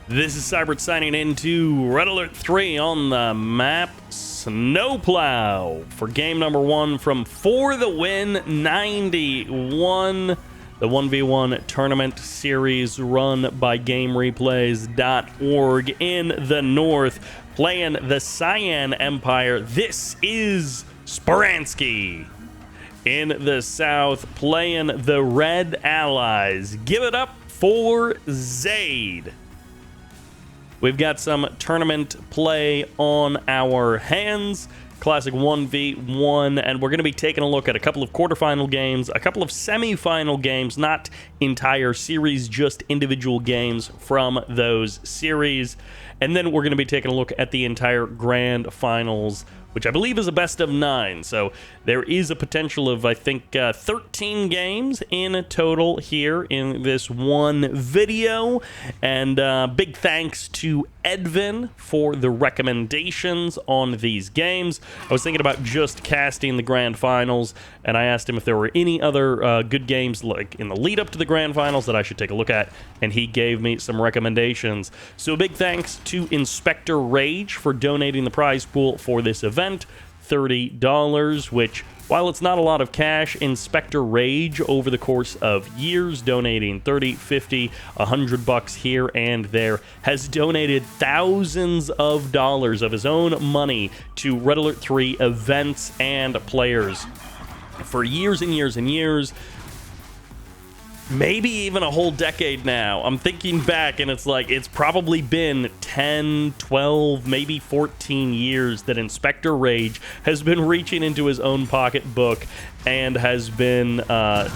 This is Sybert signing into Red Alert 3 on the map Snowplow for game number 1 from For the Win 91, the 1v1 tournament series run by GameReplays.org in the north, playing the Cyan Empire. This is Speranski. In the south, playing the Red Allies. Give it up for Zaid. We've got some tournament play on our hands, classic 1v1, and we're going to be taking a look at a couple of quarterfinal games, a couple of semifinal games, not entire series, just individual games from those series, and then we're going to be taking a look at the entire grand finals, which I believe is a best of 9. So there is a potential of, I think, 13 games in total here in this one video. And big thanks to Edvin for the recommendations on these games. I was thinking about just casting the grand finals, and I asked him if there were any other good games like in the lead up to the grand finals that I should take a look at, and he gave me some recommendations. So a big thanks to Inspector Rage for donating the prize pool for this event. $30, which, while it's not a lot of cash, Inspector Rage over the course of years, donating 30, 50, 100 bucks here and there, has donated thousands of dollars of his own money to Red Alert 3 events and players for years and years and years. Maybe even a whole decade now. I'm thinking back, and it's like it's probably been 10, 12, maybe 14 years that Inspector Rage has been reaching into his own pocketbook and has been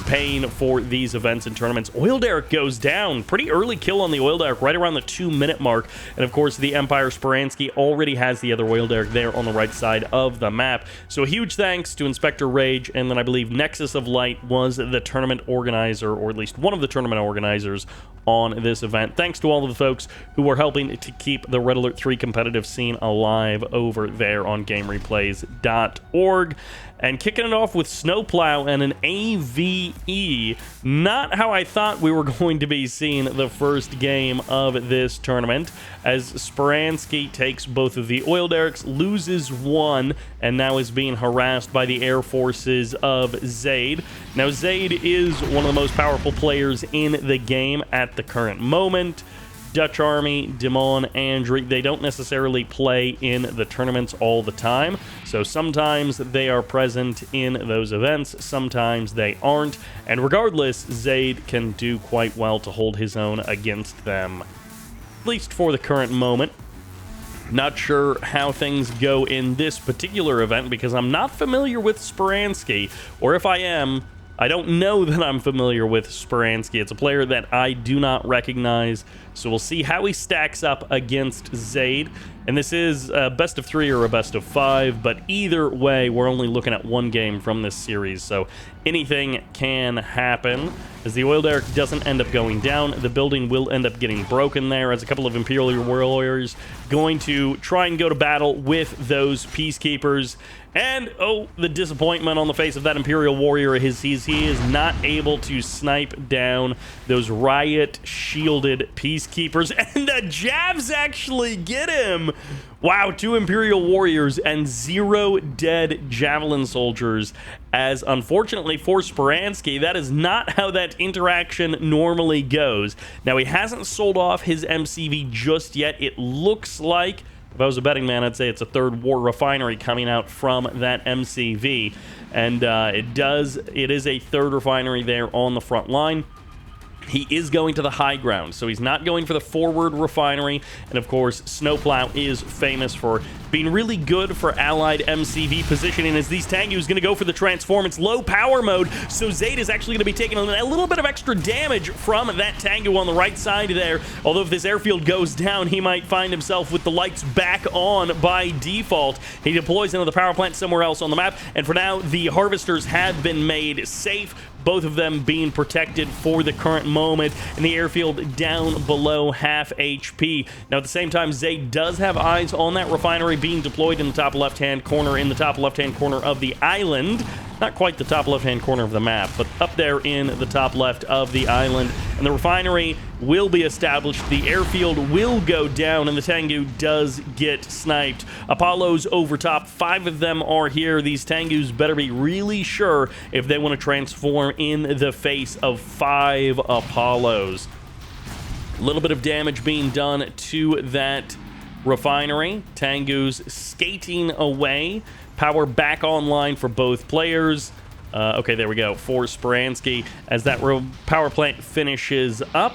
paying for these events and tournaments. Oil Derrick goes down. Pretty early kill on the Oil Derrick, right around the 2-minute mark. And of course, the Empire Speranski already has the other Oil Derrick there on the right side of the map. So a huge thanks to Inspector Rage, and then I believe Nexus of Light was the tournament organizer, or at least one of the tournament organizers on this event. Thanks to all of the folks who were helping to keep the Red Alert 3 competitive scene alive over there on GameReplays.org. And kicking it off with Snowplow and an AVE. Not how I thought we were going to be seeing the first game of this tournament, as Speranski takes both of the Oil Derricks, loses one, and now is being harassed by the air forces of Zaid. Now, Zaid is one of the most powerful players in the game at the current moment. Dutch Army, Demon, Andrew, they don't necessarily play in the tournaments all the time, so sometimes they are present in those events, sometimes they aren't, and regardless, Zaid can do quite well to hold his own against them, at least for the current moment. Not sure how things go in this particular event because I'm not familiar with Speranski, or if I am, I don't know that I'm familiar with Speranski. It's a player that I do not recognize, so we'll see how he stacks up against Zaid. And this is a best of 3 or a best of 5, but either way, we're only looking at one game from this series, so anything can happen. As the Oil Derrick doesn't end up going down, the building will end up getting broken there, as a couple of Imperial Warriors going to try and go to battle with those Peacekeepers. And, oh, the disappointment on the face of that Imperial Warrior is he is not able to snipe down those riot-shielded Peacekeepers, and the jabs actually get him! Wow, 2 Imperial Warriors and 0 dead Javelin soldiers, as unfortunately for Speranski, that is not how that interaction normally goes. Now, he hasn't sold off his MCV just yet. It looks like, if I was a betting man, I'd say it's a 3rd war refinery coming out from that MCV. And it is a 3rd refinery there on the front line. He is going to the high ground, so he's not going for the forward refinery. And of course, Snowplow is famous for being really good for allied MCV positioning, as these Tengu is going to go for the transform. It's low power mode, so Zaid is actually going to be taking a little bit of extra damage from that Tengu on the right side there. Although if this airfield goes down, he might find himself with the lights back on by default. He deploys into the power plant somewhere else on the map, and for now, the harvesters have been made safe, both of them being protected for the current moment, and the airfield down below half HP. Now, at the same time, Zaid does have eyes on that refinery being deployed in the top left-hand corner, of the island, not quite the top left-hand corner of the map, but up there in the top left of the island. And the refinery will be established. The airfield will go down, and the Tengu does get sniped. Apollos over top. 5 of them are here. These Tengus better be really sure if they want to transform in the face of 5 Apollos. A little bit of damage being done to that refinery. Tengu's skating away. Power back online for both players. Okay, there we go. For Speranski, as that power plant finishes up,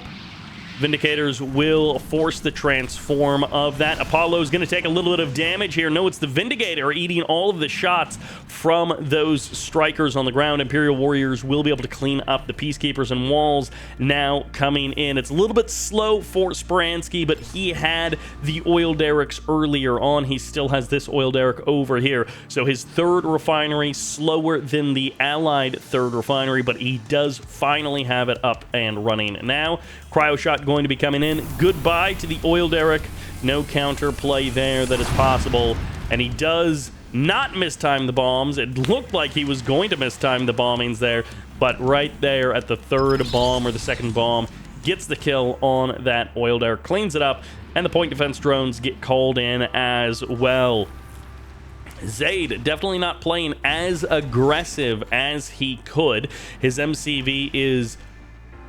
Vindicators will force the transform of that. Apollo's going to take a little bit of damage here. No, it's the Vindicator eating all of the shots from those strikers on the ground. Imperial Warriors will be able to clean up the Peacekeepers and walls now coming in. It's a little bit slow for Speranski, but he had the oil derricks earlier on. He still has this oil derrick over here. So his third refinery slower than the allied third refinery, but he does finally have it up and running now. Cryo shot going to be coming in. Goodbye to the oil derrick. No counter play there that is possible. And he does not mistime the bombs. It looked like he was going to mistime the bombings there, but right there at the third bomb or the second bomb, gets the kill on that oil derrick, cleans it up, and the point defense drones get called in as well. Zaid definitely not playing as aggressive as he could. His MCV is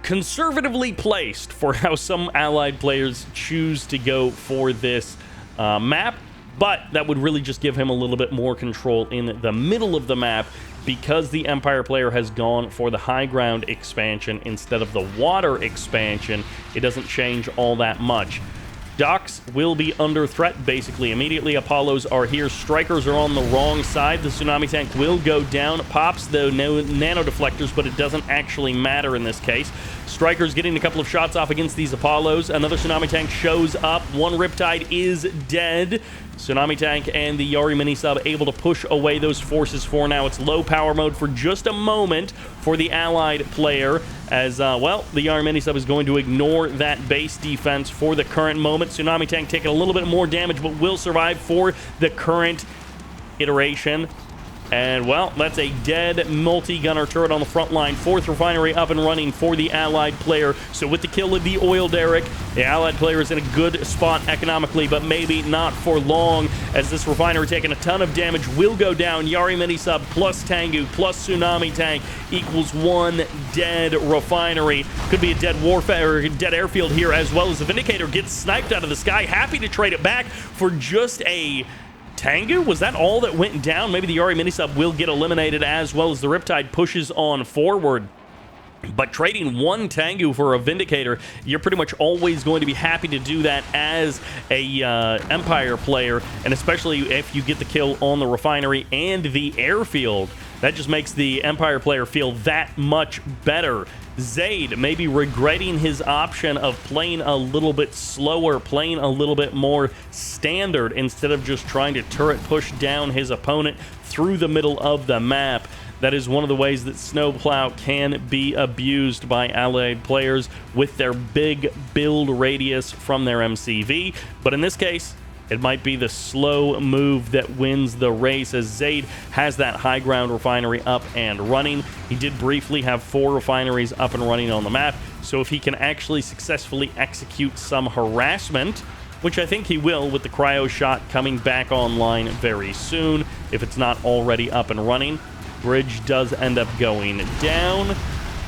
conservatively placed for how some allied players choose to go for this map, but that would really just give him a little bit more control in the middle of the map because the Empire player has gone for the high ground expansion instead of the water expansion. It doesn't change all that much. Docks will be under threat basically immediately. Apollos are here. Strikers are on the wrong side. The tsunami tank will go down. Pops the nano deflectors, but it doesn't actually matter in this case. Strikers getting a couple of shots off against these Apollos. Another tsunami tank shows up. One Riptide is dead. Tsunami tank and the Yari mini sub able to push away those forces for now. It's low power mode for just a moment for the allied player as, well, the Yari mini sub is going to ignore that base defense for the current moment. Tsunami tank taking a little bit more damage but will survive for the current iteration. And, well, that's a dead multi-gunner turret on the front line. 4th refinery up and running for the allied player. So with the kill of the oil derrick, the allied player is in a good spot economically, but maybe not for long, as this refinery taking a ton of damage will go down. Yari mini sub plus Tengu plus tsunami tank equals 1 dead refinery. Could be a dead warfare or dead airfield here, as well as the Vindicator gets sniped out of the sky. Happy to trade it back for just a Tengu? Was that all that went down? Maybe the Yari minisub will get eliminated, as well as the Riptide pushes on forward. But trading 1 Tengu for a Vindicator, you're pretty much always going to be happy to do that as a Empire player, and especially if you get the kill on the refinery and the airfield. That just makes the Empire player feel that much better. Zaid may be regretting his option of playing a little bit slower, playing a little bit more standard instead of just trying to turret push down his opponent through the middle of the map. That is one of the ways that Snowplow can be abused by allied players with their big build radius from their MCV. But in this case, it might be the slow move that wins the race, as Zaid has that high ground refinery up and running. He did briefly have 4 refineries up and running on the map, so if he can actually successfully execute some harassment, which I think he will with the cryo shot coming back online very soon, if it's not already up and running. Bridge does end up going down.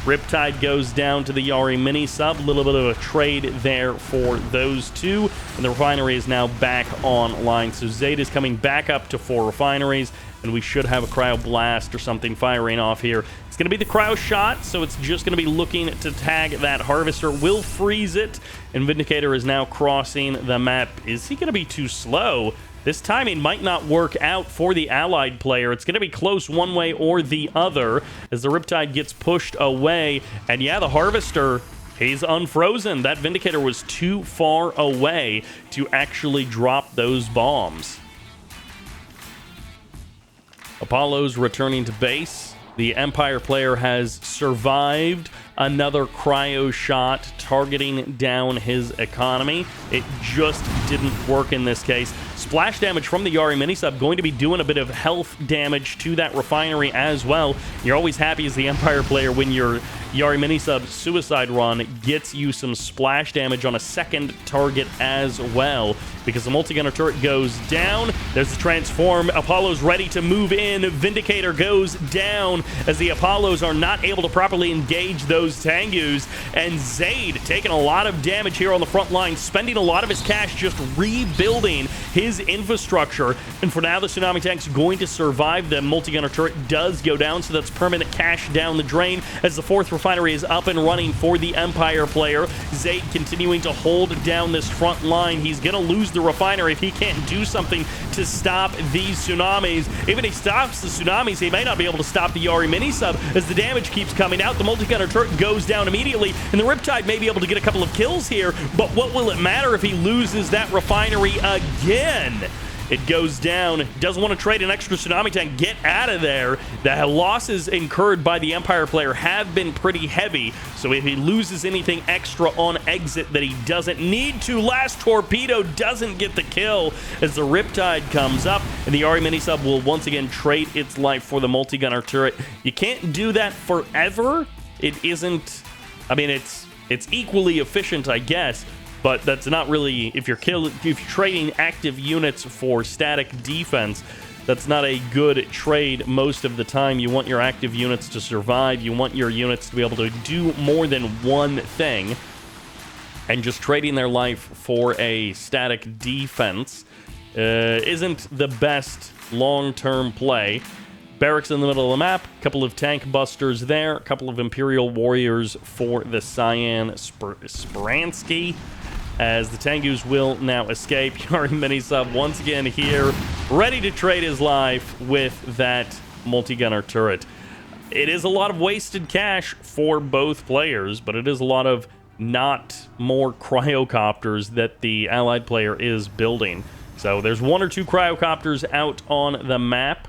Riptide goes down to the Yari mini sub. A little bit of a trade there for those two. And the refinery is now back online. So Zaid is coming back up to 4 refineries. And we should have a cryo blast or something firing off here. It's going to be the cryo shot. So it's just going to be looking to tag that harvester. Will freeze it. And Vindicator is now crossing the map. Is he going to be too slow? This timing might not work out for the allied player. It's going to be close one way or the other as the Riptide gets pushed away. And yeah, the Harvester, he's unfrozen. That Vindicator was too far away to actually drop those bombs. Apollo's returning to base. The Empire player has survived another cryo shot targeting down his economy. It just didn't work in this case. Splash damage from the Yari mini-sub going to be doing a bit of health damage to that refinery as well. You're always happy as the Empire player when your Yari mini-sub suicide run gets you some splash damage on a second target as well, because the multi-gunner turret goes down. There's the transform. Apollo's ready to move in. Vindicator goes down as the Apollos are not able to properly engage those Tengus, and Zaid taking a lot of damage here on the front line, spending a lot of his cash just rebuilding his infrastructure. And for now, the Tsunami Tank's going to survive. The multi-gunner turret does go down, so that's permanent cash down the drain as the 4th refinery is up and running for the Empire player. Zaid continuing to hold down this front line. He's going to lose the refinery if he can't do something to stop these tsunamis. Even if he stops the tsunamis, he may not be able to stop the Yari mini-sub as the damage keeps coming out. The multi-gunner turret goes down immediately, and the Riptide may be able to get a couple of kills here, but what will it matter if he loses that refinery again? It goes down. Doesn't want to trade an extra Tsunami Tank. Get out of there. The losses incurred by the Empire player have been pretty heavy, so if he loses anything extra on exit that he doesn't need to, last torpedo doesn't get the kill as the Riptide comes up, and the Yari mini-sub will once again trade its life for the multi-gunner turret. You can't do that forever. It isn't... I mean, it's equally efficient, I guess, but that's not really, if you're trading active units for static defense, that's not a good trade most of the time. You want your active units to survive. You want your units to be able to do more than one thing, and just trading their life for a static defense isn't the best long-term play. Barracks in the middle of the map, a couple of tank busters there, a couple of Imperial warriors for the Cyan Speranski, as the Tengus will now escape. Yari mini-sub once again here, ready to trade his life with that multi-gunner turret. It is a lot of wasted cash for both players, but it is a lot of not more cryocopters that the allied player is building. So there's 1 or 2 cryocopters out on the map,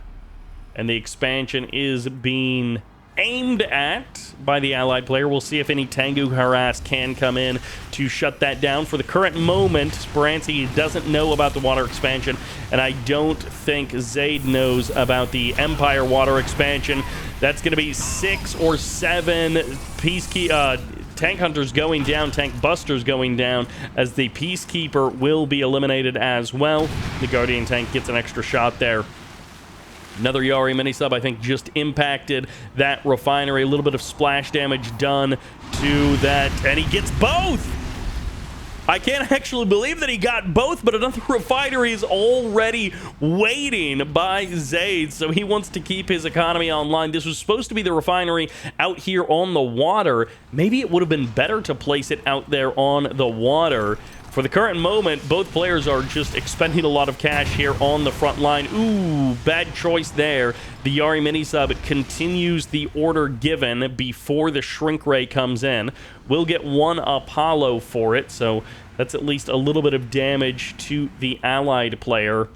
and the expansion is being aimed at by the allied player. We'll see if any Tengu harass can come in to shut that down. For the current moment, Speranski doesn't know about the water expansion, and I don't think Zaid knows about the Empire water expansion. That's going to be 6 or 7 tank hunters going down, tank busters going down, as the Peacekeeper will be eliminated as well. The Guardian tank gets an extra shot there. Another Yari mini-sub, I think, just impacted that refinery. A little bit of splash damage done to that, and he gets both! I can't actually believe that he got both, but another refinery is already waiting by Zaid, so he wants to keep his economy online. This was supposed to be the refinery out here on the water. Maybe it would have been better to place it out there on the water. For the current moment, both players are just expending a lot of cash here on the front line. Ooh, bad choice there. The Yari mini-sub continues the order given before the Shrink Ray comes in. We'll get 1 Apollo for it, so that's at least a little bit of damage to the allied player,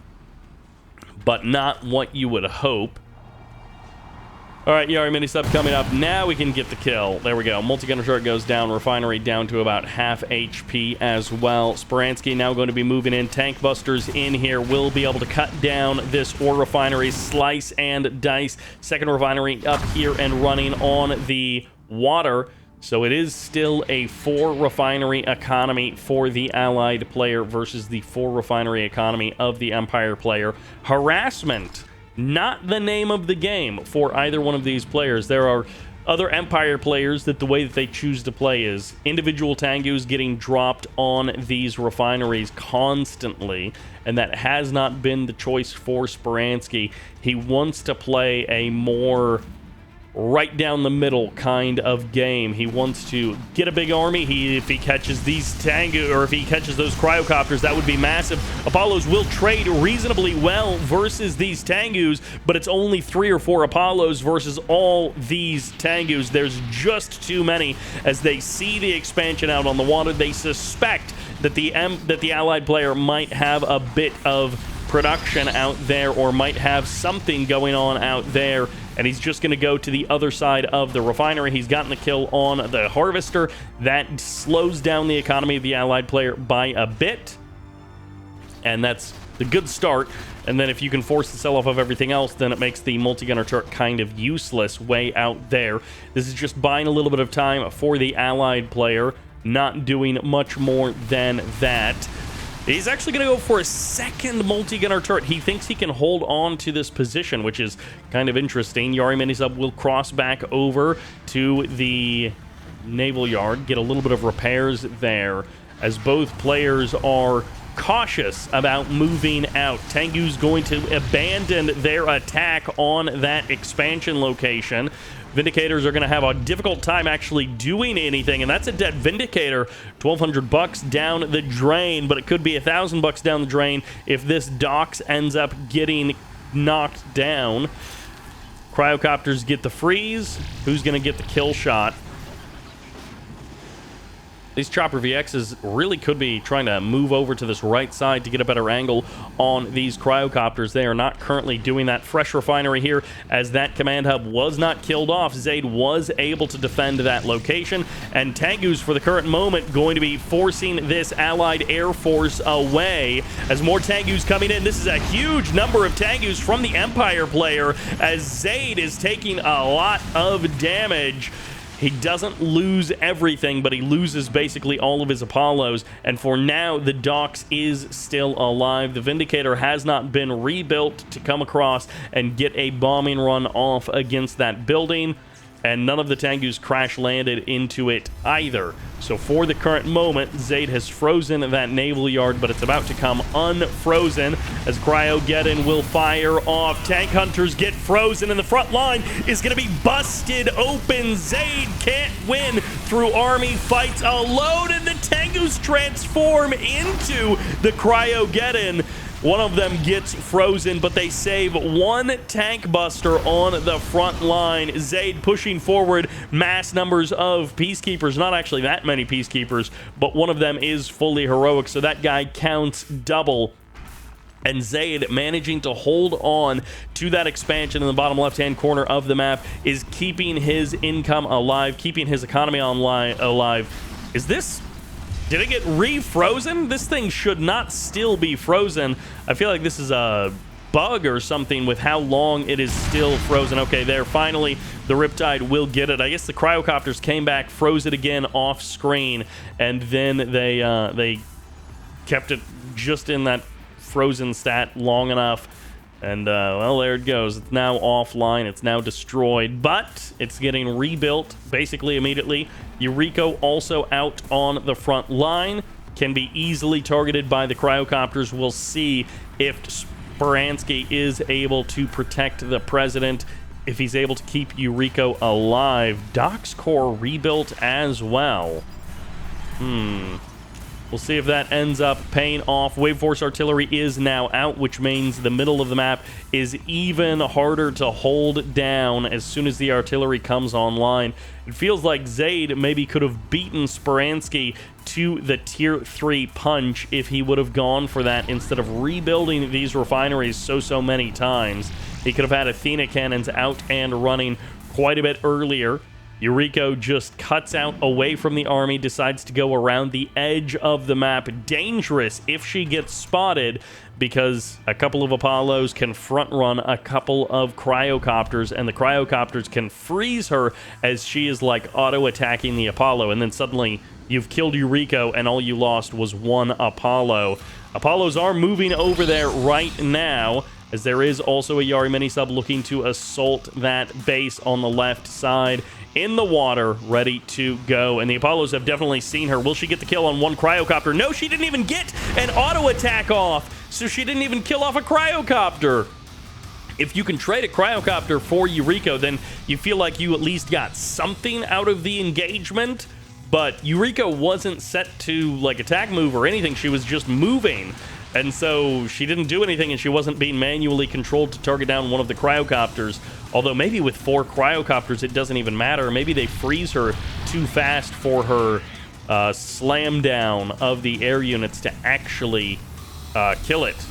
but not what you would hope. All right, Yari mini-sub coming up. Now we can get the kill. There we go. Multi-gunner turret goes down. Refinery down to about half HP as well. Speranski now going to be moving in. Tank busters in here will be able to cut down this ore refinery. Slice and dice. Second refinery up here and running on the water. So it is still a 4 refinery economy for the allied player versus the 4 refinery economy of the Empire player. Harassment. Not the name of the game for either one of these players. There are other Empire players that the way that they choose to play is individual Tengus getting dropped on these refineries constantly, and that has not been the choice for Speranski. He wants to play a more right down the middle kind of game. He wants to get a big army. If he catches these Tengu, or if he catches those cryocopters, that would be massive. Apollos will trade reasonably well versus these Tengus, but it's only 3 or 4 Apollos versus all these Tengus. There's just too many. As they see the expansion out on the water, they suspect that the allied player might have a bit of production out there, or might have something going on out there, and he's just going to go to the other side of the refinery. He's gotten the kill on the harvester. That slows down the economy of the allied player by a bit, and that's the good start. And then if you can force the sell-off of everything else, then it makes the multi-gunner turret kind of useless way out there. This is just buying a little bit of time for the allied player, not doing much more than that. He's actually going to go for a second multi-gunner turret. He thinks he can hold on to this position, which is kind of interesting. Yari Minisub will cross back over to the naval yard, get a little bit of repairs there, as both players are cautious about moving out. Tengu's going to abandon their attack on that expansion location. Vindicators are going to have a difficult time actually doing anything, and that's a dead Vindicator. 1,200 bucks down the drain, but it could be 1,000 bucks down the drain if this Dox ends up getting knocked down. Cryocopters get the freeze. Who's going to get the kill shot? These Chopper VXs really could be trying to move over to this right side to get a better angle on these Cryocopters. They are not currently doing that. Fresh Refinery here, as that command hub was not killed off. Zaid was able to defend that location, and Tengu's, for the current moment, going to be forcing this allied air force away as more Tengu's coming in. This is a huge number of Tengu's from the Empire player, as Zaid is taking a lot of damage. He doesn't lose everything, but he loses basically all of his Apollos. And for now, the Dox is still alive. The Vindicator has not been rebuilt to come across and get a bombing run off against that building. And none of the Tengu's crash landed into it either. So for the current moment, Zaid has frozen that naval yard, but it's about to come unfrozen as Cryogeddon will fire off. Tank Hunters get frozen, and the front line is going to be busted open. Zaid can't win through army fights alone, and the Tengu's transform into the Cryogeddon. One of them gets frozen, but they save one tank buster on the front line. Zaid pushing forward mass numbers of Peacekeepers. Not actually that many Peacekeepers, but one of them is fully heroic, so that guy counts double. And Zaid, managing to hold on to that expansion in the bottom left-hand corner of the map, is keeping his income alive, keeping his economy alive. Is this... Did it get refrozen? This thing should not still be frozen. I feel like this is a bug or something with how long it is still frozen. Okay, there, finally, the Riptide will get it. I guess the Cryocopters came back, froze it again off screen, and then they kept it just in that frozen stat long enough. And, well, there it goes. It's now offline. It's now destroyed, but it's getting rebuilt basically immediately. Yuriko also out on the front line. Can be easily targeted by the Cryocopters. We'll see if Speranski is able to protect the president, if he's able to keep Yuriko alive. Dox Core rebuilt as well. We'll see if that ends up paying off. Wave Force Artillery is now out, which means the middle of the map is even harder to hold down as soon as the artillery comes online. It feels like Zaid maybe could have beaten Speranski to the Tier 3 punch if he would have gone for that instead of rebuilding these refineries so many times. He could have had Athena cannons out and running quite a bit earlier. Yuriko just cuts out away from the army, decides to go around the edge of the map. Dangerous if she gets spotted, because a couple of Apollos can front run a couple of Cryocopters, and the Cryocopters can freeze her as she is like auto-attacking the Apollo, and then suddenly you've killed Yuriko and all you lost was one Apollo. Apollos are moving over there right now, as there is also a Yari mini-sub looking to assault that base on the left side. In the water, ready to go. And the Apollos have definitely seen her. Will she get the kill on one Cryocopter? No, she didn't even get an auto attack off, so she didn't even kill off a Cryocopter. If you can trade a Cryocopter for Yuriko, then you feel like you at least got something out of the engagement. But Yuriko wasn't set to like attack move or anything. She was just moving. And so she didn't do anything, and she wasn't being manually controlled to target down one of the Cryocopters. Although maybe with 4 Cryocopters, it doesn't even matter. Maybe they freeze her too fast for her slam down of the air units to actually kill it.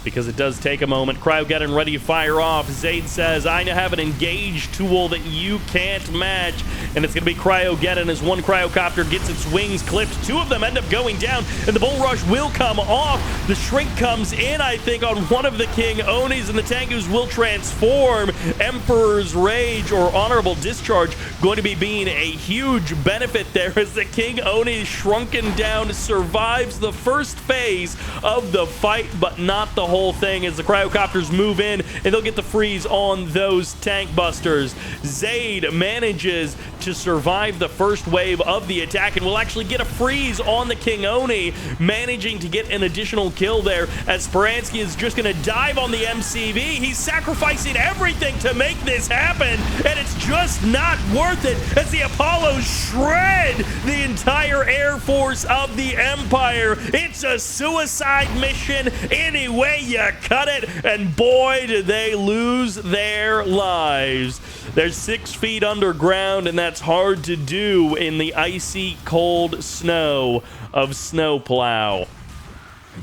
because it does take a moment. Cryo getting ready to fire off. Zaid says, I have an engage tool that you can't match, and it's going to be Cryogeddon as one cryocopter gets its wings clipped. Two of them end up going down, and the bull rush will come off. The shrink comes in, I think, on one of the King Onis, and the Tengus will transform. Emperor's Rage or Honorable Discharge going to be being a huge benefit there as the King Oni shrunken down survives the first phase of the fight, but not the whole thing as the cryocopters move in and they'll get the freeze on those tank busters. Zaid manages to survive the first wave of the attack and will actually get a freeze on the King Oni, managing to get an additional kill there as Speranski is just going to dive on the MCV. He's sacrificing everything to make this happen, and it's just not worth it as the Apollos shred the entire Air Force of the Empire. It's a suicide mission any way you cut it, and boy, did they lose their lives. They're 6 feet underground, and that's hard to do in the icy cold snow of Snowplow.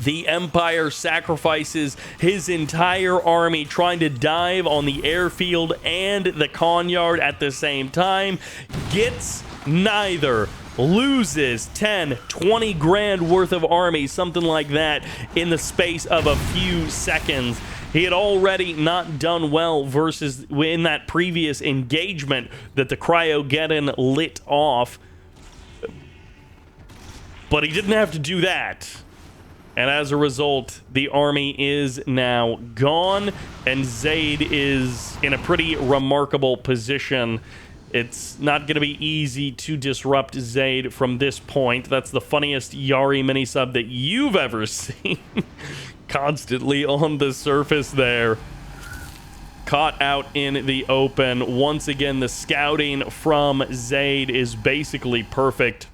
The Empire sacrifices his entire army trying to dive on the airfield and the Conyard at the same time. Gets neither. Loses 10, 20 grand worth of army, something like that, in the space of a few seconds. He had already not done well versus in that previous engagement that the Cryogeddon lit off. But he didn't have to do that. And as a result, the army is now gone, and Zaid is in a pretty remarkable position. It's not going to be easy to disrupt Zaid from this point. That's the funniest Yari mini-sub that you've ever seen. Constantly on the surface there. Caught out in the open. Once again, the scouting from Zaid is basically perfect.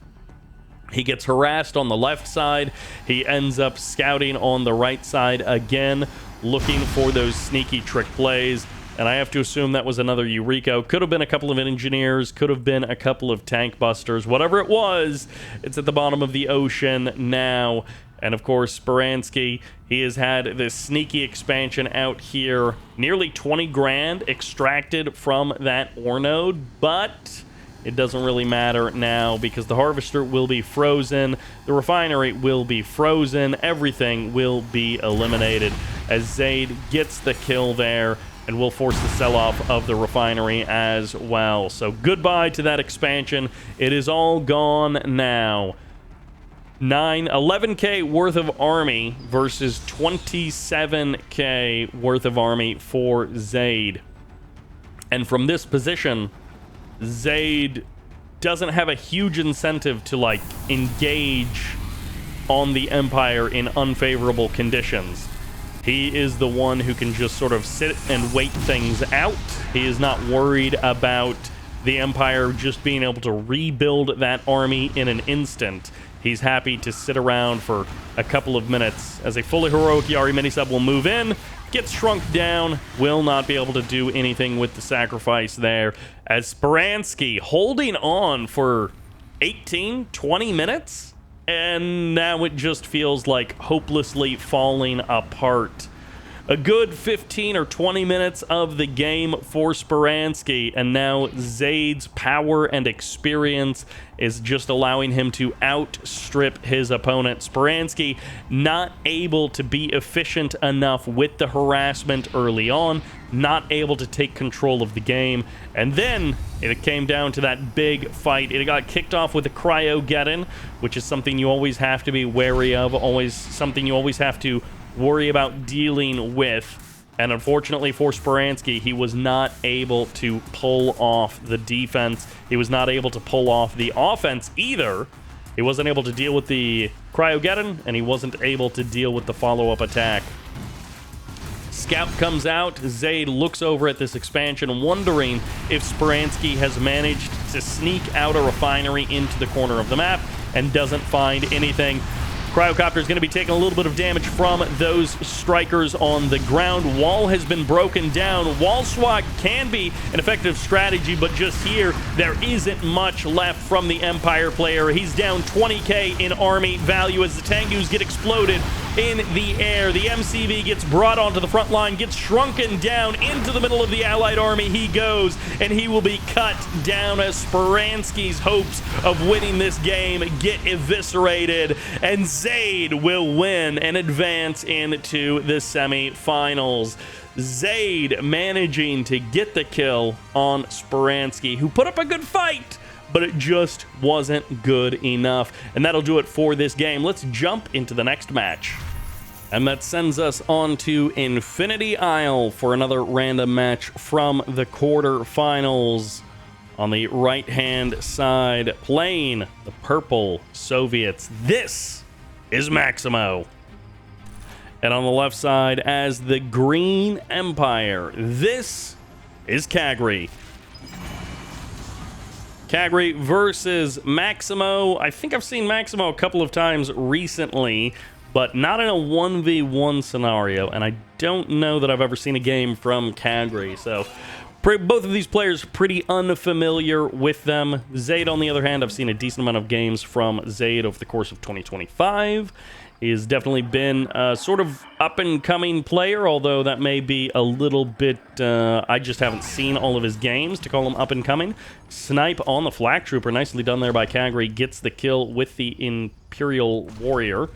He gets harassed on the left side. He ends up scouting on the right side again, looking for those sneaky trick plays. And I have to assume that was another Eureka. Could have been a couple of engineers, could have been a couple of tank busters. Whatever it was, it's at the bottom of the ocean now. And of course, Speranski, he has had this sneaky expansion out here. Nearly 20 grand extracted from that ore node, but it doesn't really matter now because the harvester will be frozen, the refinery will be frozen, everything will be eliminated as Zaid gets the kill there and will force the sell-off of the refinery as well. So goodbye to that expansion. It is all gone now. 11k worth of army versus 27k worth of army for Zaid. And from this position, Zaid doesn't have a huge incentive to, like, engage on the Empire in unfavorable conditions. He is the one who can just sort of sit and wait things out. He is not worried about the Empire just being able to rebuild that army in an instant. He's happy to sit around for a couple of minutes as a fully heroic Yari minisub will move in, gets shrunk down, will not be able to do anything with the sacrifice there, as Speranski holding on for 18, 20 minutes, and now it just feels like hopelessly falling apart. A good 15 or 20 minutes of the game for Speranski, and now Zaid's power and experience is just allowing him to outstrip his opponent. Speranski not able to be efficient enough with the harassment early on, not able to take control of the game, and then it came down to that big fight. It got kicked off with a Cryogeddon, which is something you always have to be wary of, always something you always have to worry about dealing with. And unfortunately for Speranski, he was not able to pull off the defense. He was not able to pull off the offense either. He wasn't able to deal with the Cryogeddon, and he wasn't able to deal with the follow-up attack. Scout comes out. Zaid looks over at this expansion, wondering if Speranski has managed to sneak out a refinery into the corner of the map, and doesn't find anything. Cryocopter is going to be taking a little bit of damage from those strikers on the ground. Wall has been broken down. Wall swat can be an effective strategy, but just here, there isn't much left from the Empire player. He's down 20k in army value as the Tengus get exploded. in the air. The MCV gets brought onto the front line, gets shrunken down into the middle of the Allied army. He goes, and he will be cut down as Speranski's hopes of winning this game get eviscerated, and Zaid will win and advance into the semi-finals. Zaid managing to get the kill on Speranski, who put up a good fight, but it just wasn't good enough. And that'll do it for this game. Let's jump into the next match. And that sends us on to Infinity Isle for another random match from the quarterfinals. On the right-hand side, playing the purple Soviets, this is Maximmoz. And on the left side, as the Green Empire, this is Cagri. Cagri versus Maximmoz. I think I've seen Maximmoz a couple of times recently, but not in a 1v1 scenario, and I don't know that I've ever seen a game from Cagri, so both of these players pretty unfamiliar with them. Zaid, on the other hand, I've seen a decent amount of games from Zaid over the course of 2025. He's definitely been a sort of up-and-coming player, although that may be a little bit... I just haven't seen all of his games to call him up-and-coming. Snipe on the Flak Trooper, nicely done there by Cagri, gets the kill with the Imperial Warrior.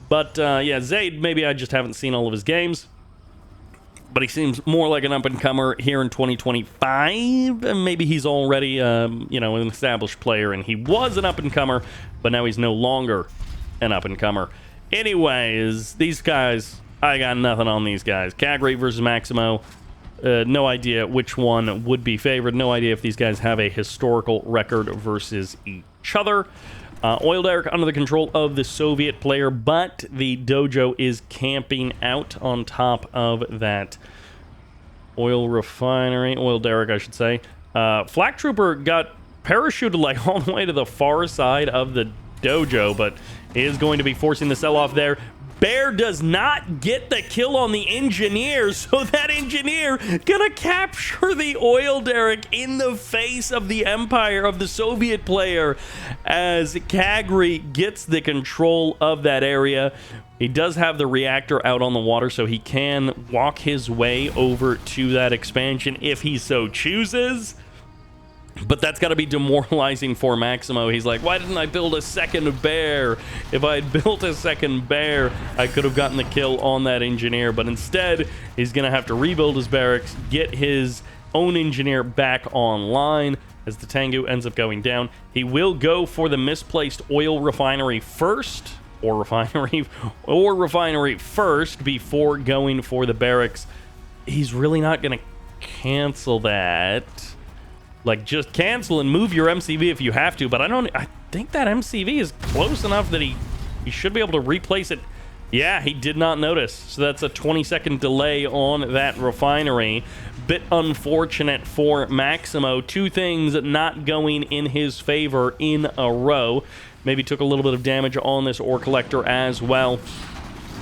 But, yeah, Zaid, maybe I just haven't seen all of his games. But he seems more like an up-and-comer here in 2025. And maybe he's already, you know, an established player, and he was an up-and-comer, but now he's no longer an up-and-comer. Anyways, these guys, I got nothing on these guys. Cagri versus Maximmoz, no idea which one would be favored. No idea if these guys have a historical record versus each other. Oil Derrick under the control of the Soviet player, but the dojo is camping out on top of that oil refinery. Oil Derrick, I should say. Flak Trooper got parachuted like all the way to the far side of the dojo, but is going to be forcing the sell-off there. Bear does not get the kill on the engineer, so that engineer gonna capture the Oil Derrick in the face of the Empire of the Soviet player as Cagri gets the control of that area. He does have the reactor out on the water, so he can walk his way over to that expansion if he so chooses. But that's got to be demoralizing for Maximmoz. He's like, why didn't I build a second bear? If I had built a second bear, I could have gotten the kill on that engineer. But instead, he's going to have to rebuild his barracks, get his own engineer back online as the Tengu ends up going down. He will go for the misplaced oil refinery first, or refinery first before going for the barracks. He's really not going to cancel that. Like, just cancel and move your MCV if you have to, but I think that MCV is close enough that he should be able to replace it. Yeah, he did not notice. So that's a 20-second delay on that refinery. Bit unfortunate for Maximmoz. Two things not going in his favor in a row. Maybe took a little bit of damage on this ore collector as well.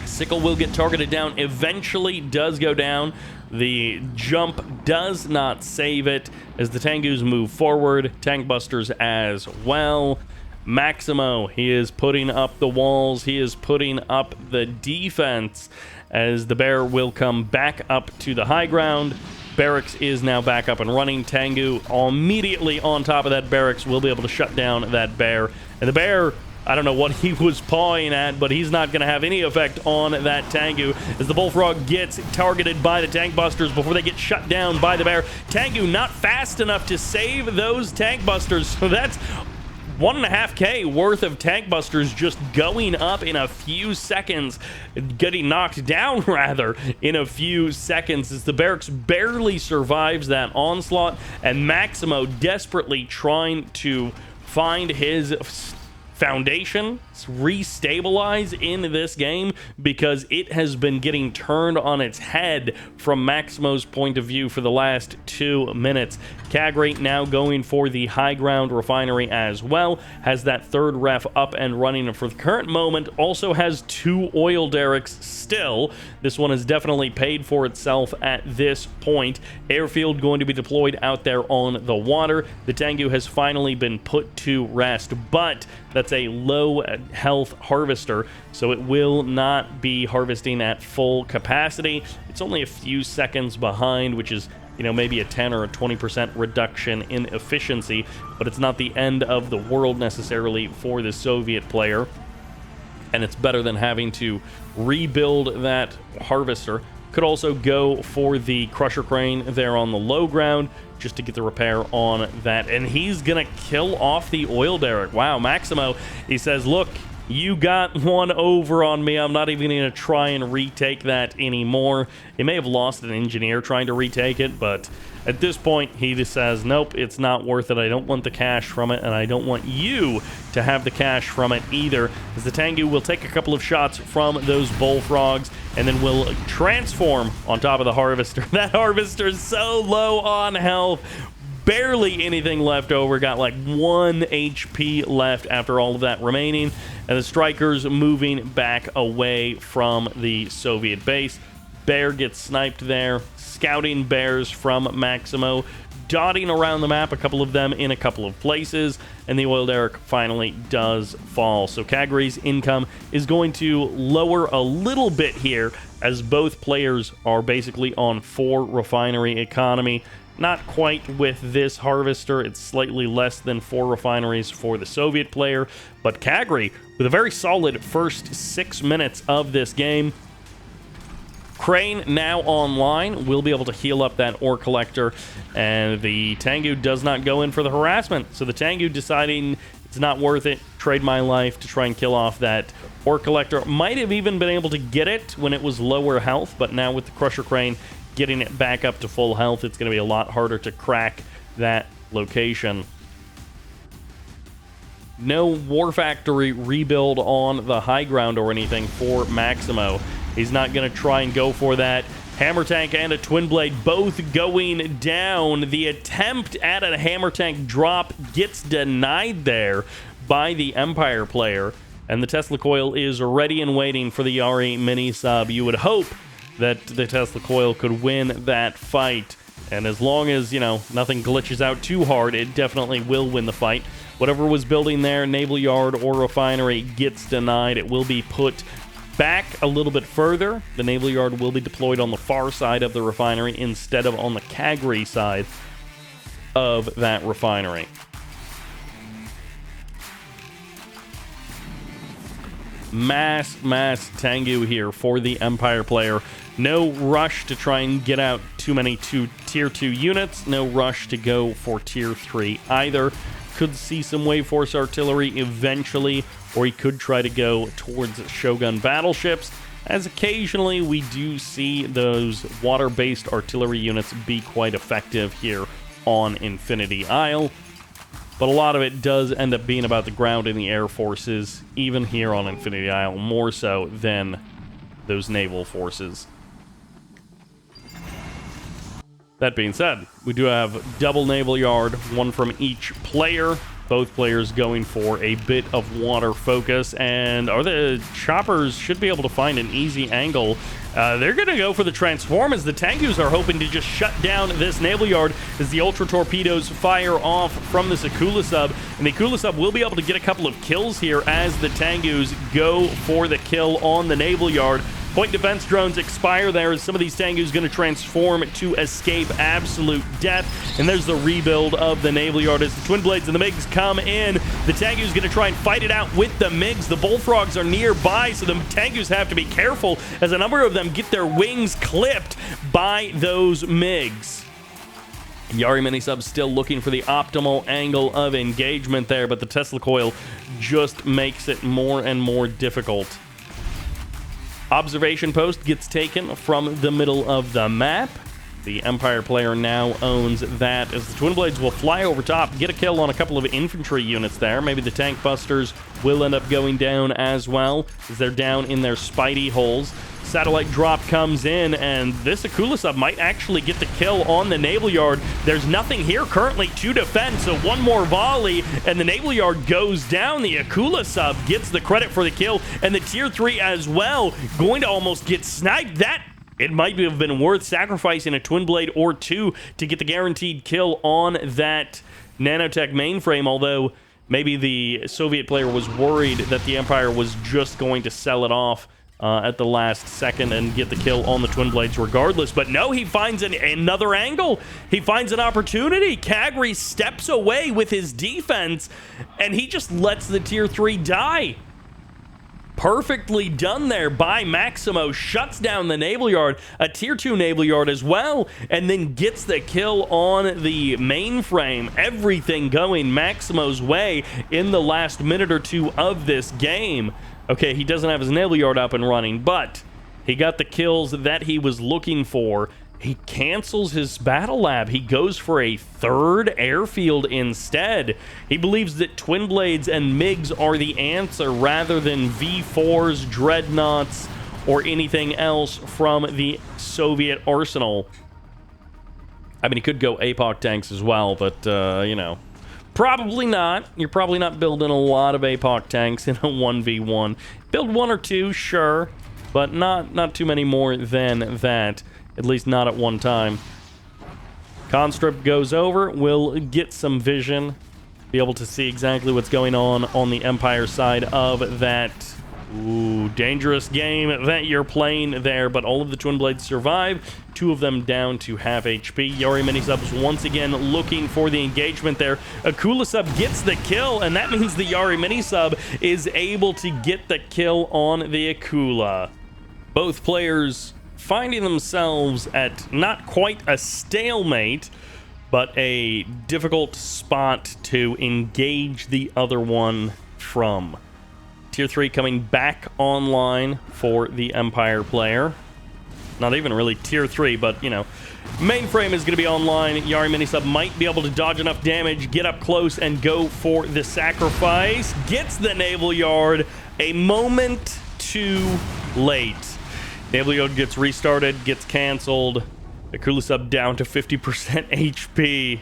Sickle will get targeted down. Eventually does go down. The jump does not save it as the Tengus move forward. Tank busters as well. Maximmoz, he is putting up the walls. He is putting up the defense as the bear will come back up to the high ground. Barracks is now back up and running. Tengu immediately on top of that barracks will be able to shut down that bear. And the bear, I don't know what he was pawing at, but he's not going to have any effect on that Tengu as the Bullfrog gets targeted by the tank busters before they get shut down by the bear. Tengu not fast enough to save those tank busters, so that's 1.5K worth of tank busters just going up in a few seconds, getting knocked down rather in a few seconds as the barracks barely survives that onslaught, and Maximmoz desperately trying to find his foundation, restabilize in this game because it has been getting turned on its head from Maximo's point of view for the last 2 minutes. Cagri now going for the high ground refinery as well, has that third ref up and running, and for the current moment also has 2 oil derricks still. This one has definitely paid for itself at this point. Airfield going to be deployed out there on the water. The Tengu has finally been put to rest, but that's a low health harvester, so it will not be harvesting at full capacity. It's only a few seconds behind, which is, you know, maybe a 10 or a 20% reduction in efficiency, but it's not the end of the world necessarily for the Soviet player. And it's better than having to rebuild that harvester. Could also go for the crusher crane there on the low ground just to get the repair on that. And he's gonna kill off the oil derrick. Wow, Maximmoz, he says, look, you got one over on me. I'm not even gonna try and retake that anymore. He may have lost an engineer trying to retake it, but at this point, he just says, nope, it's not worth it. I don't want the cash from it, and I don't want you to have the cash from it either, as the Tengu will take a couple of shots from those bullfrogs and then will transform on top of the harvester. That harvester is so low on health. Barely anything left over. Got like 1 HP left after all of that remaining. And the strikers moving back away from the Soviet base. Bear gets sniped there. Scouting bears from Maximmoz, dotting around the map, a couple of them in a couple of places, and the oil derrick finally does fall. So Cagri's income is going to lower a little bit here, as both players are basically on 4 refinery economy. Not quite with this harvester. It's slightly less than 4 refineries for the Soviet player, but Cagri, with a very solid first 6 minutes of this game. Crane now online, will be able to heal up that ore collector, and the Tengu does not go in for the harassment. So the Tengu deciding it's not worth it, trade my life to try and kill off that ore collector. Might have even been able to get it when it was lower health, but now with the crusher crane getting it back up to full health, it's going to be a lot harder to crack that location. No war factory rebuild on the high ground or anything for Maximmoz. He's not going to try and go for that. Hammer tank and a twin blade both going down. The attempt at a hammer tank drop gets denied there by the Empire player. And the Tesla coil is ready and waiting for the Yari mini sub. You would hope that the Tesla coil could win that fight. And as long as, you know, nothing glitches out too hard, it definitely will win the fight. Whatever was building there, naval yard or refinery, gets denied. It will be put back a little bit further. The naval yard will be deployed on the far side of the refinery instead of on the Cagri side of that refinery. Mass Tengu here for the Empire player. No rush to try and get out too many tier 2 units. No rush to go for tier 3 either. Could see some Wave Force artillery eventually, or he could try to go towards Shogun battleships, as occasionally we do see those water-based artillery units be quite effective here on Infinity Isle. But a lot of it does end up being about the ground and the air forces, even here on Infinity Isle, more so than those naval forces. That being said, we do have double naval yard, one from each player. Both players going for a bit of water focus, and the choppers should be able to find an easy angle. They're going to go for the transform, as the Tengus are hoping to just shut down this naval yard as the ultra torpedoes fire off from this Akula sub, and the Akula sub will be able to get a couple of kills here as the Tengus go for the kill on the naval yard. Point defense drones expire there as some of these Tengus going to transform to escape absolute death. And there's the rebuild of the naval yard as the twin blades and the MiGs come in. The Tengus going to try and fight it out with the MiGs. The bullfrogs are nearby, so the Tengus have to be careful as a number of them get their wings clipped by those MiGs. Yari Minisub still looking for the optimal angle of engagement there, but the Tesla coil just makes it more and more difficult. Observation post gets taken from the middle of the map. The Empire player now owns that as the Twin Blades will fly over top, get a kill on a couple of infantry units there. Maybe the tank busters will end up going down as well as they're down in their Spidey holes. Satellite drop comes in, and this Akula sub might actually get the kill on the naval yard. There's nothing here currently to defend, so one more volley, and the naval yard goes down. The Akula sub gets the credit for the kill, and the tier 3 as well, going to almost get sniped. That it might have been worth sacrificing a twin blade or two to get the guaranteed kill on that nanotech mainframe, although maybe the Soviet player was worried that the Empire was just going to sell it off at the last second and get the kill on the Twin Blades regardless. But no, he finds another angle. He finds an opportunity. Cagri steps away with his defense, and he just lets the Tier 3 die. Perfectly done there by Maximmoz. Shuts down the Naval Yard, a Tier 2 Naval Yard as well, and then gets the kill on the mainframe. Everything going Maximmoz' way in the last minute or two of this game. Okay, he doesn't have his Naval Yard up and running, but he got the kills that he was looking for. He cancels his battle lab. He goes for a third airfield instead. He believes that Twin Blades and MiGs are the answer rather than V4s, Dreadnoughts, or anything else from the Soviet arsenal. I mean, he could go APOC tanks as well, but, you know, probably not. You're probably not building a lot of APOC tanks in a 1v1. Build one or two, sure, but not too many more than that. At least not at one time. Constrip goes over. We'll get some vision. Be able to see exactly what's going on the Empire side of that. Ooh, dangerous game that you're playing there. But all of the Twin Blades survive. Two of them down to half HP. Yari mini-subs once again looking for the engagement there. Akula sub gets the kill, and that means the Yari mini-sub is able to get the kill on the Akula. Both players finding themselves at not quite a stalemate, but a difficult spot to engage the other one from. Tier 3 coming back online for the Empire player. Not even really Tier 3, but, you know, mainframe is going to be online. Yari Minisub might be able to dodge enough damage, get up close, and go for the sacrifice. Gets the Naval Yard a moment too late. Naval Yard gets restarted, gets canceled. The Akula sub down to 50% HP.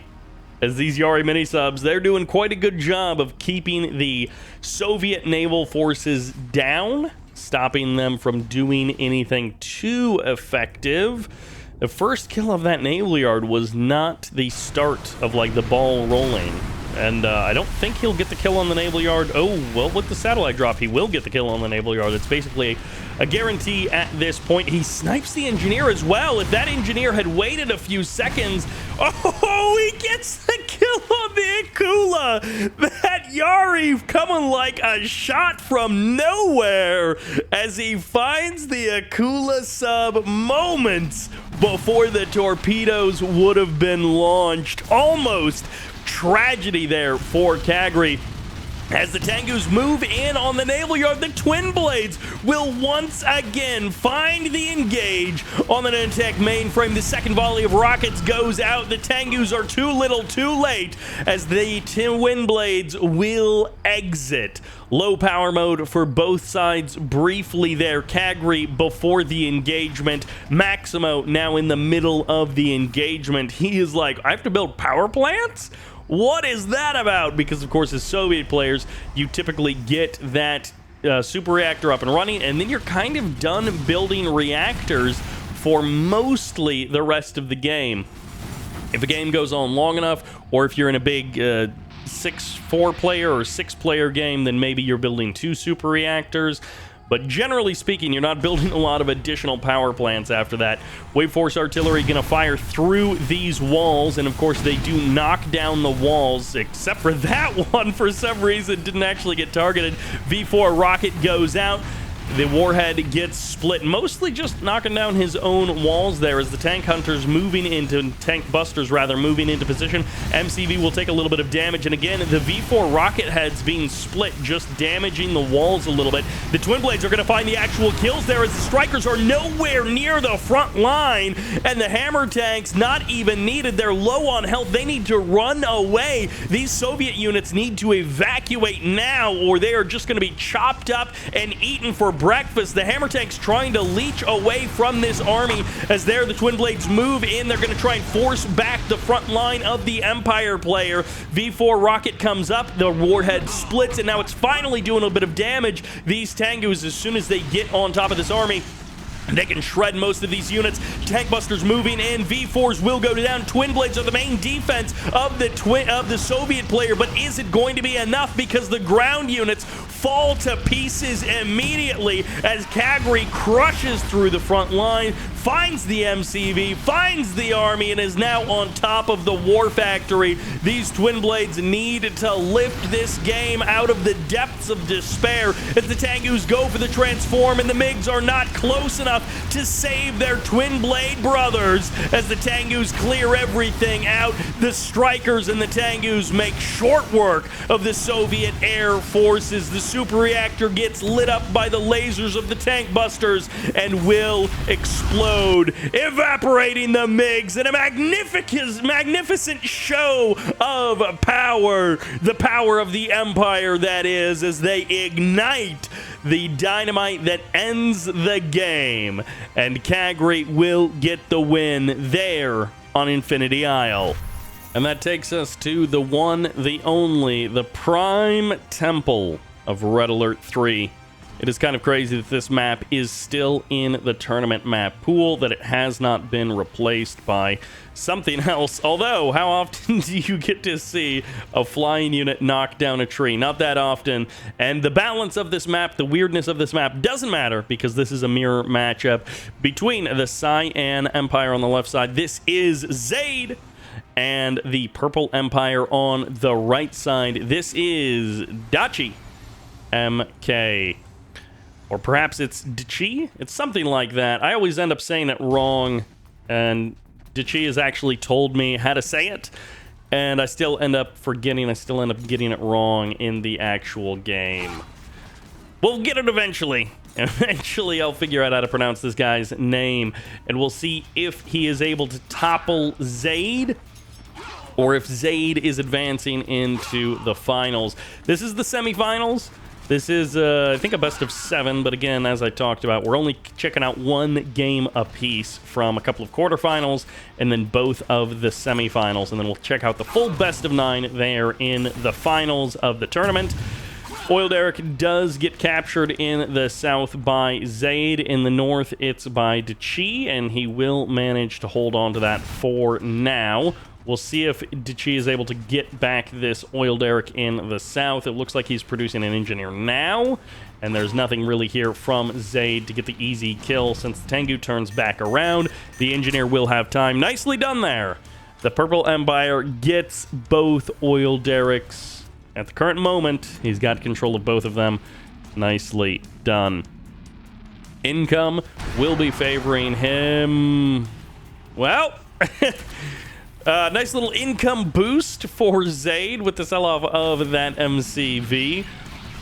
As these Yari mini-subs, they're doing quite a good job of keeping the Soviet naval forces down, stopping them from doing anything too effective. The first kill of that Naval Yard was not the start of, like, the ball rolling. And I don't think he'll get the kill on the Naval Yard. Oh, well, with the satellite drop, he will get the kill on the Naval Yard. It's basically a guarantee at this point. He snipes the engineer as well. If that engineer had waited a few seconds, oh, he gets the kill on the Akula. That Yari coming like a shot from nowhere as he finds the Akula sub moments before the torpedoes would have been launched. Almost tragedy there for Cagri. As the Tengus move in on the Naval Yard, the Twin Blades will once again find the engage on the Nanotech mainframe. The second volley of rockets goes out. The Tengus are too little too late as the Twin Blades will exit. Low power mode for both sides briefly there. Cagri before the engagement. Maximmoz now in the middle of the engagement. He is like, I have to build power plants? What is that about? Because, of course, as Soviet players, you typically get that super reactor up and running, and then you're kind of done building reactors for mostly the rest of the game. If a game goes on long enough, or if you're in a big 4 player or 6 player game, then maybe you're building 2 super reactors. But generally speaking, you're not building a lot of additional power plants after that. Wave Force Artillery going to fire through these walls, and of course they do knock down the walls, except for that one for some reason didn't actually get targeted. V4 rocket goes out. The warhead gets split, mostly just knocking down his own walls there as the tank hunters tank busters moving into position. MCV will take a little bit of damage, and again, the V4 rocket heads being split, just damaging the walls a little bit. The Twin Blades are going to find the actual kills there as the Strikers are nowhere near the front line, and the Hammer tanks not even needed. They're low on health. They need to run away. These Soviet units need to evacuate now, or they are just going to be chopped up and eaten for breakfast. The Hammer tanks trying to leech away from this army as the Twin Blades move in. They're going to try and force back the front line of the Empire player. V4 rocket comes up, the warhead splits, and now it's finally doing a bit of damage. These Tengus, as soon as they get on top of this army, They can shred most of these units. Tank Busters moving in. V4s will go down. Twin Blades are the main defense of the Soviet player, but is it going to be enough? Because the ground units fall to pieces immediately as Cagri crushes through the front line, finds the MCV, finds the army, and is now on top of the War Factory. These Twin Blades need to lift this game out of the depths of despair as the Tengus go for the transform, and the MiGs are not close enough to save their Twin Blade brothers as the Tengus clear everything out. The Strikers and the Tengus make short work of the Soviet air forces. The super reactor gets lit up by the lasers of the Tank Busters and will explode, evaporating the MiGs in a magnificent show of power. The power of the Empire, that is, as they ignite the dynamite that ends the game. And Cagri will get the win there on Infinity Isle. And that takes us to the one, the only, the Prime Temple of Red Alert 3. It is kind of crazy that this map is still in the tournament map pool, that it has not been replaced by something else. Although, how often do you get to see a flying unit knock down a tree? Not that often. And the balance of this map, the weirdness of this map, doesn't matter because this is a mirror matchup between the Cyan Empire on the left side. This is Zaid. And the Purple Empire on the right side. This is DachiMK. Or perhaps it's Dachi? It's something like that. I always end up saying it wrong, and Dachi has actually told me how to say it, and I still end up forgetting. I still end up getting it wrong in the actual game. We'll get it eventually. Eventually, I'll figure out how to pronounce this guy's name, and we'll see if he is able to topple Zaid, or if Zaid is advancing into the finals. This is the semifinals. This is, I think, a best of 7, but again, as I talked about, we're only checking out one game apiece from a couple of quarterfinals and then both of the semifinals, and then we'll check out the full best of 9 there in the finals of the tournament. Oil Derrick does get captured in the south by Zaid. In the north, it's by Dachi, and he will manage to hold on to that for now. We'll see if Dachi is able to get back this Oil Derrick in the south. It looks like he's producing an engineer now, and there's nothing really here from Zaid to get the easy kill since the Tengu turns back around. The engineer will have time. Nicely done there. The Purple Empire gets both Oil Derricks. At the current moment, he's got control of both of them. Nicely done. Income will be favoring him. Well... nice little income boost for Zaid with the sell-off of that MCV.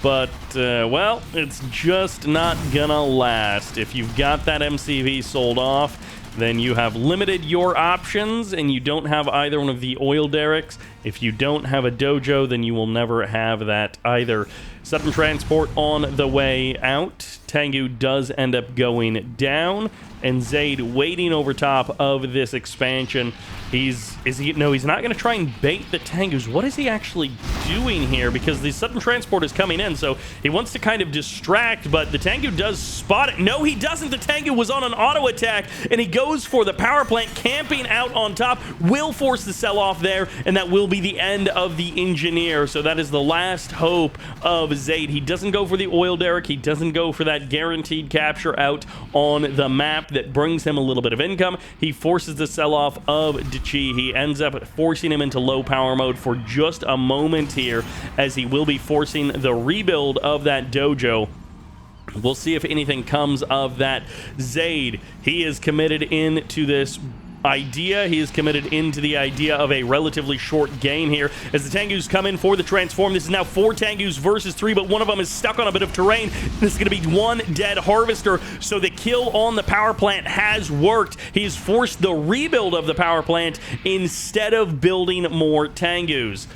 But, well, it's just not gonna last. If you've got that MCV sold off, then you have limited your options, and you don't have either one of the Oil Derricks. If you don't have a dojo, then you will never have that either. Sudden transport on the way out. Tengu does end up going down, and Zaid waiting over top of this expansion. He's not going to try and bait the Tengus. What is he actually doing here? Because the sudden transport is coming in, so he wants to kind of distract, but the Tengu does spot it. No, he doesn't. The Tengu was on an auto attack, and he goes for the power plant, camping out on top, will force the sell-off there, and that will be the end of the engineer. So that is the last hope of Zaid. He doesn't go for the Oil Derrick. He doesn't go for that guaranteed capture out on the map that brings him a little bit of income. He forces the sell-off of Dachi. He ends up forcing him into low power mode for just a moment here, as he will be forcing the rebuild of that dojo. We'll see if anything comes of that. Zaid, he is committed into this idea. He is committed into the idea of a relatively short game here as the Tengus come in for the transform. This is now 4 Tengus versus 3, but one of them is stuck on a bit of terrain. This is going to be 1 dead harvester, so the kill on the power plant has worked. He's forced the rebuild of the power plant instead of building more Tengus.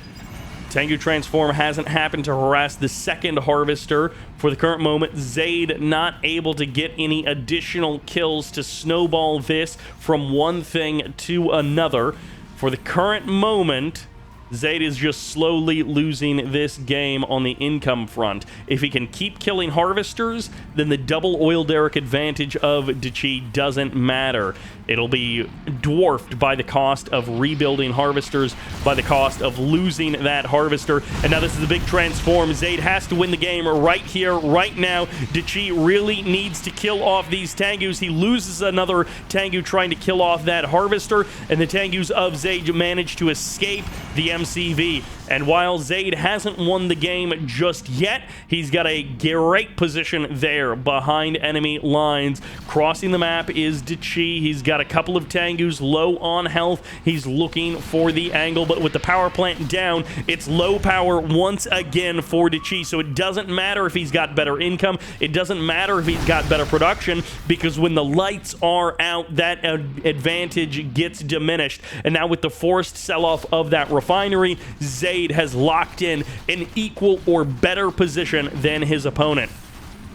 Tengu transform hasn't happened to harass the second harvester. For the current moment, Zaid not able to get any additional kills to snowball this from one thing to another. For the current moment, Zaid is just slowly losing this game on the income front. If he can keep killing harvesters, then the double oil derrick advantage of Dachi doesn't matter. It'll be dwarfed by the cost of rebuilding harvesters, by the cost of losing that harvester. And now this is the big transform. Zaid has to win the game right here, right now. Dachi really needs to kill off these Tengus. He loses another Tengu trying to kill off that harvester, and the Tengus of Zaid manage to escape the MCV. And while Zaid hasn't won the game just yet, he's got a great position there behind enemy lines. Crossing the map is Dachi. He's got a couple of Tengus low on health. He's looking for the angle, but with the power plant down, it's low power once again for Dachi. So it doesn't matter if he's got better income. It doesn't matter if he's got better production, because when the lights are out, that advantage gets diminished. And now with the forced sell-off of that refinery, Zaid has locked in an equal or better position than his opponent.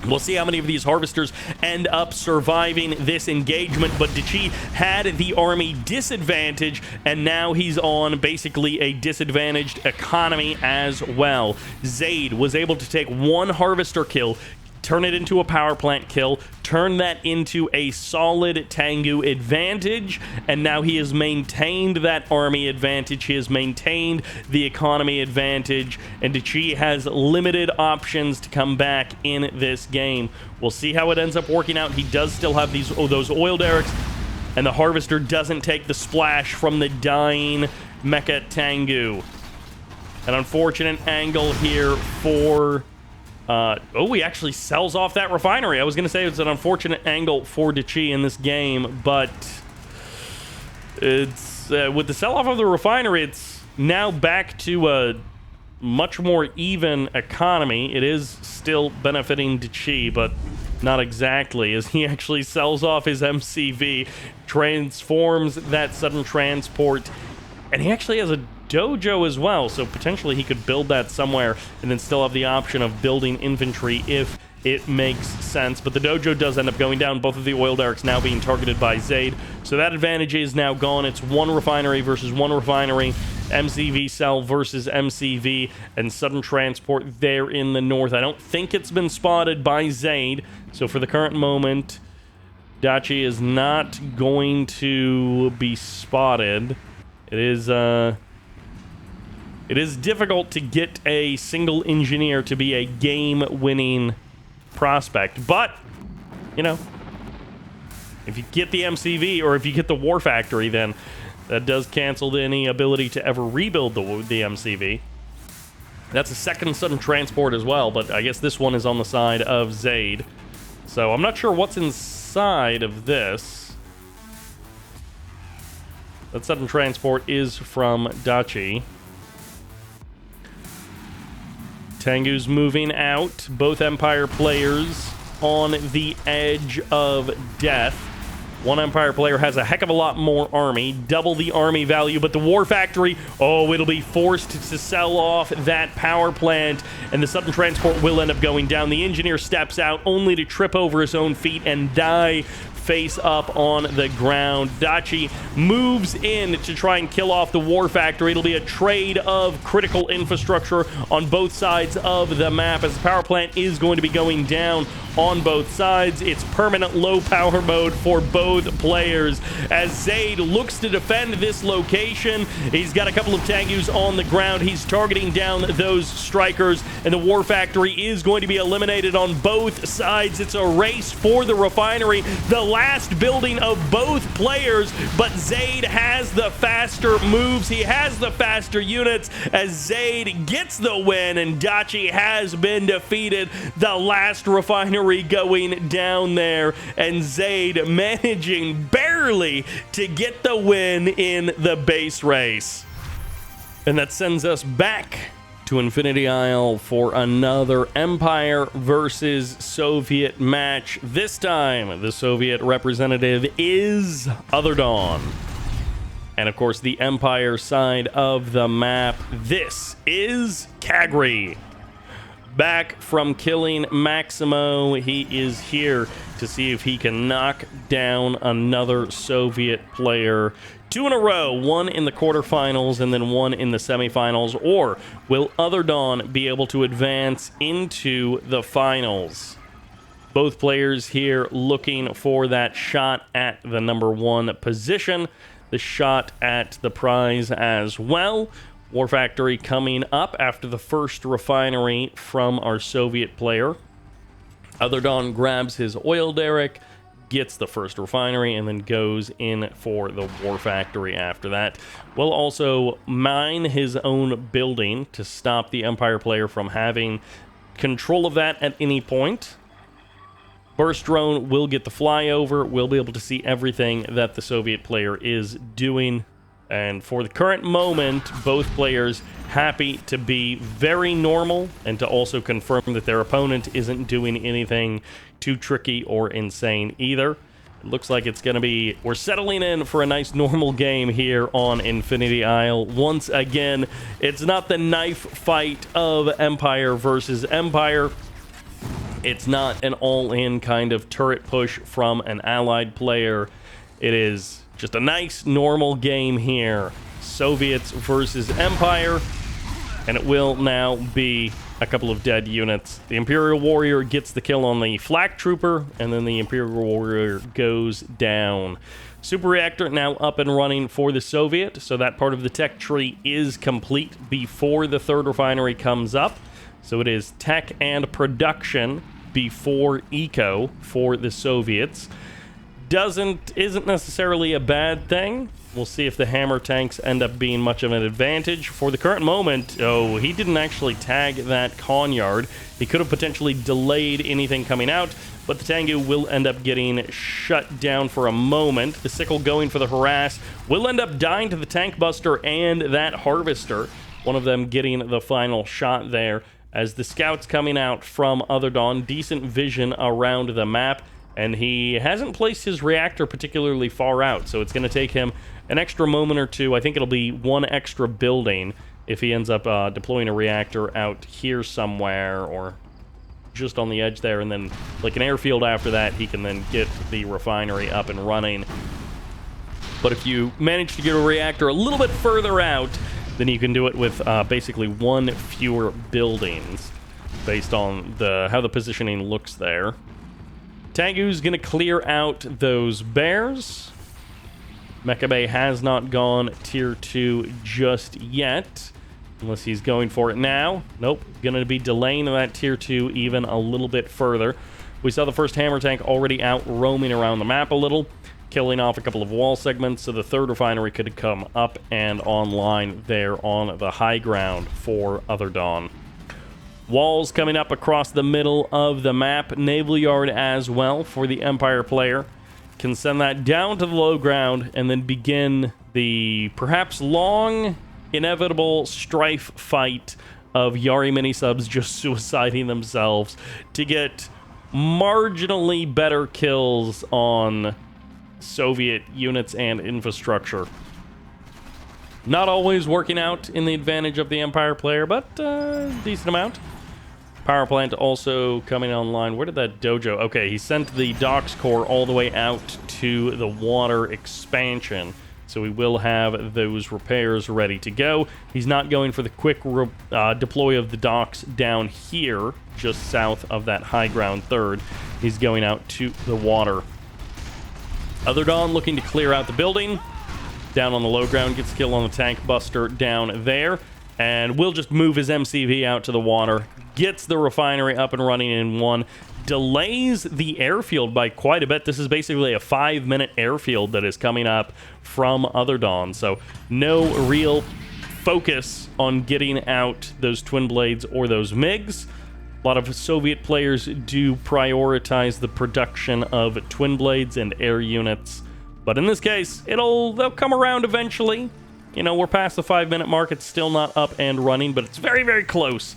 We'll see how many of these harvesters end up surviving this engagement, but Dachi had the army disadvantage, and now he's on basically a disadvantaged economy as well. Zaid was able to take one harvester kill, turn it into a power plant kill, turn that into a solid Tengu advantage, and now he has maintained that army advantage. He has maintained the economy advantage, and Dachi has limited options to come back in this game. We'll see how it ends up working out. He does still have those oil derricks, and the harvester doesn't take the splash from the dying Mecha Tengu. An unfortunate angle here for... he actually sells off that refinery. I was going to say it's an unfortunate angle for Dachi in this game, but it's with the sell-off of the refinery, it's now back to a much more even economy. It is still benefiting Dachi, but not exactly, as he actually sells off his MCV, transforms that sudden transport, and he actually has a dojo as well, so potentially he could build that somewhere and then still have the option of building infantry if it makes sense. But the dojo does end up going down, both of the oil derricks now being targeted by Zaid, so that advantage is now gone. It's one refinery versus one refinery, MCV cell versus MCV, and sudden transport there in the north. I don't think it's been spotted by Zaid, so for the current moment, Dachi is not going to be spotted. It is difficult to get a single engineer to be a game-winning prospect, but, you know, if you get the MCV or if you get the War Factory, then that does cancel any ability to ever rebuild the MCV. That's a second sudden transport as well, but I guess this one is on the side of Zaid. So I'm not sure what's inside of this. That sudden transport is from Dachi. Tengu's moving out. Both Empire players on the edge of death. One Empire player has a heck of a lot more army, double the army value, but the War Factory, it'll be forced to sell off that power plant, and the sudden transport will end up going down. The engineer steps out only to trip over his own feet and die face up on the ground. Dachi moves in to try and kill off the War Factory. It'll be a trade of critical infrastructure on both sides of the map, as the power plant is going to be going down on both sides. It's permanent low power mode for both players as Zaid looks to defend this location. He's got a couple of Tengus on the ground. He's targeting down those strikers, and the War Factory is going to be eliminated on both sides. It's a race for the refinery, the last building of both players, but Zaid has the faster moves. He has the faster units as Zaid gets the win, and Dachi has been defeated. The last refinery going down there, and Zaid managing barely to get the win in the base race. And that sends us back to Infinity Isle for another Empire versus Soviet match. This time, the Soviet representative is OtherDawn. And of course, the Empire side of the map, this is Cagri. Back from killing Maximmoz, he is here to see if he can knock down another Soviet player 2 in a row, one in the quarterfinals and then one in the semifinals, or will OtherDawn be able to advance into the finals? Both players here looking for that shot at the #1 position, the shot at the prize as well. War Factory coming up after the first refinery from our Soviet player. OtherDawn grabs his oil derrick, gets the first refinery, and then goes in for the War Factory after that. Will also mine his own building to stop the Empire player from having control of that at any point. Burst drone will get the flyover. We'll be able to see everything that the Soviet player is doing. And for the current moment, both players happy to be very normal and to also confirm that their opponent isn't doing anything too tricky or insane either. It looks like it's going to be... We're settling in for a nice normal game here on Infinity Isle. Once again, it's not the knife fight of Empire versus Empire. It's not an all-in kind of turret push from an allied player. It is just a nice normal game here. Soviets versus Empire. And it will now be a couple of dead units. The Imperial Warrior gets the kill on the Flak Trooper, and then the Imperial Warrior goes down. Super Reactor now up and running for the Soviet, so that part of the tech tree is complete before the third refinery comes up. So it is tech and production before eco for the Soviets. Isn't necessarily a bad thing. We'll see if the hammer tanks end up being much of an advantage. For the current moment, oh, he didn't actually tag that Conyard. He could have potentially delayed anything coming out, but the Tengu will end up getting shut down for a moment. The Sickle going for the harass will end up dying to the Tank Buster and that Harvester. One of them getting the final shot there as the Scouts coming out from OtherDawn. Decent vision around the map. And he hasn't placed his reactor particularly far out, so it's going to take him an extra moment or two. I think it'll be one extra building if he ends up deploying a reactor out here somewhere or just on the edge there, and then like an airfield after that, he can then get the refinery up and running. But if you manage to get a reactor a little bit further out, then you can do it with basically one fewer buildings based on how the positioning looks there. Tengu's going to clear out those bears. Mecha Bay has not gone tier 2 just yet, unless he's going for it now. Nope, going to be delaying that tier 2 even a little bit further. We saw the first hammer tank already out roaming around the map a little, killing off a couple of wall segments, so the third refinery could come up and online there on the high ground for OtherDawn. Walls coming up across the middle of the map. Naval Yard as well for the Empire player. Can send that down to the low ground and then begin the perhaps long, inevitable strife fight of Yari mini-subs just suiciding themselves to get marginally better kills on Soviet units and infrastructure. Not always working out in the advantage of the Empire player, but decent amount. Power plant also coming online. Where did that dojo... Okay, he sent the docks core all the way out to the water expansion. So we will have those repairs ready to go. He's not going for the quick deploy of the docks down here, just south of that high ground third. He's going out to the water. OtherDawn looking to clear out the building. Down on the low ground, gets a kill on the Tank Buster down there. And will just move his MCV out to the water. Gets the refinery up and running in one. Delays the airfield by quite a bit. This is basically a 5-minute airfield that is coming up from OtherDawn. So no real focus on getting out those Twin Blades or those MiGs. A lot of Soviet players do prioritize the production of Twin Blades and air units. But in this case, they'll come around eventually. You know, we're past the 5-minute mark. It's still not up and running, but it's very, very close.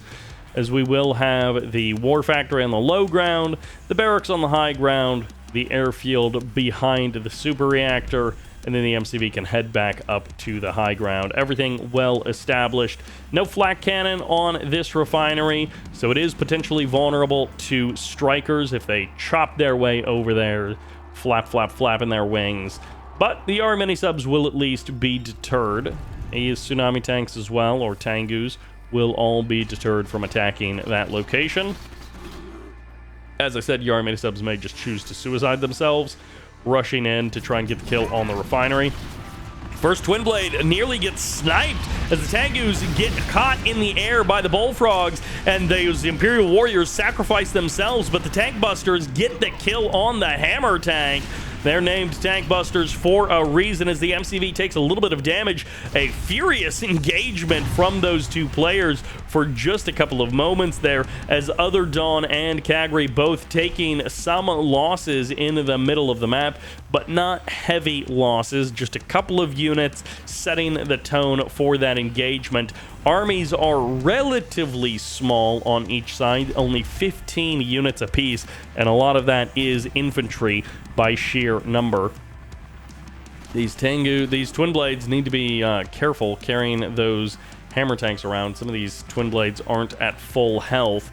As we will have the War Factory on the low ground, the barracks on the high ground, the airfield behind the super reactor, and then the MCV can head back up to the high ground. Everything well established. No flak cannon on this refinery, so it is potentially vulnerable to strikers if they chop their way over there, flapping their wings. But the Yari mini-subs will at least be deterred. His tsunami tanks as well, or Tengus, will all be deterred from attacking that location. As I said, Yari mini-subs may just choose to suicide themselves, rushing in to try and get the kill on the refinery. First Twin Blade nearly gets sniped as the Tengus get caught in the air by the Bullfrogs, and those Imperial Warriors sacrifice themselves, but the Tank Busters get the kill on the Hammer Tank. They're named Tank Busters for a reason, as the MCV takes a little bit of damage. A furious engagement from those two players for just a couple of moments there, as OtherDawn and Cagri both taking some losses in the middle of the map, but not heavy losses, just a couple of units setting the tone for that engagement. Armies are relatively small on each side, only 15 units apiece, and a lot of that is infantry by sheer number. These Twin Blades need to be careful carrying those hammer tanks around. Some of these Twin Blades aren't at full health.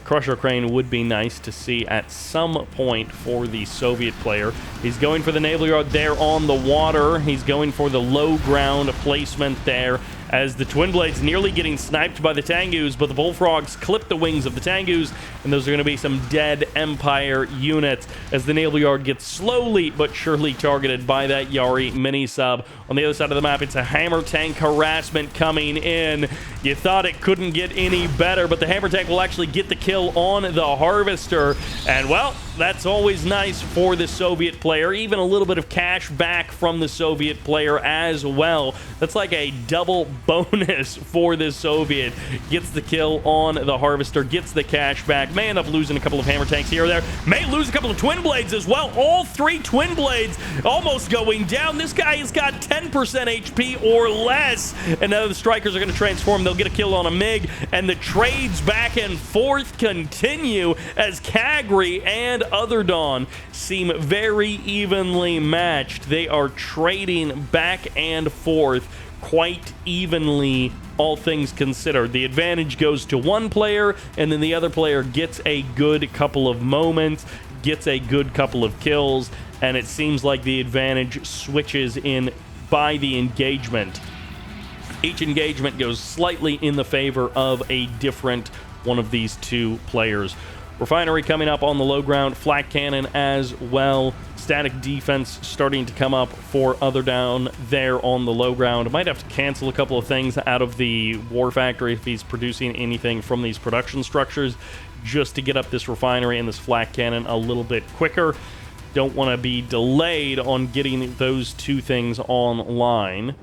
Crusher Crane would be nice to see at some point for the Soviet player. He's going for the naval yard there on the water. He's going for the low ground placement there, as the Twin Blades nearly getting sniped by the Tengus, but the Bullfrogs clip the wings of the Tengus, and those are going to be some dead Empire units as the naval yard gets slowly but surely targeted by that Yari mini-sub. On the other side of the map, it's a Hammer Tank harassment coming in. You thought it couldn't get any better, but the Hammer Tank will actually get the kill on the Harvester, and well, that's always nice for the Soviet player. Even a little bit of cash back from the Soviet player as well. That's like a double bonus for the Soviet. Gets the kill on the Harvester, gets the cash back. May end up losing a couple of Hammer Tanks here or there. May lose a couple of Twin Blades as well. All three Twin Blades almost going down. This guy has got 10% HP or less. And now the Strikers are going to transform. They'll get a kill on a MiG. And the trades back and forth continue as Cagri and OtherDawn seem very evenly matched. They are trading back and forth quite evenly, all things considered. The advantage goes to one player, and then the other player gets a good couple of moments, gets a good couple of kills, and it seems like the advantage switches in by the engagement. Each engagement goes slightly in the favor of a different one of these two players. Refinery coming up on the low ground, flak cannon as well. Static defense starting to come up for OtherDawn there on the low ground. Might have to cancel a couple of things out of the war factory if he's producing anything from these production structures, just to get up this refinery and this flak cannon a little bit quicker. Don't want to be delayed on getting those two things online.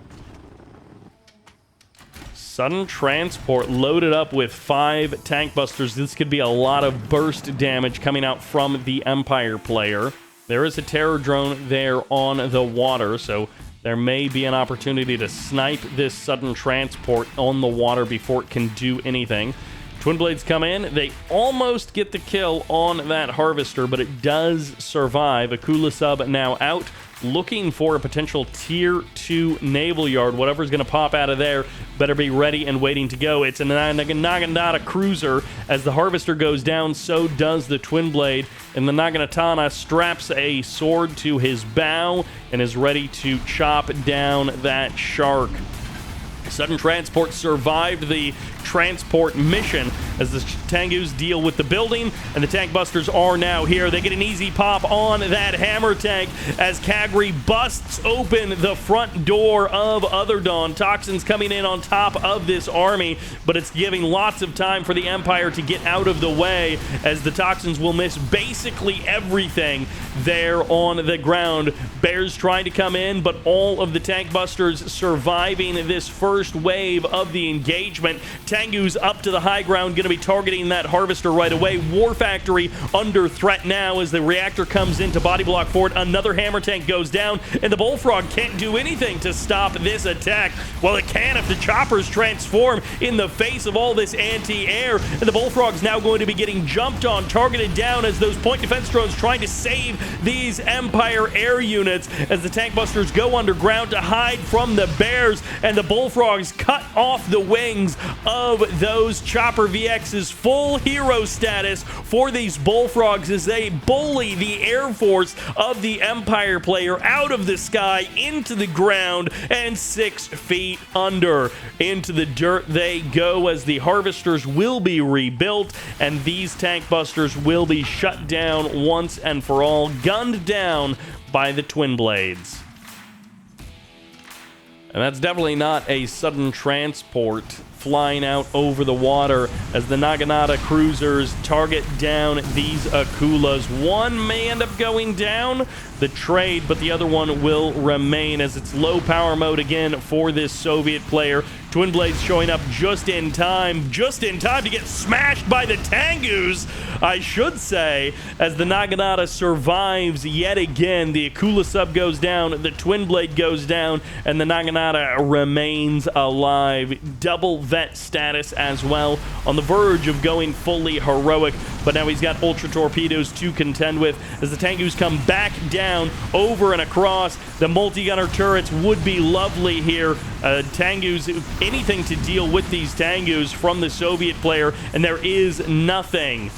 Sudden transport loaded up with 5 tank busters. This could be a lot of burst damage coming out from the Empire player. There is a terror drone there on the water, so there may be an opportunity to snipe this sudden transport on the water before it can do anything. Twin Blades come in. They almost get the kill on that Harvester, but it does survive. Akula sub now out, looking for a potential tier 2 naval yard. Whatever's going to pop out of there better be ready and waiting to go. It's a Naginata cruiser. As the Harvester goes down, so does the Twin Blade, and the Naginatana straps a sword to his bow and is ready to chop down that shark. Sudden transport survived the transport mission as the Tengus deal with the building, and the tank busters are now here. They get an easy pop on that hammer tank as Cagri busts open the front door of OtherDawn. Toxins coming in on top of this army, but it's giving lots of time for the Empire to get out of the way, as the Toxins will miss basically everything there on the ground. Bears trying to come in, but all of the tank busters surviving this first wave of the engagement. Tengu's up to the high ground, going to be targeting that Harvester right away. War Factory under threat now as the reactor comes in to body block for it. Another hammer tank goes down, and the Bullfrog can't do anything to stop this attack. Well, it can if the choppers transform in the face of all this anti-air, and the Bullfrog's now going to be getting jumped on, targeted down as those point defense drones trying to save these Empire air units as the tank busters go underground to hide from the Bears, and the Bullfrog bullfrogs cut off the wings of those Chopper VX's. Full hero status for these bullfrogs as they bully the Air Force of the Empire player out of the sky into the ground and 6 feet under. Into the dirt they go as the harvesters will be rebuilt and these tank busters will be shut down once and for all, gunned down by the twin blades. And that's definitely not a sudden transport flying out over the water as the Naginata cruisers target down these Akulas. One may end up going down, the trade, but the other one will remain as it's low power mode again for this Soviet player. Twin blades showing up just in time to get smashed by the Tengus, I should say, as the Naginata survives yet again. The Akula sub goes down, the twin blade goes down, and the Naginata remains alive. Double vet status as well, on the verge of going fully heroic, but now he's got ultra torpedoes to contend with as the Tengus come back down over and across. The multi-gunner turrets would be lovely here. Tengus, anything to deal with these Tengus from the Soviet player, and there is nothing.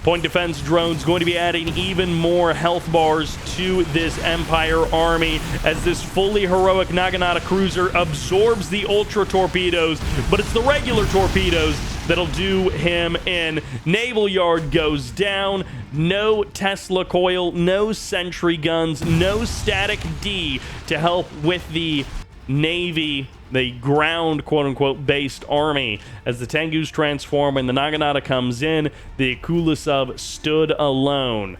Point defense drones going to be adding even more health bars to this Empire army as this fully heroic Naginata cruiser absorbs the ultra torpedoes, but it's the regular torpedoes that'll do him in. Naval yard goes down. No Tesla coil, no sentry guns, no static D to help with the Navy, the ground quote-unquote based army. As the Tengus transform and the Naginata comes in, the Akula sub stood alone.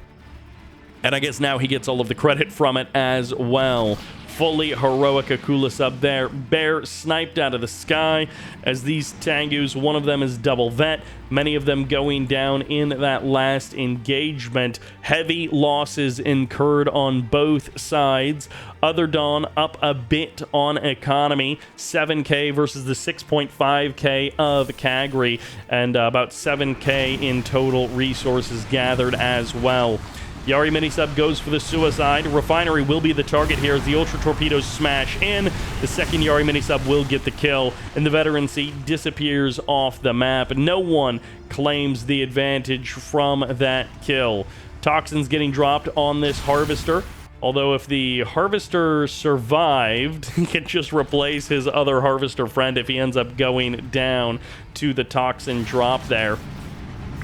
And I guess now he gets all of the credit from it as well. Fully heroic Akula sub there. Bear sniped out of the sky as these Tengus, one of them is double vet, many of them going down in that last engagement. Heavy losses incurred on both sides. OtherDawn up a bit on economy, 7k versus the 6.5k of Cagri, and about 7k in total resources gathered as well. Yari Minisub goes for the suicide. Refinery will be the target here as the Ultra Torpedoes smash in. The second Yari Minisub will get the kill, and the Veterancy disappears off the map. No one claims the advantage from that kill. Toxins getting dropped on this Harvester. Although if the Harvester survived, he could just replace his other Harvester friend if he ends up going down to the Toxin drop there.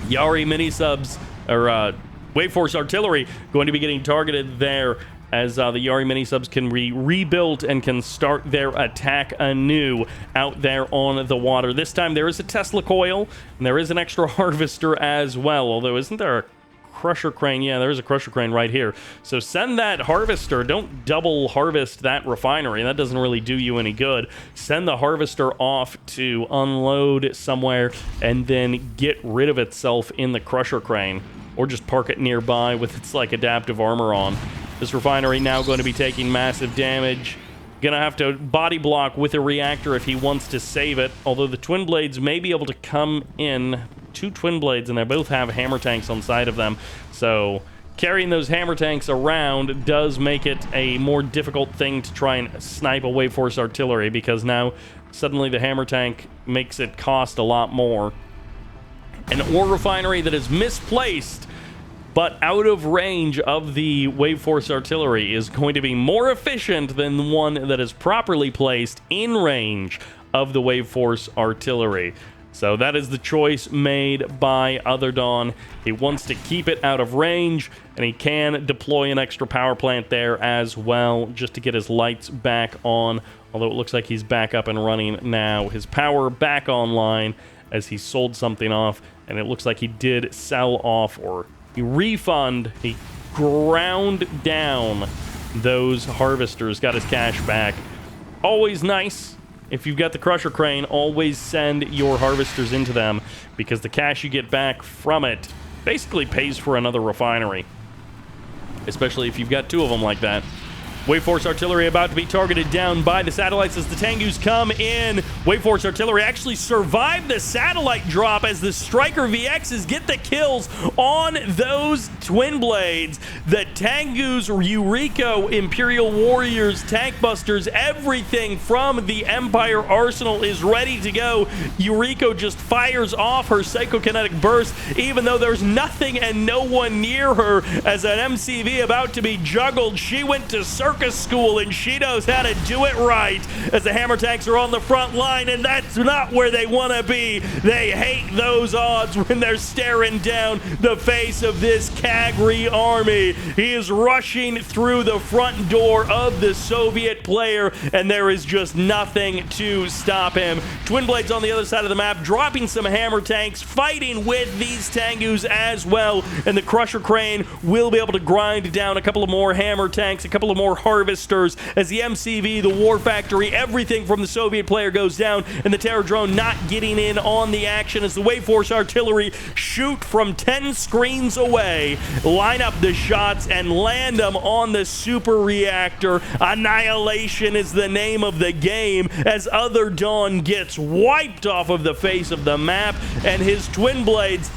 Yari Minisubs, or Wave Force Artillery, going to be getting targeted there as the Yari Minisubs can be rebuilt and can start their attack anew out there on the water. This time there is a Tesla coil, and there is an extra Harvester as well, although isn't there a Crusher Crane? Yeah, there is a Crusher Crane right here. So send that Harvester. Don't double harvest that refinery. That doesn't really do you any good. Send the Harvester off to unload somewhere and then get rid of itself in the Crusher Crane. Or just park it nearby with its like adaptive armor on. This refinery now going to be taking massive damage. Gonna have to body block with a reactor if he wants to save it. Although the twin blades may be able to come in. 2 twin blades, and they both have hammer tanks on side of them. So carrying those hammer tanks around does make it a more difficult thing to try and snipe a Wave Force Artillery, because now suddenly the hammer tank makes it cost a lot more. An ore refinery that is misplaced but out of range of the Wave Force Artillery is going to be more efficient than the one that is properly placed in range of the Wave Force Artillery. So that is the choice made by OtherDawn. He wants to keep it out of range, and he can deploy an extra power plant there as well, just to get his lights back on, although it looks like he's back up and running now. His power back online as he sold something off, and it looks like he did sell off, or he ground down those Harvesters, got his cash back. Always nice. If you've got the Crusher Crane, always send your Harvesters into them, because the cash you get back from it basically pays for another refinery. Especially if you've got 2 of them like that. Wave Force Artillery about to be targeted down by the satellites as the Tengus come in. Wave Force Artillery actually survived the satellite drop as the Striker VXs get the kills on those Twin Blades. The Tengus, Eureka, Imperial Warriors, Tank Busters, everything from the Empire Arsenal is ready to go. Eureka just fires off her Psychokinetic Burst, even though there's nothing and no one near her. As an MCV about to be juggled, she went to circus school and she knows how to do it right, as the Hammer Tanks are on the front line, and that's not where they want to be. They hate those odds when they're staring down the face of this Cagri army. He is rushing through the front door of the Soviet player, and there is just nothing to stop him. Twin Blades on the other side of the map, dropping some Hammer Tanks, fighting with these Tengus as well, and the Crusher Crane will be able to grind down a couple of more Hammer Tanks, a couple of more Harvesters, as the MCV, the War Factory, everything from the Soviet player goes down, and the Terror Drone not getting in on the action as the Wave Force Artillery shoot from 10 screens away, line up the shots, and land them on the Super Reactor. Annihilation is the name of the game, as OtherDawn gets wiped off of the face of the map, and his Twin Blades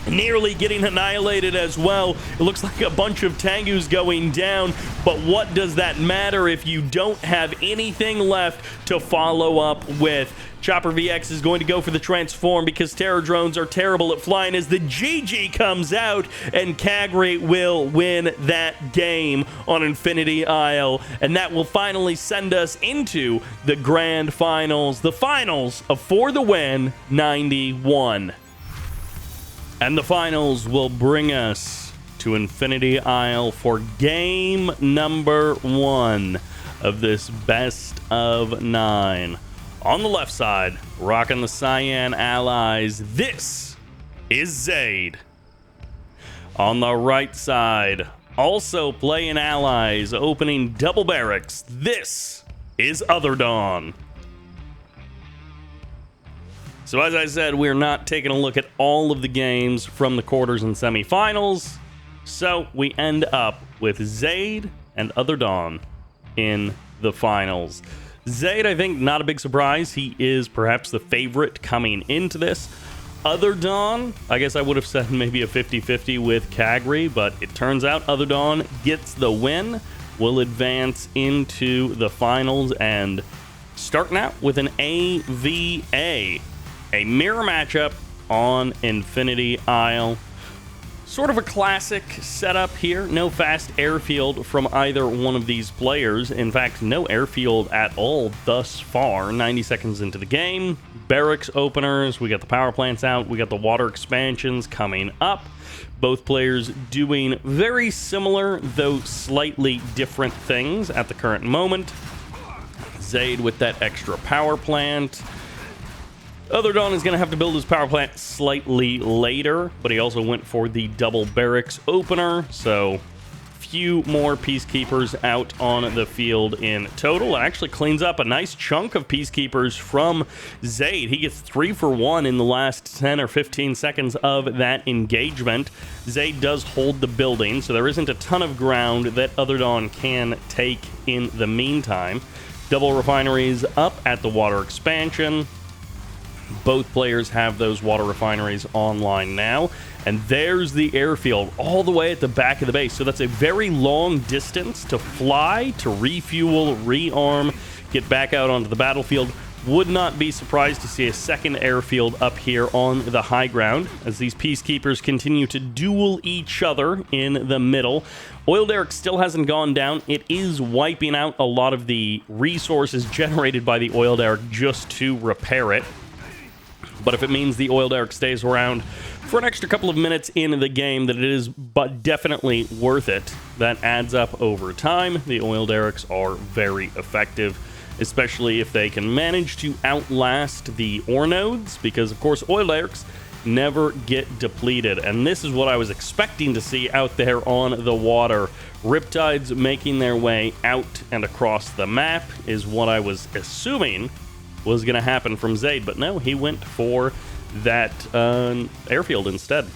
nearly getting annihilated as well. It looks like a bunch of Tengus going down, but what does that matter if you don't have anything left to follow up with? Chopper VX is going to go for the transform because Terror Drones are terrible at flying, as the GG comes out, and Cagri will win that game on Infinity Isle, and that will finally send us into the grand finals, the finals of For the Win 91. And the finals will bring us to Infinity Isle for game number 1 of this best of 9. On the left side, rocking the Cyan Allies, this is Zaid. On the right side, also playing Allies, opening double barracks, this is OtherDawn. So as I said, we're not taking a look at all of the games from the quarters and semifinals. So we end up with Zaid and OtherDawn in the finals. Zaid, I think, not a big surprise. He is perhaps the favorite coming into this. OtherDawn, I guess I would have said maybe a 50-50 with Cagri, but it turns out OtherDawn gets the win, will advance into the finals, and starting out with an AVA. A mirror matchup on Infinity Isle. Sort of a classic setup here. No fast airfield from either one of these players. In fact, no airfield at all thus far. 90 seconds into the game. Barracks openers. We got the power plants out. We got the water expansions coming up. Both players doing very similar, though slightly different things at the current moment. Zaid with that extra power plant. OtherDawn is going to have to build his power plant slightly later, but he also went for the double barracks opener, so few more Peacekeepers out on the field in total. It actually cleans up a nice chunk of Peacekeepers from Zaid. He gets 3 for 1 in the last 10 or 15 seconds of that engagement. Zaid does hold the building, so there isn't a ton of ground that OtherDawn can take in the meantime. Double refineries up at the water expansion. Both players have those water refineries online now. And there's the airfield all the way at the back of the base. So that's a very long distance to fly, to refuel, rearm, get back out onto the battlefield. Would not be surprised to see a second airfield up here on the high ground as these Peacekeepers continue to duel each other in the middle. Oil derrick still hasn't gone down. It is wiping out a lot of the resources generated by the oil derrick just to repair it. But if it means the oil derrick stays around for an extra couple of minutes in the game, that it is but definitely worth it. That adds up over time. The oil derricks are very effective, especially if they can manage to outlast the ore nodes, because of course oil derricks never get depleted. And this is what I was expecting to see out there on the water. Riptides making their way out and across the map is what I was assuming was going to happen from Zaid, but no, he went for that airfield instead.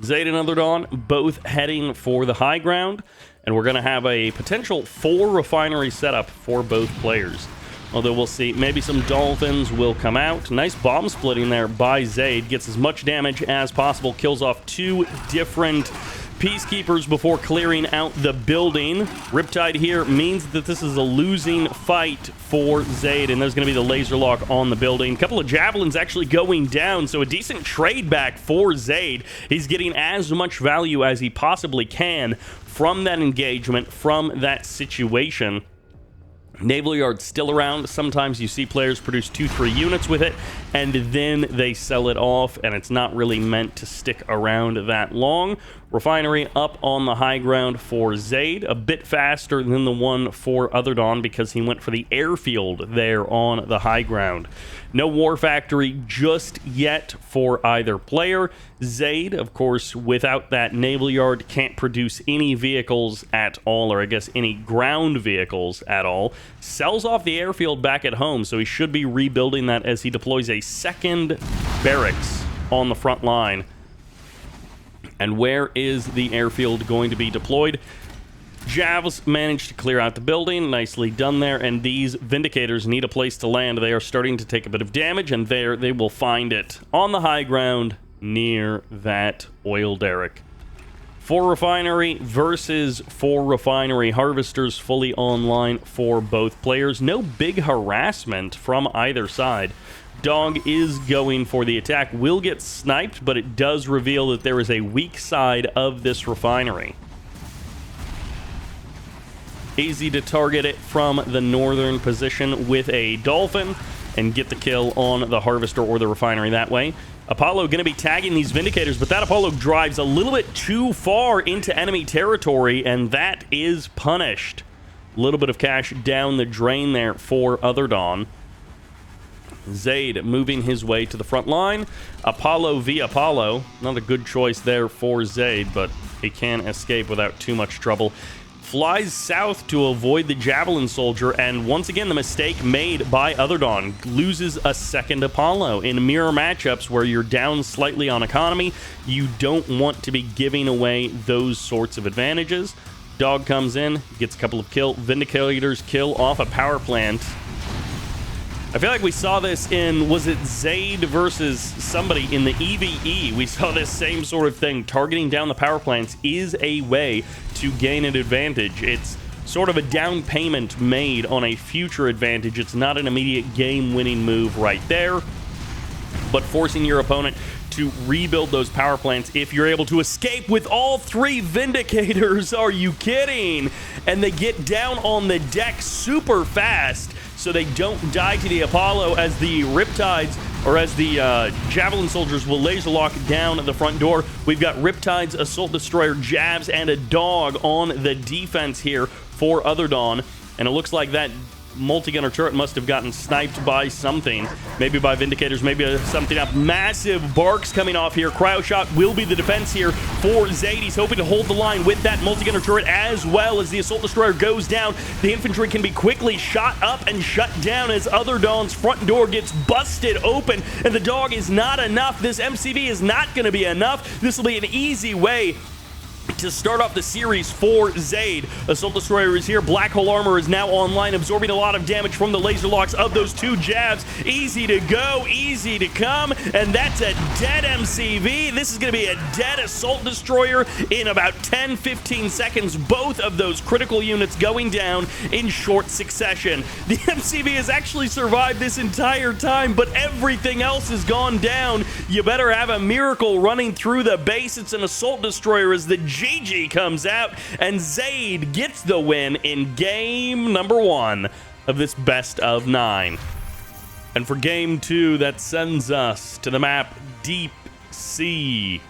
Zaid and OtherDawn both heading for the high ground, and we're going to have a potential 4 refinery setup for both players. Although we'll see, maybe some Dolphins will come out. Nice bomb splitting there by Zaid. Gets as much damage as possible. Kills off 2 different Peacekeepers before clearing out the building. Riptide here means that this is a losing fight for Zaid, and there's going to be the laser lock on the building. A couple of javelins actually going down, so a decent trade back for Zaid. He's getting as much value as he possibly can from that engagement, from that situation. Naval Yard's still around. Sometimes you see players produce 2-3 units with it, and then they sell it off, and it's not really meant to stick around that long. Refinery up on the high ground for Zaid, a bit faster than the one for OtherDawn because he went for the airfield there on the high ground. No war factory just yet for either player. Zaid, of course, without that naval yard, can't produce any vehicles at all, or I guess any ground vehicles at all. Sells off the airfield back at home, so he should be rebuilding that as he deploys a second barracks on the front line. And where is the airfield going to be deployed? Javs managed to clear out the building. Nicely done there. And these Vindicators need a place to land. They are starting to take a bit of damage, and there they will find it on the high ground near that oil derrick. 4 refinery versus 4 refinery harvesters fully online for both players. No big harassment from either side. Dog is going for the attack, will get sniped, but it does reveal that there is a weak side of this refinery. Easy to target it from the northern position with a Dolphin and get the kill on the harvester or the refinery that way. Apollo going to be tagging these Vindicators, but that Apollo drives a little bit too far into enemy territory, and that is punished. A little bit of cash down the drain there for OtherDawn. Zaid moving his way to the front line. Apollo v. Apollo. Not a good choice there for Zaid, but he can escape without too much trouble. Flies south to avoid the Javelin Soldier, and once again the mistake made by OtherDawn. Loses a second Apollo. In mirror matchups where you're down slightly on economy, you don't want to be giving away those sorts of advantages. Dog comes in, gets a couple of Vindicators kill off a power plant. I feel like we saw this in, was it Zaid versus somebody in the EVE? We saw this same sort of thing. Targeting down the power plants is a way to gain an advantage. It's sort of a down payment made on a future advantage. It's not an immediate game-winning move right there, but forcing your opponent to rebuild those power plants if you're able to escape with all 3 Vindicators. Are you kidding? And they get down on the deck super fast, so they don't die to the Apollo as the Riptides, or as the Javelin Soldiers will laser lock down the front door. We've got Riptides, Assault Destroyer, Javs, and a Dog on the defense here for OtherDawn. And it looks like that multi-gunner turret must have gotten sniped by something. Maybe by Vindicators, maybe something up. Massive barks coming off here. Cryo shot will be the defense here for Zaid. He's hoping to hold the line with that multi-gunner turret as well as the Assault Destroyer goes down. The infantry can be quickly shot up and shut down as OtherDawn's front door gets busted open, and the Dog is not enough. This MCV is not going to be enough. This will be an easy way to start off the series for Zaid. Assault Destroyer is here. Black Hole Armor is now online, absorbing a lot of damage from the laser locks of those 2 Javs. Easy to go, easy to come, and that's a dead MCV. This is going to be a dead Assault Destroyer in about 10-15 seconds. Both of those critical units going down in short succession. The MCV has actually survived this entire time, but everything else has gone down. You better have a miracle running through the base. It's an Assault Destroyer as the GG comes out, and Zaid gets the win in game number 1 of this best of 9. And for game 2, that sends us to the map Deep Sea.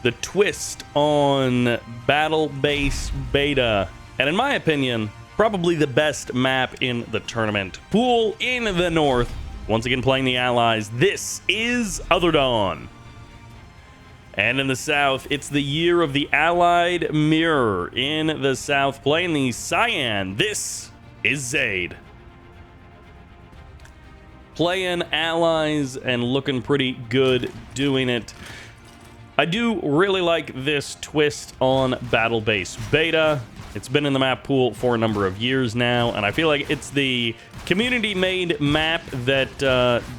The twist on Battle Base Beta. And in my opinion, probably the best map in the tournament. Pool in the north. Once again playing the Allies. This is OtherDawn. And in the south, it's the year of the Allied Mirror. In the south, playing the Cyan, this is Zaid. Playing Allies and looking pretty good doing it. I do really like this twist on Battle Base Beta. It's been in the map pool for a number of years now, and I feel like it's the community-made map that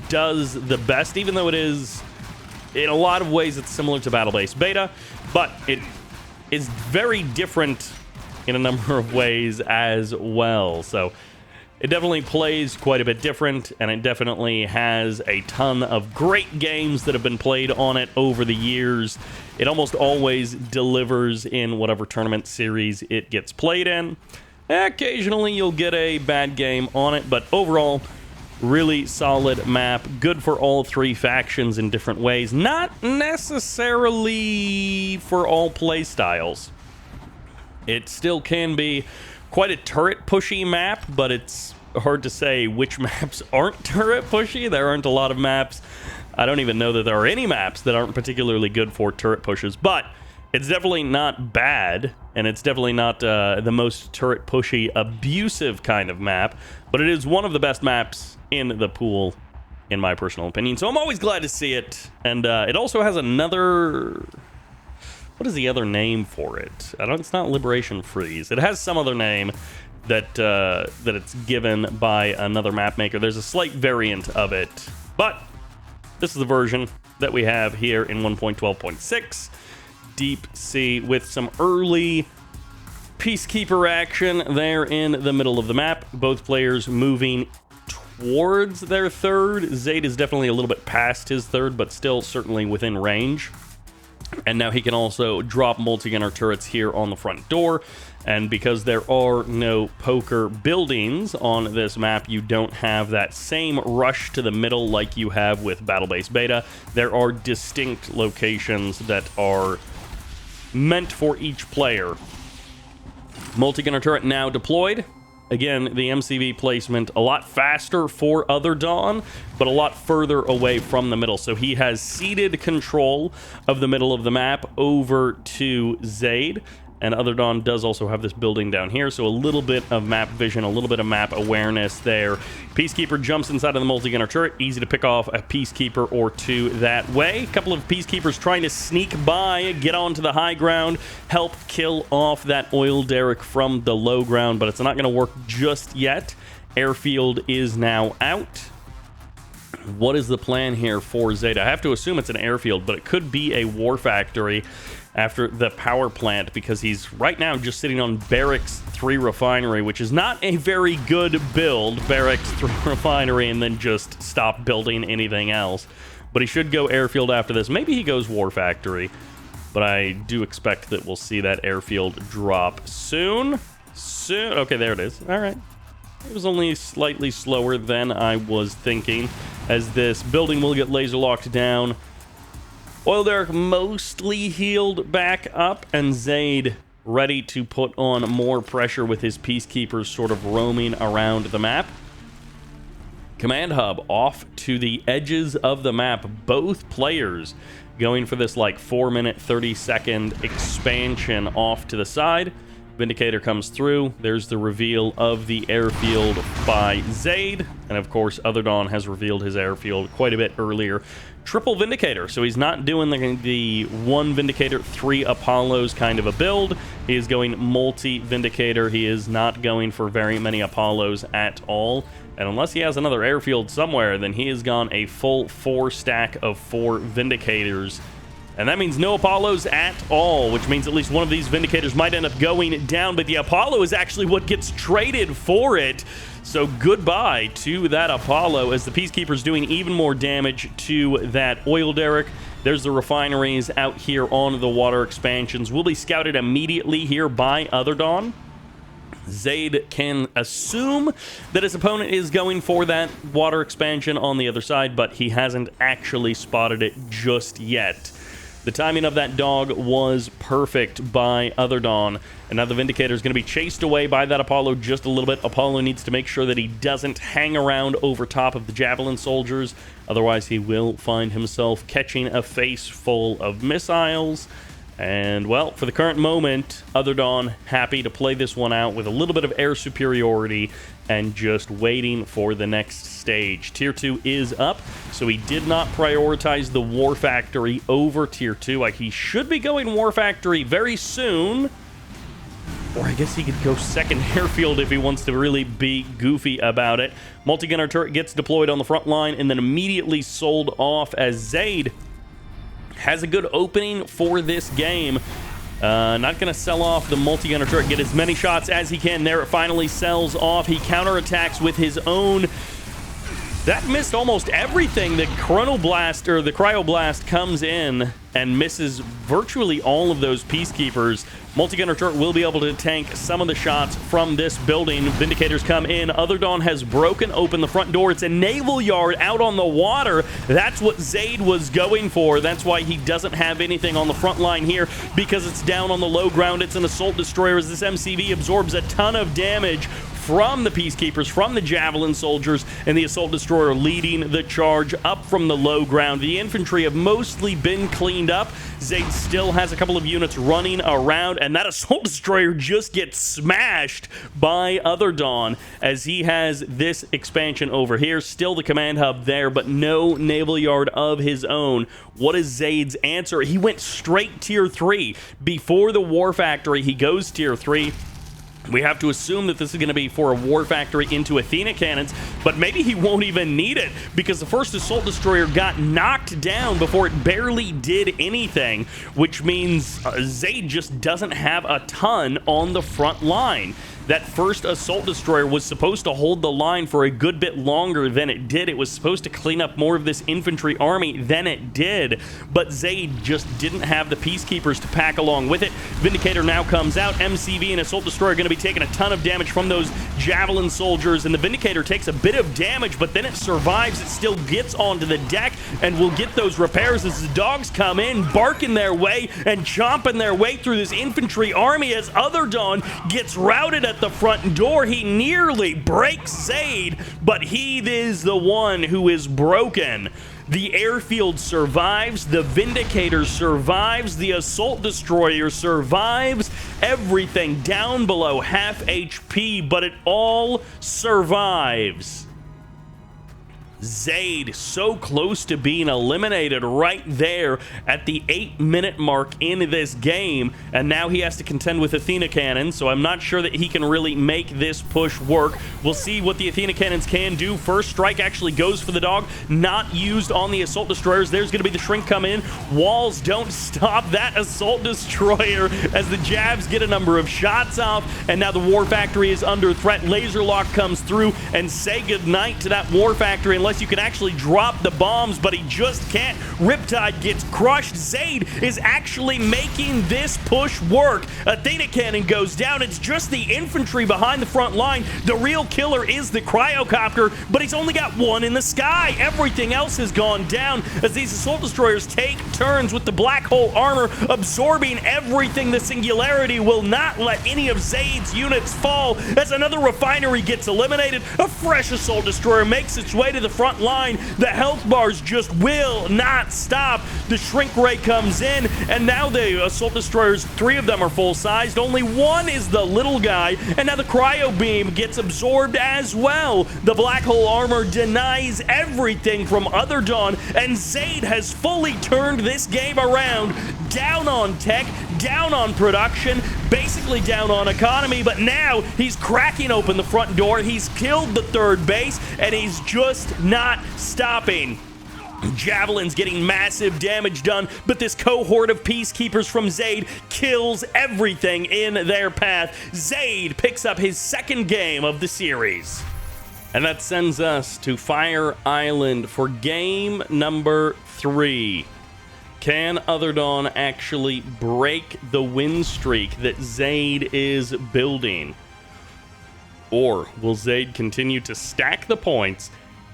does the best, even though it is, in a lot of ways, it's similar to Battle Base Beta, but it is very different in a number of ways as well. So it definitely plays quite a bit different, and it definitely has a ton of great games that have been played on it over the years. It almost always delivers in whatever tournament series it gets played in. Occasionally you'll get a bad game on it, but overall, really solid map. Good for all three factions in different ways. Not necessarily for all play styles. It still can be quite a turret pushy map, but it's hard to say which maps aren't turret pushy. There aren't a lot of maps. I don't even know that there are any maps that aren't particularly good for turret pushes, but it's definitely not bad, and it's definitely not the most turret pushy, abusive kind of map, but it is one of the best maps in the pool, in my personal opinion. So I'm always glad to see it, and it also has another... What is the other name for it? It's not Liberation Freeze. It has some other name that that it's given by another map maker. There's a slight variant of it, but this is the version that we have here in 1.12.6. Deep Sea with some early Peacekeeper action there in the middle of the map. Both players moving towards their third. Zaid is definitely a little bit past his third, but still certainly within range. And now he can also drop multi-gunner turrets here on the front door. And because there are no poker buildings on this map, you don't have that same rush to the middle like you have with Battle Base Beta. There are distinct locations that are meant for each player. Multi-gunner turret now deployed. Again, the MCV placement a lot faster for OtherDawn, but a lot further away from the middle. So he has ceded control of the middle of the map over to Zaid. And OtherDawn does also have this building down here, so a little bit of map vision, a little bit of map awareness there. Peacekeeper jumps inside of the multi-gunner turret. Easy to pick off a Peacekeeper or two that way. A couple of Peacekeepers trying to sneak by, get onto the high ground, help kill off that oil derrick from the low ground, but it's not going to work just yet. Airfield is now out. What is the plan here for Zaid? I have to assume it's an airfield, but it could be a war factory after the power plant, because he's right now just sitting on Barracks 3 Refinery, which is not a very good build, Barracks 3 Refinery, and then just stop building anything else. But he should go airfield after this. Maybe he goes War Factory, but I do expect that we'll see that airfield drop soon. Okay, there it is. All right. It was only slightly slower than I was thinking, as this building will get laser locked down. Oil derrick mostly healed back up, and Zaid ready to put on more pressure with his Peacekeepers sort of roaming around the map. Command hub off to the edges of the map. Both players going for this like 4-minute, 30-second expansion off to the side. Vindicator comes through. There's the reveal of the airfield by Zaid. And of course, OtherDawn has revealed his airfield quite a bit earlier. Triple Vindicator, so he's not doing the 1 Vindicator, 3 Apollos kind of a build. He is going multi-Vindicator. He is not going for very many Apollos at all. And unless he has another airfield somewhere, then he has gone a full 4 stack of 4 Vindicators. And that means no Apollos at all, which means at least one of these Vindicators might end up going down, but the Apollo is actually what gets traded for it. So goodbye to that Apollo, as the Peacekeeper's doing even more damage to that oil derrick. There's the refineries out here on the water expansions. Will be scouted immediately here by OtherDawn. Zaid can assume that his opponent is going for that water expansion on the other side, but he hasn't actually spotted it just yet. The timing of that dog was perfect by OtherDawn, and now the Vindicator is going to be chased away by that Apollo just a little bit. Apollo needs to make sure that he doesn't hang around over top of the Javelin soldiers, otherwise he will find himself catching a face full of missiles. And, well, for the current moment, OtherDawn happy to play this one out with a little bit of air superiority and just waiting for the next stage. Tier 2 is up, so he did not prioritize the War Factory over Tier 2. Like, he should be going War Factory very soon. Or I guess he could go second airfield if he wants to really be goofy about it. Multi-gunner turret gets deployed on the front line and then immediately sold off as Zaid has a good opening for this game. Not going to sell off the multi-gunner turret, get as many shots as he can. There it finally sells off. He counterattacks with his own. That missed almost everything. The Cryoblast comes in and misses virtually all of those Peacekeepers. Multi-gunner turret will be able to tank some of the shots from this building. Vindicators come in. OtherDawn has broken open the front door. It's a naval yard out on the water. That's what Zaid was going for. That's why he doesn't have anything on the front line here, because it's down on the low ground. It's an assault destroyer as this MCV absorbs a ton of damage from the Peacekeepers, from the Javelin soldiers, and the assault destroyer leading the charge up from the low ground. The infantry have mostly been cleaned up. Zaid still has a couple of units running around, and that assault destroyer just gets smashed by OtherDawn as he has this expansion over here. Still the command hub there, but no naval yard of his own. What is Zaid's answer? He went straight Tier 3. Before the War Factory, he goes Tier 3. We have to assume that this is going to be for a War Factory into Athena cannons, but maybe he won't even need it because the first assault destroyer got knocked down before it barely did anything, which means Zaid just doesn't have a ton on the front line. That first assault destroyer was supposed to hold the line for a good bit longer than it did. It was supposed to clean up more of this infantry army than it did, but Zaid just didn't have the Peacekeepers to pack along with it. Vindicator now comes out. MCV and assault destroyer are going to be taking a ton of damage from those Javelin soldiers, and the Vindicator takes a bit of damage, but then it survives. It still gets onto the deck and will get those repairs as the dogs come in, barking their way and chomping their way through this infantry army as OtherDawn gets routed at the front door. He nearly breaks Zaid, but he is the one who is broken. The airfield survives, the Vindicator survives, the assault destroyer survives, everything down below half HP, but it all survives. Zaid so close to being eliminated right there at the 8-minute mark in this game, and now he has to contend with Athena cannons, so I'm not sure that he can really make this push work. We'll see what the Athena cannons can do. First strike actually goes for the dog, not used on the assault destroyers. There's going to be the shrink come in. Walls don't stop that assault destroyer as the Javs get a number of shots off, and now the War Factory is under threat. Laser lock comes through and say goodnight to that War Factory unless you can actually drop the bombs, but he just can't. Riptide gets crushed. Zaid is actually making this push work. Athena cannon goes down. It's just the infantry behind the front line. The real killer is the cryocopter, but he's only got one in the sky. Everything else has gone down as these assault destroyers take turns with the black hole armor, absorbing everything. The singularity will not let any of Zaid's units fall as another refinery gets eliminated. A fresh assault destroyer makes its way to the front line. The health bars just will not stop. The shrink ray comes in, and now the assault destroyers, 3 of them are full-sized. Only one is the little guy, and now the cryo beam gets absorbed as well. The black hole armor denies everything from OtherDawn, and Zaid has fully turned this game around. Down on tech, down on production, basically down on economy, but now he's cracking open the front door. He's killed the 3rd base, and he's just not stopping. Javelin's getting massive damage done, but this cohort of Peacekeepers from Zaid kills everything in their path. Zaid picks up his 2nd game of the series. And that sends us to Fire Island for game number 3. Can OtherDawn actually break the win streak that Zaid is building? Or will Zaid continue to stack the points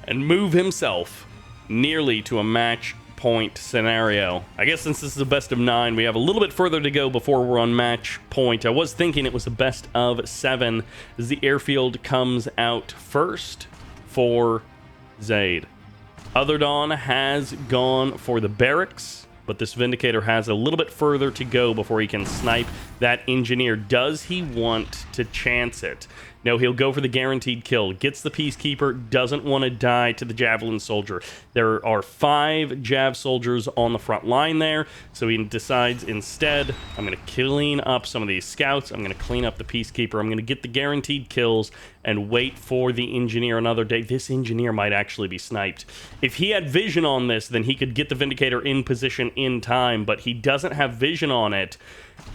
and move himself nearly to a match point scenario? I guess since this is a best of 9, we have a little bit further to go before we're on match point. I was thinking it was a best of 7 as the airfield comes out first for Zaid. OtherDawn has gone for the barracks. but this Vindicator has a little bit further to go before he can snipe that Engineer. Does he want to chance it? No, he'll go for the guaranteed kill. Gets the Peacekeeper, doesn't want to die to the Javelin Soldier. There are 5 Jav Soldiers on the front line there, so he decides instead, I'm going to clean up some of these scouts, I'm going to clean up the Peacekeeper, I'm going to get the guaranteed kills, and wait for the Engineer another day. This Engineer might actually be sniped. If he had vision on this, then he could get the Vindicator in position in time, but he doesn't have vision on it,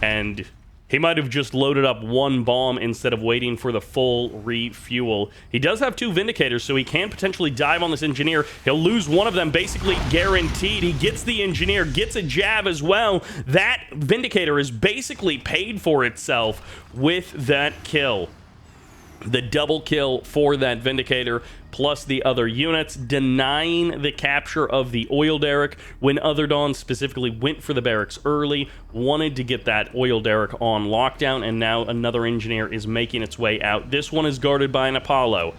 and he might have just loaded up 1 bomb instead of waiting for the full refuel. He does have 2 Vindicators, so he can potentially dive on this Engineer. He'll lose one of them, basically guaranteed. He gets the Engineer, gets a Jav as well. That Vindicator is basically paid for itself with that kill. The double kill for that Vindicator, plus the other units, denying the capture of the oil derrick when OtherDawn specifically went for the barracks early, wanted to get that oil derrick on lockdown, and now another Engineer is making its way out. This one is guarded by an Apollo.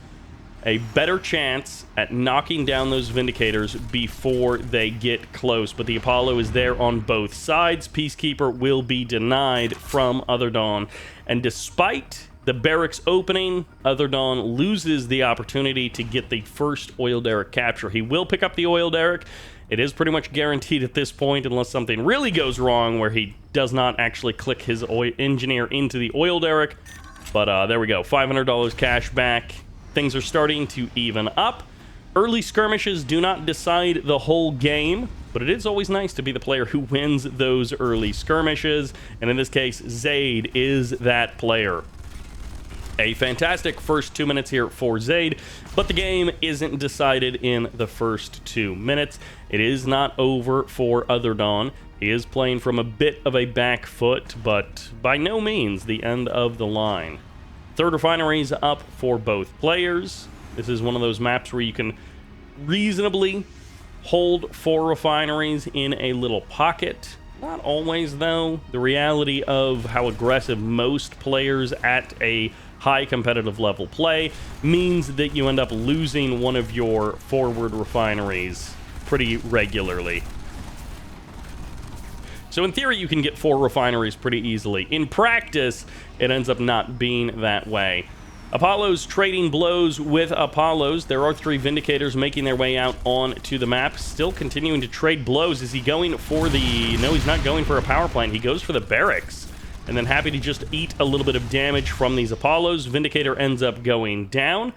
A better chance at knocking down those Vindicators before they get close, but the Apollo is there on both sides. Peacekeeper will be denied from OtherDawn, and despite the barracks opening, OtherDawn loses the opportunity to get the first oil derrick capture. He will pick up the oil derrick. It is pretty much guaranteed at this point, unless something really goes wrong where he does not actually click his Engineer into the oil derrick. But there we go, $500 cash back. Things are starting to even up. Early skirmishes do not decide the whole game, but it is always nice to be the player who wins those early skirmishes. And in this case, Zaid is that player. A fantastic first 2 minutes here for Zaid, but the game isn't decided in the first 2 minutes. It is not over for OtherDawn. He is playing from a bit of a back foot, but by no means the end of the line. Third refinery is up for both players. This is one of those maps where you can reasonably hold 4 refineries in a little pocket. Not always, though. The reality of how aggressive most players at a high competitive level play means that you end up losing one of your forward refineries pretty regularly. So in theory, you can get 4 refineries pretty easily. In practice, it ends up not being that way. Apollos trading blows with Apollos. There are 3 Vindicators making their way out onto the map, still continuing to trade blows. Is he going for the... No, he's not going for a power plant. He goes for the barracks, and then happy to just eat a little bit of damage from these Apollos. Vindicator ends up going down.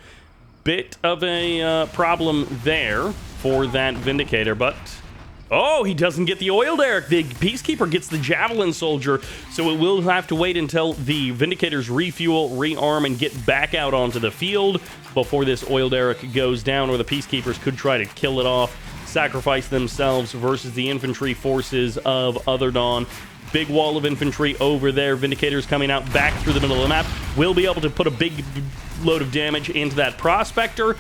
Bit of a problem there for that Vindicator, but... Oh, he doesn't get the oil derrick. The Peacekeeper gets the Javelin Soldier, so it will have to wait until the Vindicators refuel, rearm, and get back out onto the field before this oil derrick goes down, or the Peacekeepers could try to kill it off, sacrifice themselves versus the infantry forces of OtherDawn. Big wall of infantry over there. Vindicators coming out back through the middle of the map. Will be able to put a big load of damage into that Prospector.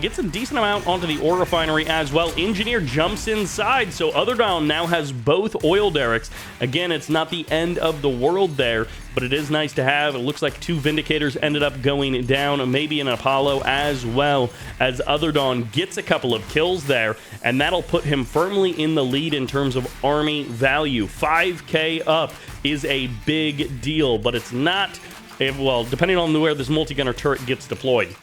Gets a decent amount onto the ore refinery as well. Engineer jumps inside, so OtherDawn now has both oil derricks. Again, it's not the end of the world there, but it is nice to have. It looks like 2 Vindicators ended up going down, maybe an Apollo as well, as OtherDawn gets a couple of kills there, and that'll put him firmly in the lead in terms of army value. 5k up is a big deal, but it's not, well, depending on where this multi-gunner turret gets deployed,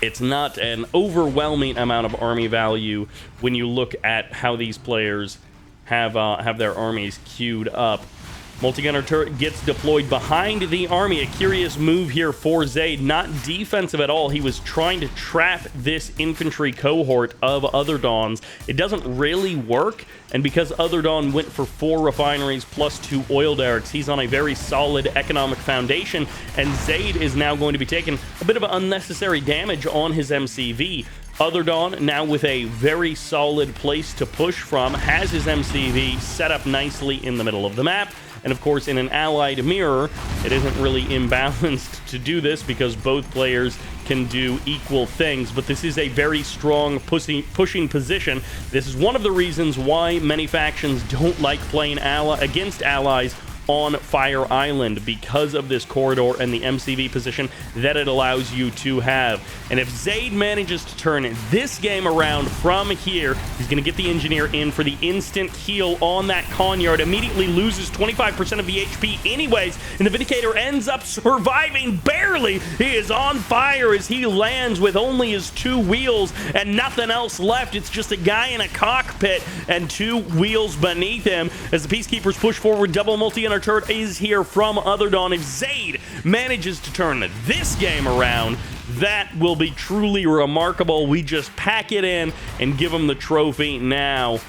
it's not an overwhelming amount of army value when you look at how these players have their armies queued up. Multi-gunner turret gets deployed behind the army. A curious move here for Zaid. Not defensive at all. He was trying to trap this infantry cohort of OtherDawn's. It doesn't really work, and because OtherDawn went for 4 refineries plus 2 oil derricks, he's on a very solid economic foundation, and Zaid is now going to be taking a bit of unnecessary damage on his MCV. OtherDawn, now with a very solid place to push from, has his MCV set up nicely in the middle of the map. And of course, in an allied mirror, it isn't really imbalanced to do this because both players can do equal things. But this is a very strong pushing position. This is one of the reasons why many factions don't like playing against allies on Fire Island because of this corridor and the MCV position that it allows you to have. And if Zaid manages to turn this game around from here, he's going to get the engineer in for the instant heal on that Conyard, immediately loses 25% of the HP anyways, and the Vindicator ends up surviving barely. He is on fire as he lands with only his 2 wheels and nothing else left. It's just a guy in a cockpit and 2 wheels beneath him as the Peacekeepers push forward. Double multi-gunner turret is here from OtherDawn. If Zaid manages to turn this game around, that will be truly remarkable. We just pack it in and give him the trophy now.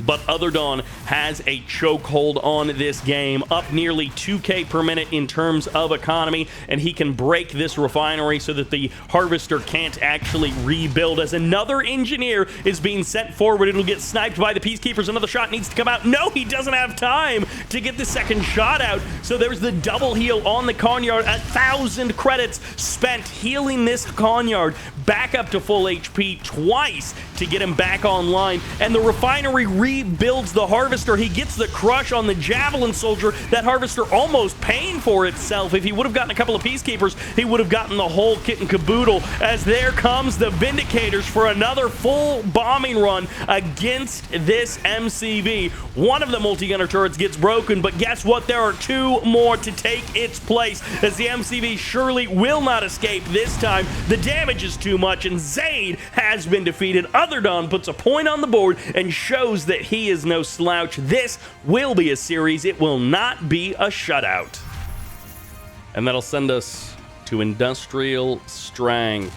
But OtherDawn has a chokehold on this game, up nearly 2K per minute in terms of economy, and he can break this refinery so that the Harvester can't actually rebuild. As another engineer is being sent forward, it'll get sniped by the Peacekeepers. Another shot needs to come out. No, he doesn't have time to get the second shot out. So there's the double heal on the Conyard. 1,000 credits spent healing this Conyard back up to full HP twice to get him back online, and the refinery rebuilds the Harvester. He gets the crush on the Javelin Soldier. That Harvester almost paying for itself. If he would have gotten a couple of Peacekeepers, he would have gotten the whole kit and caboodle, as there comes the Vindicators for another full bombing run against this MCV. One of the multi-gunner turrets gets broken, but guess what? There are 2 more to take its place, as the MCV surely will not escape this time. The damage is too much, and Zaid has been defeated. OtherDawn puts a point on the board and shows that he is no slouch. This will be a series. It will not be a shutout. And that'll send us to Industrial Strength.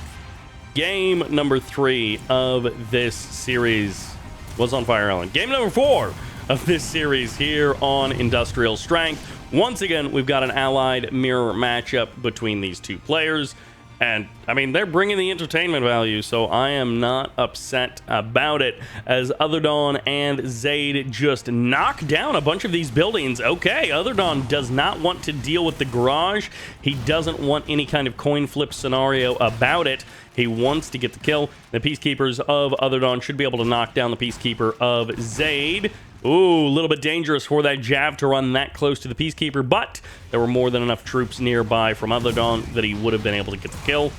Game number 3 of this series was on Fire Island. Game number 4 of this series here on Industrial Strength. Once again, we've got an allied mirror matchup between these 2 players. And, I mean, they're bringing the entertainment value, so I am not upset about it, as OtherDawn and Zaid just knock down a bunch of these buildings. Okay, OtherDawn does not want to deal with the garage. He doesn't want any kind of coin flip scenario about it. He wants to get the kill. The Peacekeepers of OtherDawn should be able to knock down the Peacekeeper of Zaid. Ooh, a little bit dangerous for that Jav to run that close to the Peacekeeper, but there were more than enough troops nearby from OtherDawn that he would have been able to get the kill.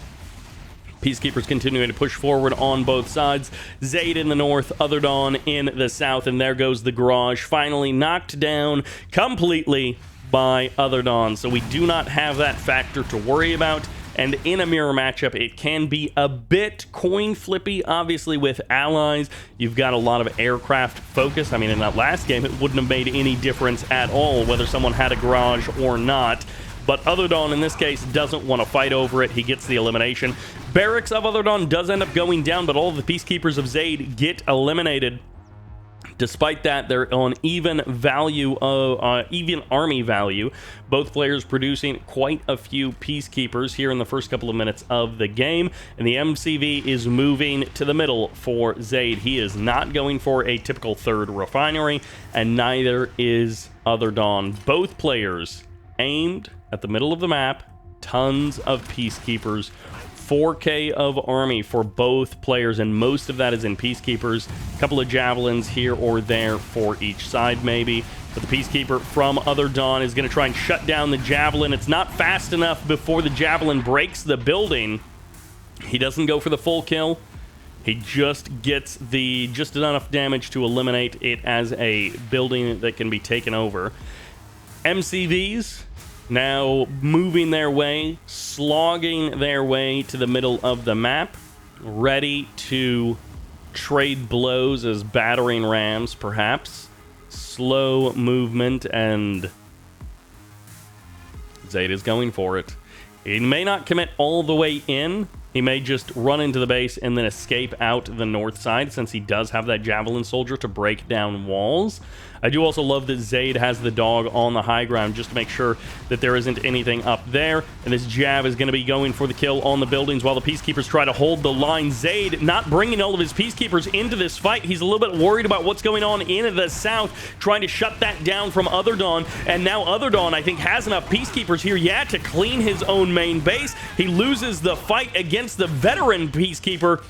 Peacekeepers continuing to push forward on both sides. Zaid in the north, OtherDawn in the south, and there goes the garage, finally knocked down completely by OtherDawn. So we do not have that factor to worry about. And in a mirror matchup, it can be a bit coin flippy. Obviously, with allies, you've got a lot of aircraft focus. I mean, in that last game, it wouldn't have made any difference at all whether someone had a garage or not. But OtherDawn, in this case, doesn't want to fight over it. He gets the elimination. Barracks of OtherDawn does end up going down, but all of the Peacekeepers of Zaid get eliminated. Despite that, they're on even value of even army value. Both players producing quite a few Peacekeepers here in the first couple of minutes of the game, and the MCV is moving to the middle for Zaid. He is not going for a typical third refinery, and neither is OtherDawn. Both players aimed at the middle of the map. Tons of Peacekeepers. 4K of army for both players, and most of that is in Peacekeepers. A couple of Javelins here or there for each side, maybe. But the Peacekeeper from OtherDawn is going to try and shut down the Javelin. It's not fast enough before the Javelin breaks the building. He doesn't go for the full kill. He just gets just enough damage to eliminate it as a building that can be taken over. MCVs now moving their way, slogging their way to the middle of the map, ready to trade blows as battering rams, perhaps. Slow movement, and Zaid is going for it. He may not commit all the way in. He may just run into the base and then escape out the north side, since he does have that Javelin Soldier to break down walls. I do also love that Zaid has the dog on the high ground just to make sure that there isn't anything up there. And this Jav is going to be going for the kill on the buildings while the Peacekeepers try to hold the line. Zaid not bringing all of his Peacekeepers into this fight. He's a little bit worried about what's going on in the south, trying to shut that down from OtherDawn. And now OtherDawn, I think, has enough Peacekeepers here, to clean his own main base. He loses the fight against the veteran Peacekeeper.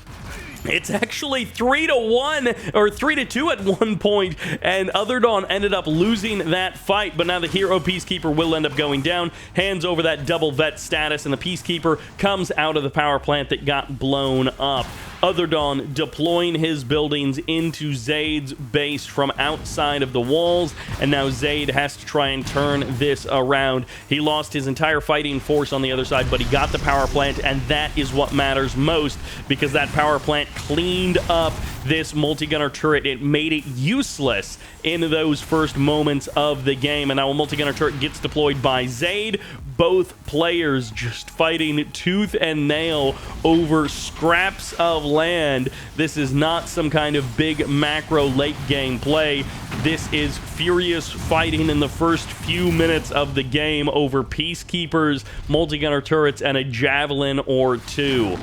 It's actually 3-1 or 3-2 at one point, and OtherDawn ended up losing that fight. But now the hero Peacekeeper will end up going down, hands over that double vet status, and the Peacekeeper comes out of the power plant that got blown up. OtherDawn deploying his buildings into Zaid's base from outside of the walls, and now Zaid has to try and turn this around. He lost his entire fighting force on the other side, but he got the power plant, and that is what matters most, because that power plant cleaned up this multi-gunner turret. It made it useless in those first moments of the game, and now a multi-gunner turret gets deployed by Zaid. Both players just fighting tooth and nail over scraps of land. This is not some kind of big macro late game play. This is furious fighting in the first few minutes of the game over Peacekeepers, multi-gunner turrets, and a javelin or two.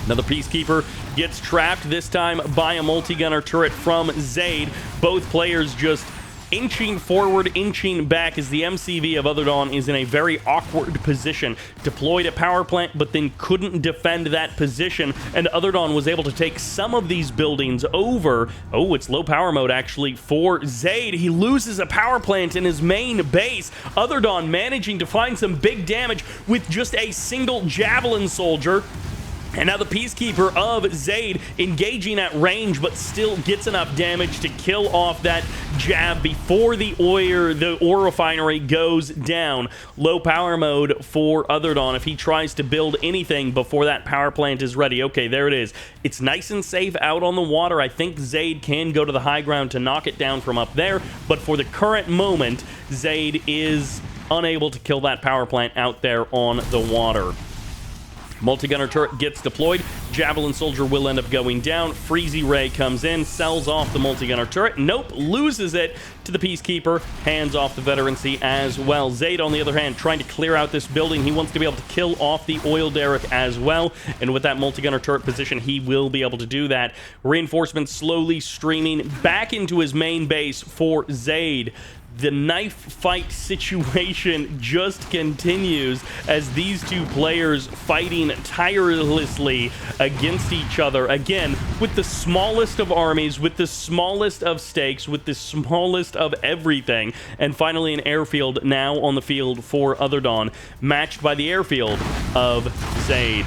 Now the Peacekeeper gets trapped, this time by a multi-gunner turret from Zaid. Both players just inching forward, inching back, as the MCV of OtherDawn is in a very awkward position. Deployed a power plant, but then couldn't defend that position, and OtherDawn was able to take some of these buildings over. Oh, it's low power mode, actually, for Zaid. He loses a power plant in his main base. OtherDawn managing to find some big damage with just a single javelin soldier. And now the Peacekeeper of Zaid engaging at range, but still gets enough damage to kill off that jab before the ore refinery goes down. Low power mode for OtherDawn if he tries to build anything before that power plant is ready. Okay, there it is. It's nice and safe out on the water. I think Zaid can go to the high ground to knock it down from up there, but for the current moment, Zaid is unable to kill that power plant out there on the water. Multi-gunner turret gets deployed. Javelin soldier will end up going down. Freezy Ray comes in, sells off the multi-gunner turret. Nope, loses it to the Peacekeeper. Hands off the veterancy as well. Zaid, on the other hand, trying to clear out this building. He wants to be able to kill off the oil derrick as well. And with that multi-gunner turret position, he will be able to do that. Reinforcements slowly streaming back into his main base for Zaid. The knife fight situation just continues as these two players fighting tirelessly against each other. Again, with the smallest of armies, with the smallest of stakes, with the smallest of everything. And finally, an airfield now on the field for OtherDawn, matched by the airfield of Zaid.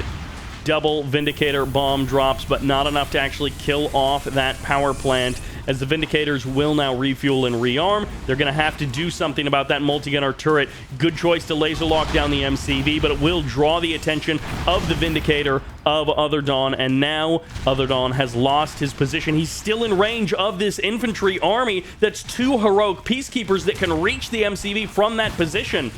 Double Vindicator bomb drops, but not enough to actually kill off that power plant, as the Vindicators will now refuel and rearm. They're going to have to do something about that multi-gunner turret. Good choice to laser lock down the MCV, but it will draw the attention of the Vindicator of OtherDawn, and now OtherDawn has lost his position. He's still in range of this infantry army that's two heroic Peacekeepers that can reach the MCV from that position.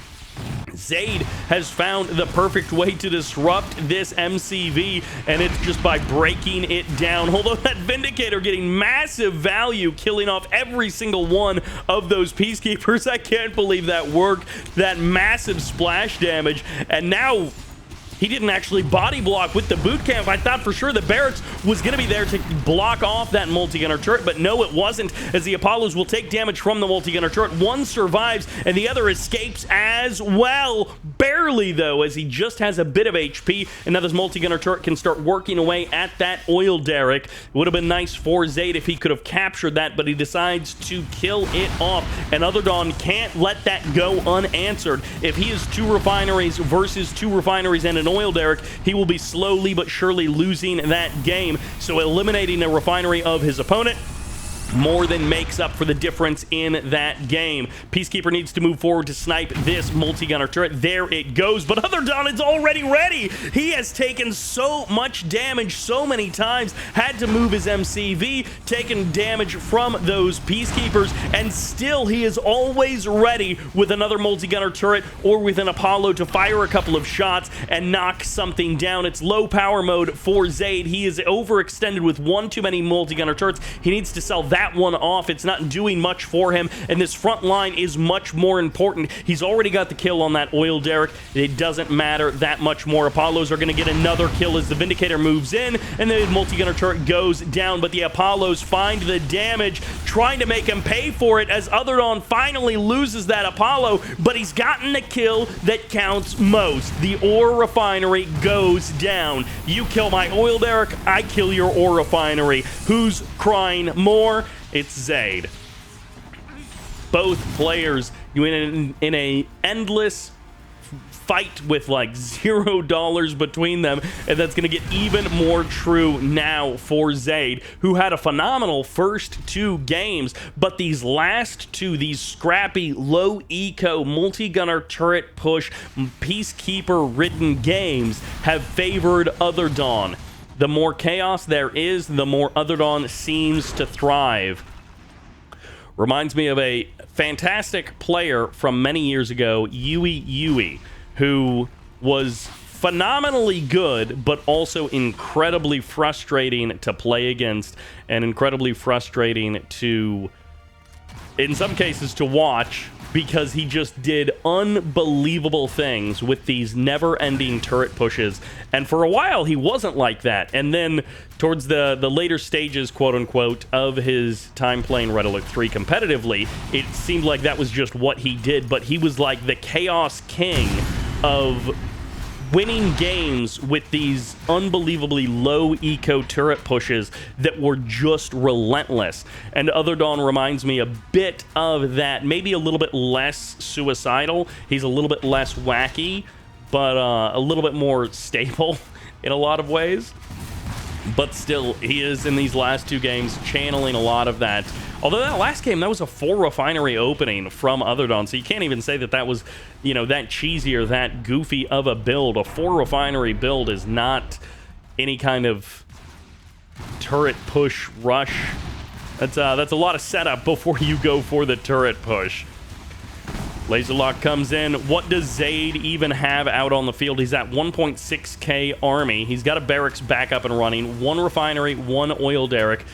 Zaid has found the perfect way to disrupt this MCV, and it's just by breaking it down. Although that Vindicator getting massive value, killing off every single one of those Peacekeepers. I can't believe that worked. That massive splash damage, and now he didn't actually body block with the boot camp. I thought for sure the barracks was going to be there to block off that multi-gunner turret, but no, it wasn't, as the Apollos will take damage from the multi-gunner turret. One survives, and the other escapes as well. Barely, though, as he just has a bit of HP, and now this multi-gunner turret can start working away at that oil derrick. It would have been nice for Zaid if he could have captured that, but he decides to kill it off, and OtherDawn can't let that go unanswered. If he is two refineries versus two refineries and an oil derrick, he will be slowly but surely losing that game. So eliminating a refinery of his opponent more than makes up for the difference in that game. Peacekeeper needs to move forward to snipe this multi-gunner turret. There it goes, but OtherDawn is already ready. He has taken so much damage so many times, had to move his MCV, taken damage from those Peacekeepers, and still he is always ready with another multi-gunner turret or with an Apollo to fire a couple of shots and knock something down. It's low power mode for Zaid. He is overextended with one too many multi-gunner turrets. He needs to sell that that one off. It's not doing much for him, and this front line is much more important. He's already got the kill on that oil derrick. It doesn't matter that much more. Apollos are going to get another kill as the Vindicator moves in, and the multi-gunner turret goes down, but the Apollos find the damage, trying to make him pay for it as OtherDawn finally loses that Apollo, but he's gotten the kill that counts most. The ore refinery goes down. You kill my oil derrick, I kill your ore refinery. Who's crying more? It's Zaid. Both players in a endless fight with like $0 between them, and that's going to get even more true now for Zaid, who had a phenomenal first 2 games, but these last 2, these scrappy, low eco, multi-gunner turret push, peacekeeper-ridden games have favored OtherDawn. The more chaos there is, the more OtherDawn seems to thrive. Reminds me of a fantastic player from many years ago, Yui, who was phenomenally good, but also incredibly frustrating to play against and incredibly frustrating to, in some cases, to watch, because he just did unbelievable things with these never-ending turret pushes. And for a while, he wasn't like that. And then towards the later stages, quote-unquote, of his time playing Red Alert 3 competitively, it seemed like that was just what he did. But he was like the Chaos King of winning games with these unbelievably low eco turret pushes that were just relentless. And OtherDawn reminds me a bit of that, maybe a little bit less suicidal. He's a little bit less wacky, but a little bit more stable in a lot of ways. But still, he is in these last 2 games channeling a lot of that. Although that last game, that was a 4 refinery opening from OtherDawn, so you can't even say that that was, you know, that cheesy or that goofy of a build. A 4 refinery build is not any kind of turret push rush. That's a lot of setup before you go for the turret push. Laserlock comes in. What does Zaid even have out on the field? He's at 1.6k army. He's got a barracks back up and running. 1 refinery, 1 oil derrick.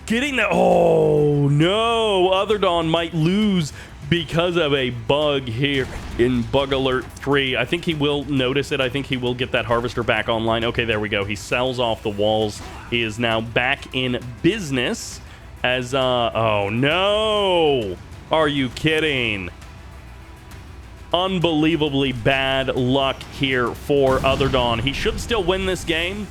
Getting the... Oh, no. OtherDawn might lose because of a bug here in Bug Alert 3. I think he will notice it. I think he will get that harvester back online. Okay, there we go. He sells off the walls. He is now back in business as... Oh, no. Are you kidding? Unbelievably bad luck here for OtherDawn. He should still win this game,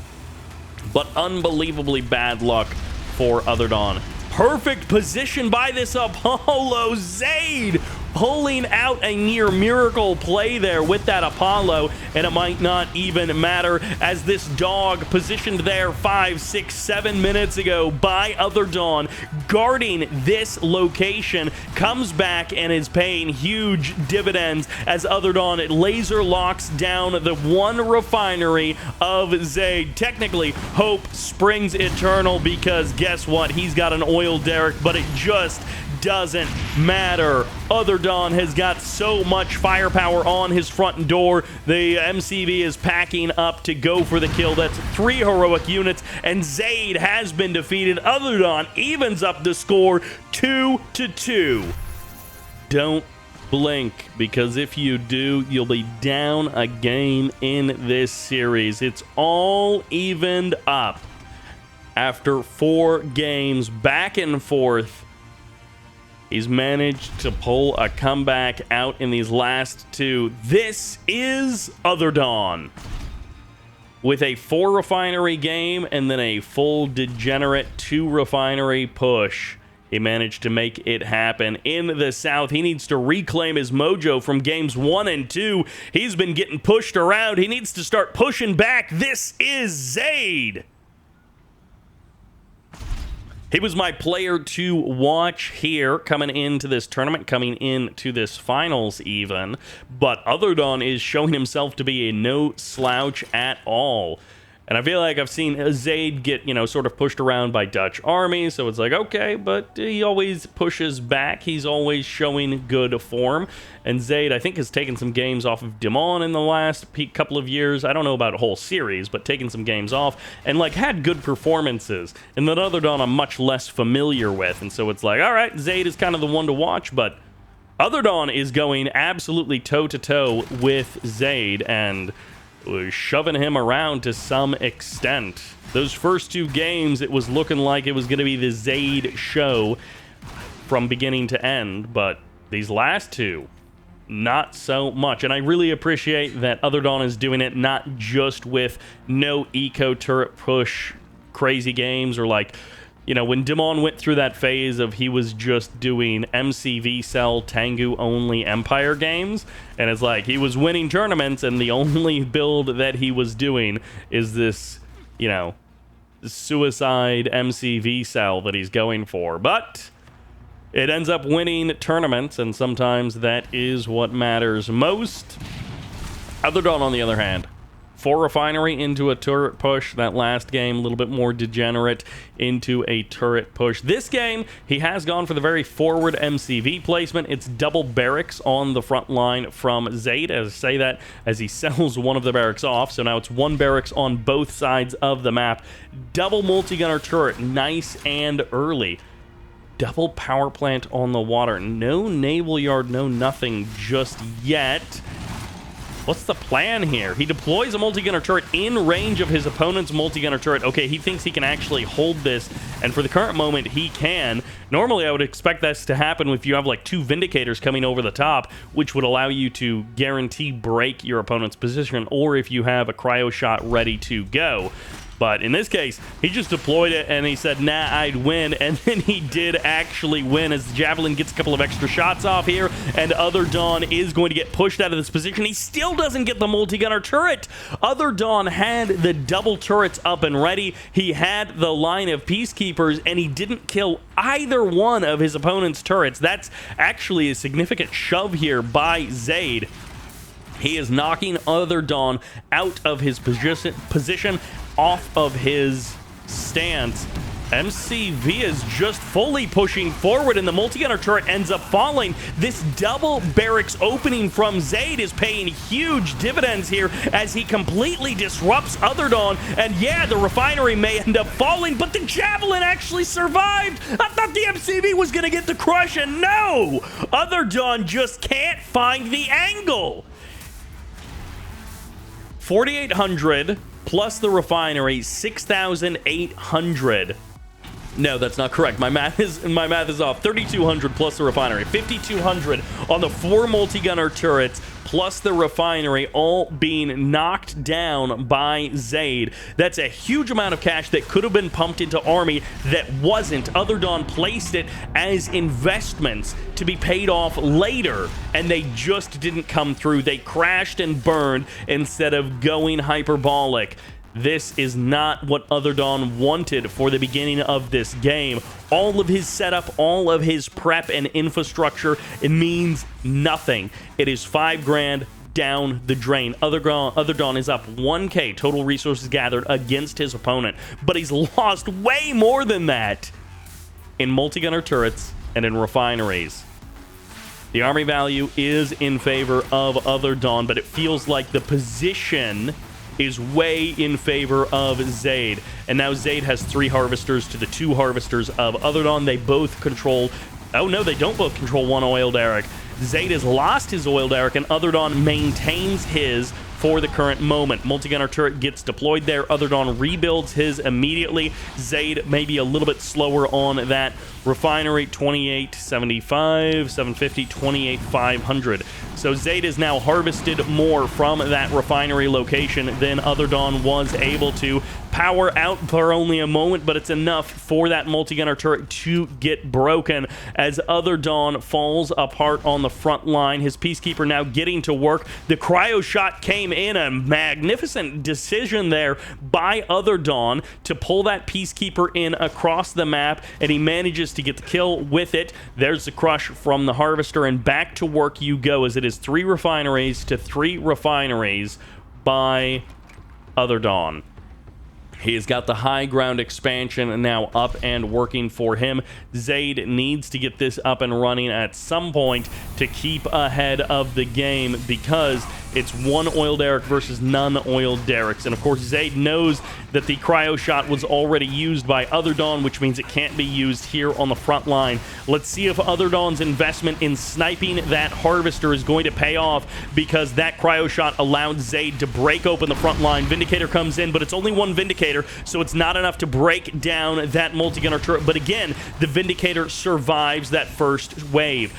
but unbelievably bad luck for OtherDawn. Perfect position by this Apollo. Zaid pulling out a near miracle play there with that Apollo, and it might not even matter as this dog positioned there 5, 6, 7 minutes ago by OtherDawn, guarding this location, comes back and is paying huge dividends as OtherDawn laser locks down the 1 refinery of Zaid. Technically, hope springs eternal, because guess what? He's got an oil derrick, but it just doesn't matter. OtherDawn has got so much firepower on his front door. The MCV is packing up to go for the kill. That's 3 heroic units, and Zaid has been defeated. OtherDawn evens up the score 2-2. Don't blink, because if you do, you'll be down a game in this series. It's all evened up after 4 games back and forth. He's managed to pull a comeback out in these last 2. This is OtherDawn. With a 4 refinery game and then a full degenerate 2 refinery push, he managed to make it happen. In the South, he needs to reclaim his mojo from games 1 and 2. He's been getting pushed around. He needs to start pushing back. This is Zaid. He was my player to watch here coming into this tournament, coming into this finals even. But OtherDawn is showing himself to be a no slouch at all. And I feel like I've seen Zaid get, you know, sort of pushed around by Dutch armies, so it's like, okay, but he always pushes back. He's always showing good form. And Zaid, I think, has taken some games off of Demon in the last couple of years. I don't know about a whole series, but taken some games off and, like, had good performances. And that OtherDawn I'm much less familiar with. And so it's like, all right, Zaid is kind of the one to watch, but OtherDawn is going absolutely toe-to-toe with Zaid and was shoving him around to some extent. Those first two games, it was looking like it was going to be the Zaid show from beginning to end, but these last two, not so much. And I really appreciate that OtherDawn is doing it not just with no eco turret push crazy games, or like, you know, when Demon went through that phase of he was just doing MCV cell Tengu only Empire games, and it's like he was winning tournaments and the only build that he was doing is this, you know, suicide MCV cell that he's going for. But it ends up winning tournaments, and sometimes that is what matters most. OtherDawn, on the other hand, 4 refinery into a turret push. That last game, a little bit more degenerate into a turret push. This game, he has gone for the very forward MCV placement. It's double barracks on the front line from Zaid. As I say that, as he sells one of the barracks off. So now it's 1 barracks on both sides of the map. Double multi-gunner turret, nice and early. Double power plant on the water. No naval yard, no nothing just yet. What's the plan here? He deploys a multi-gunner turret in range of his opponent's multi-gunner turret. Okay, he thinks he can actually hold this, and for the current moment, he can. Normally, I would expect this to happen if you have like 2 Vindicators coming over the top, which would allow you to guarantee break your opponent's position, or if you have a cryo shot ready to go. But in this case, he just deployed it and he said, nah, I'd win. And then he did actually win as the Javelin gets a couple of extra shots off here. And OtherDawn is going to get pushed out of this position. He still doesn't get the multi-gunner turret. OtherDawn had the double turrets up and ready. He had the line of Peacekeepers and he didn't kill either one of his opponent's turrets. That's actually a significant shove here by Zaid. He is knocking OtherDawn out of his position, off of his stance. MCV is just fully pushing forward, and the multi-gunner turret ends up falling. This double barracks opening from Zaid is paying huge dividends here as he completely disrupts OtherDawn. And yeah, the refinery may end up falling, but the Javelin actually survived. I thought the MCV was going to get the crush, and no! OtherDawn just can't find the angle. 4,800 plus the refinery, 6,800. No, that's not correct. My math is off. 3,200 plus the refinery, 5,200 on the 4 multi-gunner turrets plus the refinery, all being knocked down by Zaid. That's a huge amount of cash that could have been pumped into army that wasn't. OtherDawn placed it as investments to be paid off later, and they just didn't come through. They crashed and burned instead of going hyperbolic. This is not what OtherDawn wanted for the beginning of this game. All of his setup, all of his prep and infrastructure, it means nothing. It is 5 grand down the drain. OtherDawn is up 1k total resources gathered against his opponent, but he's lost way more than that in multi-gunner turrets and in refineries. The army value is in favor of OtherDawn, but it feels like the position is way in favor of Zaid. And now Zaid has 3 harvesters to the 2 harvesters of OtherDawn. They both control... Oh, no, they don't both control 1 oil derrick. Zaid has lost his oil derrick, and OtherDawn maintains his for the current moment. Multi-gunner turret gets deployed there. OtherDawn rebuilds his immediately. Zaid maybe a little bit slower on that. Refinery, 2875, 750, 28,500. So Zaid is now harvested more from that refinery location than OtherDawn was able to. Power out for only a moment, but it's enough for that multi-gunner turret to get broken as OtherDawn falls apart on the front line. His Peacekeeper now getting to work. The cryo shot came in, a magnificent decision there by OtherDawn to pull that Peacekeeper in across the map, and he manages to get the kill with it. There's the crush from the Harvester, and back to work you go as it is 3 refineries to 3 refineries by OtherDawn. He has got the high ground expansion now up and working for him. Zaid needs to get this up and running at some point to keep ahead of the game, because it's one oil derrick versus none oil derricks. And of course, Zaid knows that the cryo shot was already used by OtherDawn, which means it can't be used here on the front line. Let's see if OtherDawn's investment in sniping that harvester is going to pay off, because that cryo shot allowed Zaid to break open the front line. Vindicator comes in, but it's only one Vindicator, so it's not enough to break down that multi-gunner turret. But again, the Vindicator survives that first wave.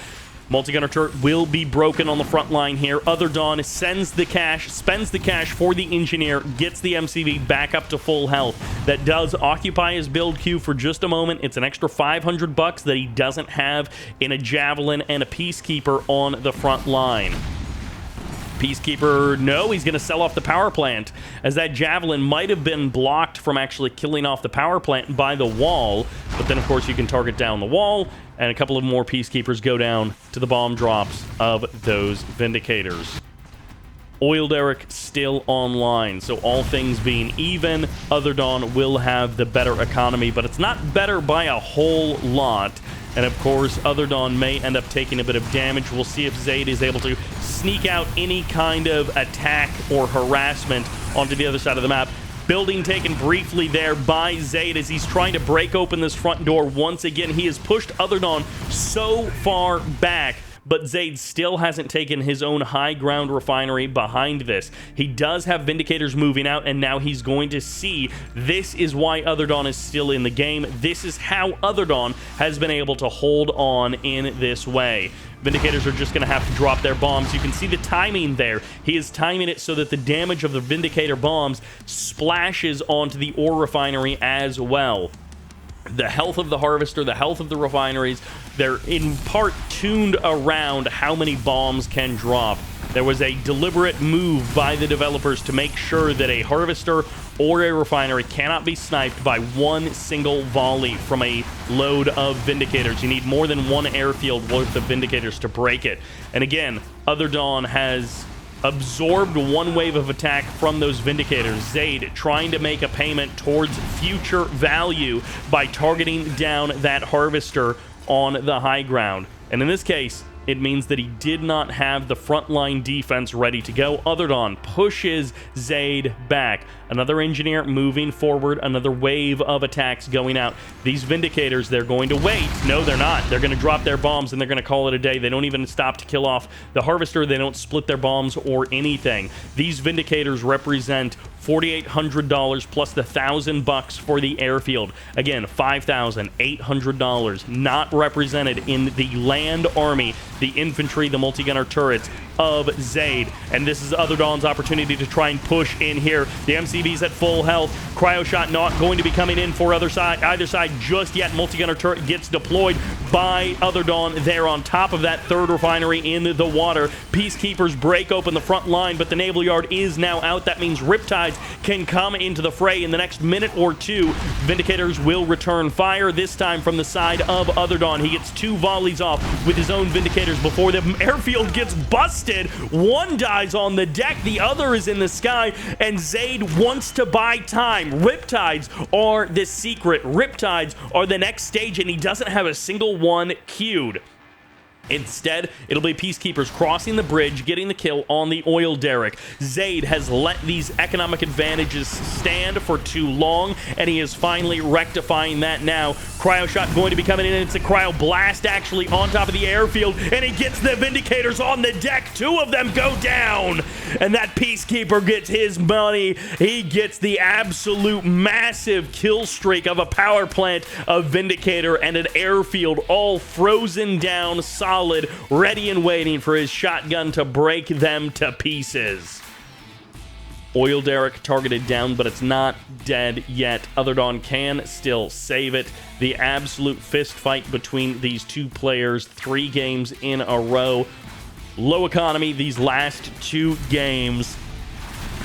Multi-gunner turret will be broken on the front line here. OtherDawn sends the cash, spends the cash for the engineer, gets the MCV back up to full health. That does occupy his build queue for just a moment. It's an extra 500 bucks that he doesn't have in a Javelin and a Peacekeeper on the front line. Peacekeeper, no, he's going to sell off the power plant, as that Javelin might have been blocked from actually killing off the power plant by the wall. But then, of course, you can target down the wall, and a couple of more Peacekeepers go down to the bomb drops of those Vindicators. Oil derrick still online, so all things being even, OtherDawn will have the better economy, but it's not better by a whole lot. And of course, OtherDawn may end up taking a bit of damage. We'll see if Zaid is able to sneak out any kind of attack or harassment onto the other side of the map. Building taken briefly there by Zaid as he's trying to break open this front door once again. He has pushed OtherDawn so far back, but Zaid still hasn't taken his own high ground refinery behind this. He does have Vindicators moving out, and now he's going to see this is why OtherDawn is still in the game. This is how OtherDawn has been able to hold on in this way. Vindicators are just going to have to drop their bombs. You can see the timing there. He is timing it so that the damage of the Vindicator bombs splashes onto the ore refinery as well. The health of the harvester, the health of the refineries, they're in part tuned around how many bombs can drop. There was a deliberate move by the developers to make sure that a harvester or a refinery cannot be sniped by one single volley from a load of Vindicators. You need more than one airfield worth of Vindicators to break it. And again, OtherDawn has absorbed one wave of attack from those Vindicators. Zaid trying to make a payment towards future value by targeting down that harvester on the high ground. And in this case, it means that he did not have the frontline defense ready to go. OtherDawn pushes Zaid back. Another engineer moving forward, another wave of attacks going out. These Vindicators, they're going to wait. No, they're not. They're going to drop their bombs and they're going to call it a day. They don't even stop to kill off the harvester. They don't split their bombs or anything. These Vindicators represent $4,800 plus the $1,000 for the airfield. Again, $5,800 not represented in the land army, the infantry, the multi-gunner turrets of Zaid. And this is OtherDawn's opportunity to try and push in here. The MCV's at full health. Cryo shot not going to be coming in for either side just yet. Multi-gunner turret gets deployed by OtherDawn there on top of that third refinery in the water. Peacekeepers break open the front line, but the naval yard is now out. That means Riptides can come into the fray in the next minute or two. Vindicators will return fire, this time from the side of OtherDawn. He gets two volleys off with his own Vindicators before the airfield gets busted. One dies on the deck, the other is in the sky, and Zaid wants to buy time. Riptides are the secret. Riptides are the next stage, and he doesn't have a single one queued. Instead, it'll be Peacekeepers crossing the bridge, getting the kill on the oil derrick. Zaid has let these economic advantages stand for too long, and he is finally rectifying that now. Cryo shot going to be coming in, and it's a cryo blast actually on top of the airfield, and he gets the Vindicators on the deck. Two of them go down, and that Peacekeeper gets his money. He gets the absolute massive kill streak of a power plant, a Vindicator, and an airfield all frozen down solid, ready and waiting for his shotgun to break them to pieces. Oil derrick targeted down, but it's not dead yet. OtherDawn can still save it. The absolute fist fight between these two players, 3 games in a row. Low economy these last 2 games.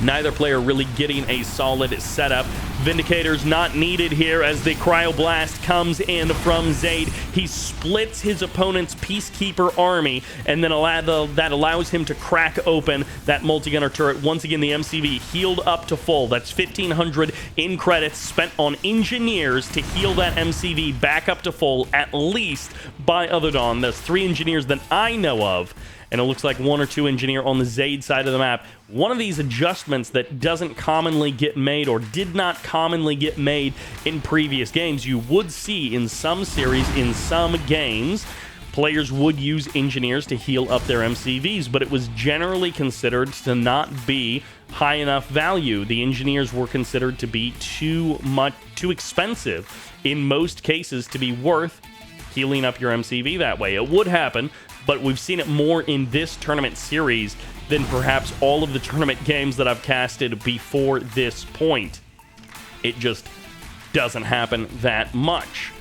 Neither player really getting a solid setup. Vindicators not needed here as the Cryoblast comes in from Zaid. He splits his opponent's Peacekeeper army, and then that allows him to crack open that multi-gunner turret. Once again, the MCV healed up to full. That's 1,500 in credits spent on engineers to heal that MCV back up to full, at least by OtherDawn. There's 3 engineers that I know of, and it looks like 1 or 2 engineer on the Zaid side of the map. One of these adjustments that doesn't commonly get made, or did not commonly get made in previous games, you would see in some series, in some games, players would use engineers to heal up their MCVs, but it was generally considered to not be high enough value. The engineers were considered to be too expensive in most cases to be worth healing up your MCV that way. It would happen, but we've seen it more in this tournament series than perhaps all of the tournament games that I've casted before this point. It just doesn't happen that much.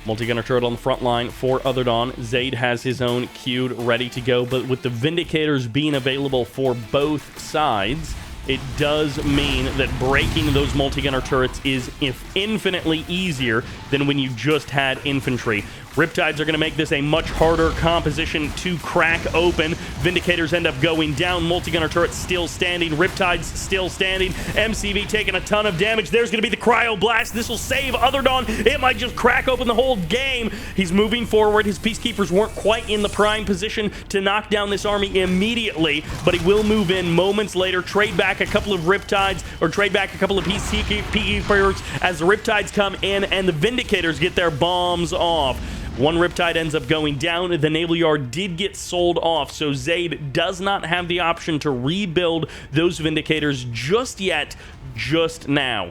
Multi-gunner turret on the front line for OtherDawn. Zaid has his own queued, ready to go, but with the Vindicators being available for both sides, it does mean that breaking those multi-gunner turrets is infinitely easier than when you just had infantry. Riptides are going to make this a much harder composition to crack open. Vindicators end up going down. Multi-gunner turrets still standing. Riptides still standing. MCV taking a ton of damage. There's going to be the Cryoblast. This will save OtherDawn. It might just crack open the whole game. He's moving forward. His Peacekeepers weren't quite in the prime position to knock down this army immediately, but he will move in moments later, trade back a couple of Riptides, or trade back a couple of Peacekeepers as the Riptides come in and the Vindicators get their bombs off. One Riptide ends up going down. The Naval Yard did get sold off, so Zaid does not have the option to rebuild those Vindicators just yet, just now.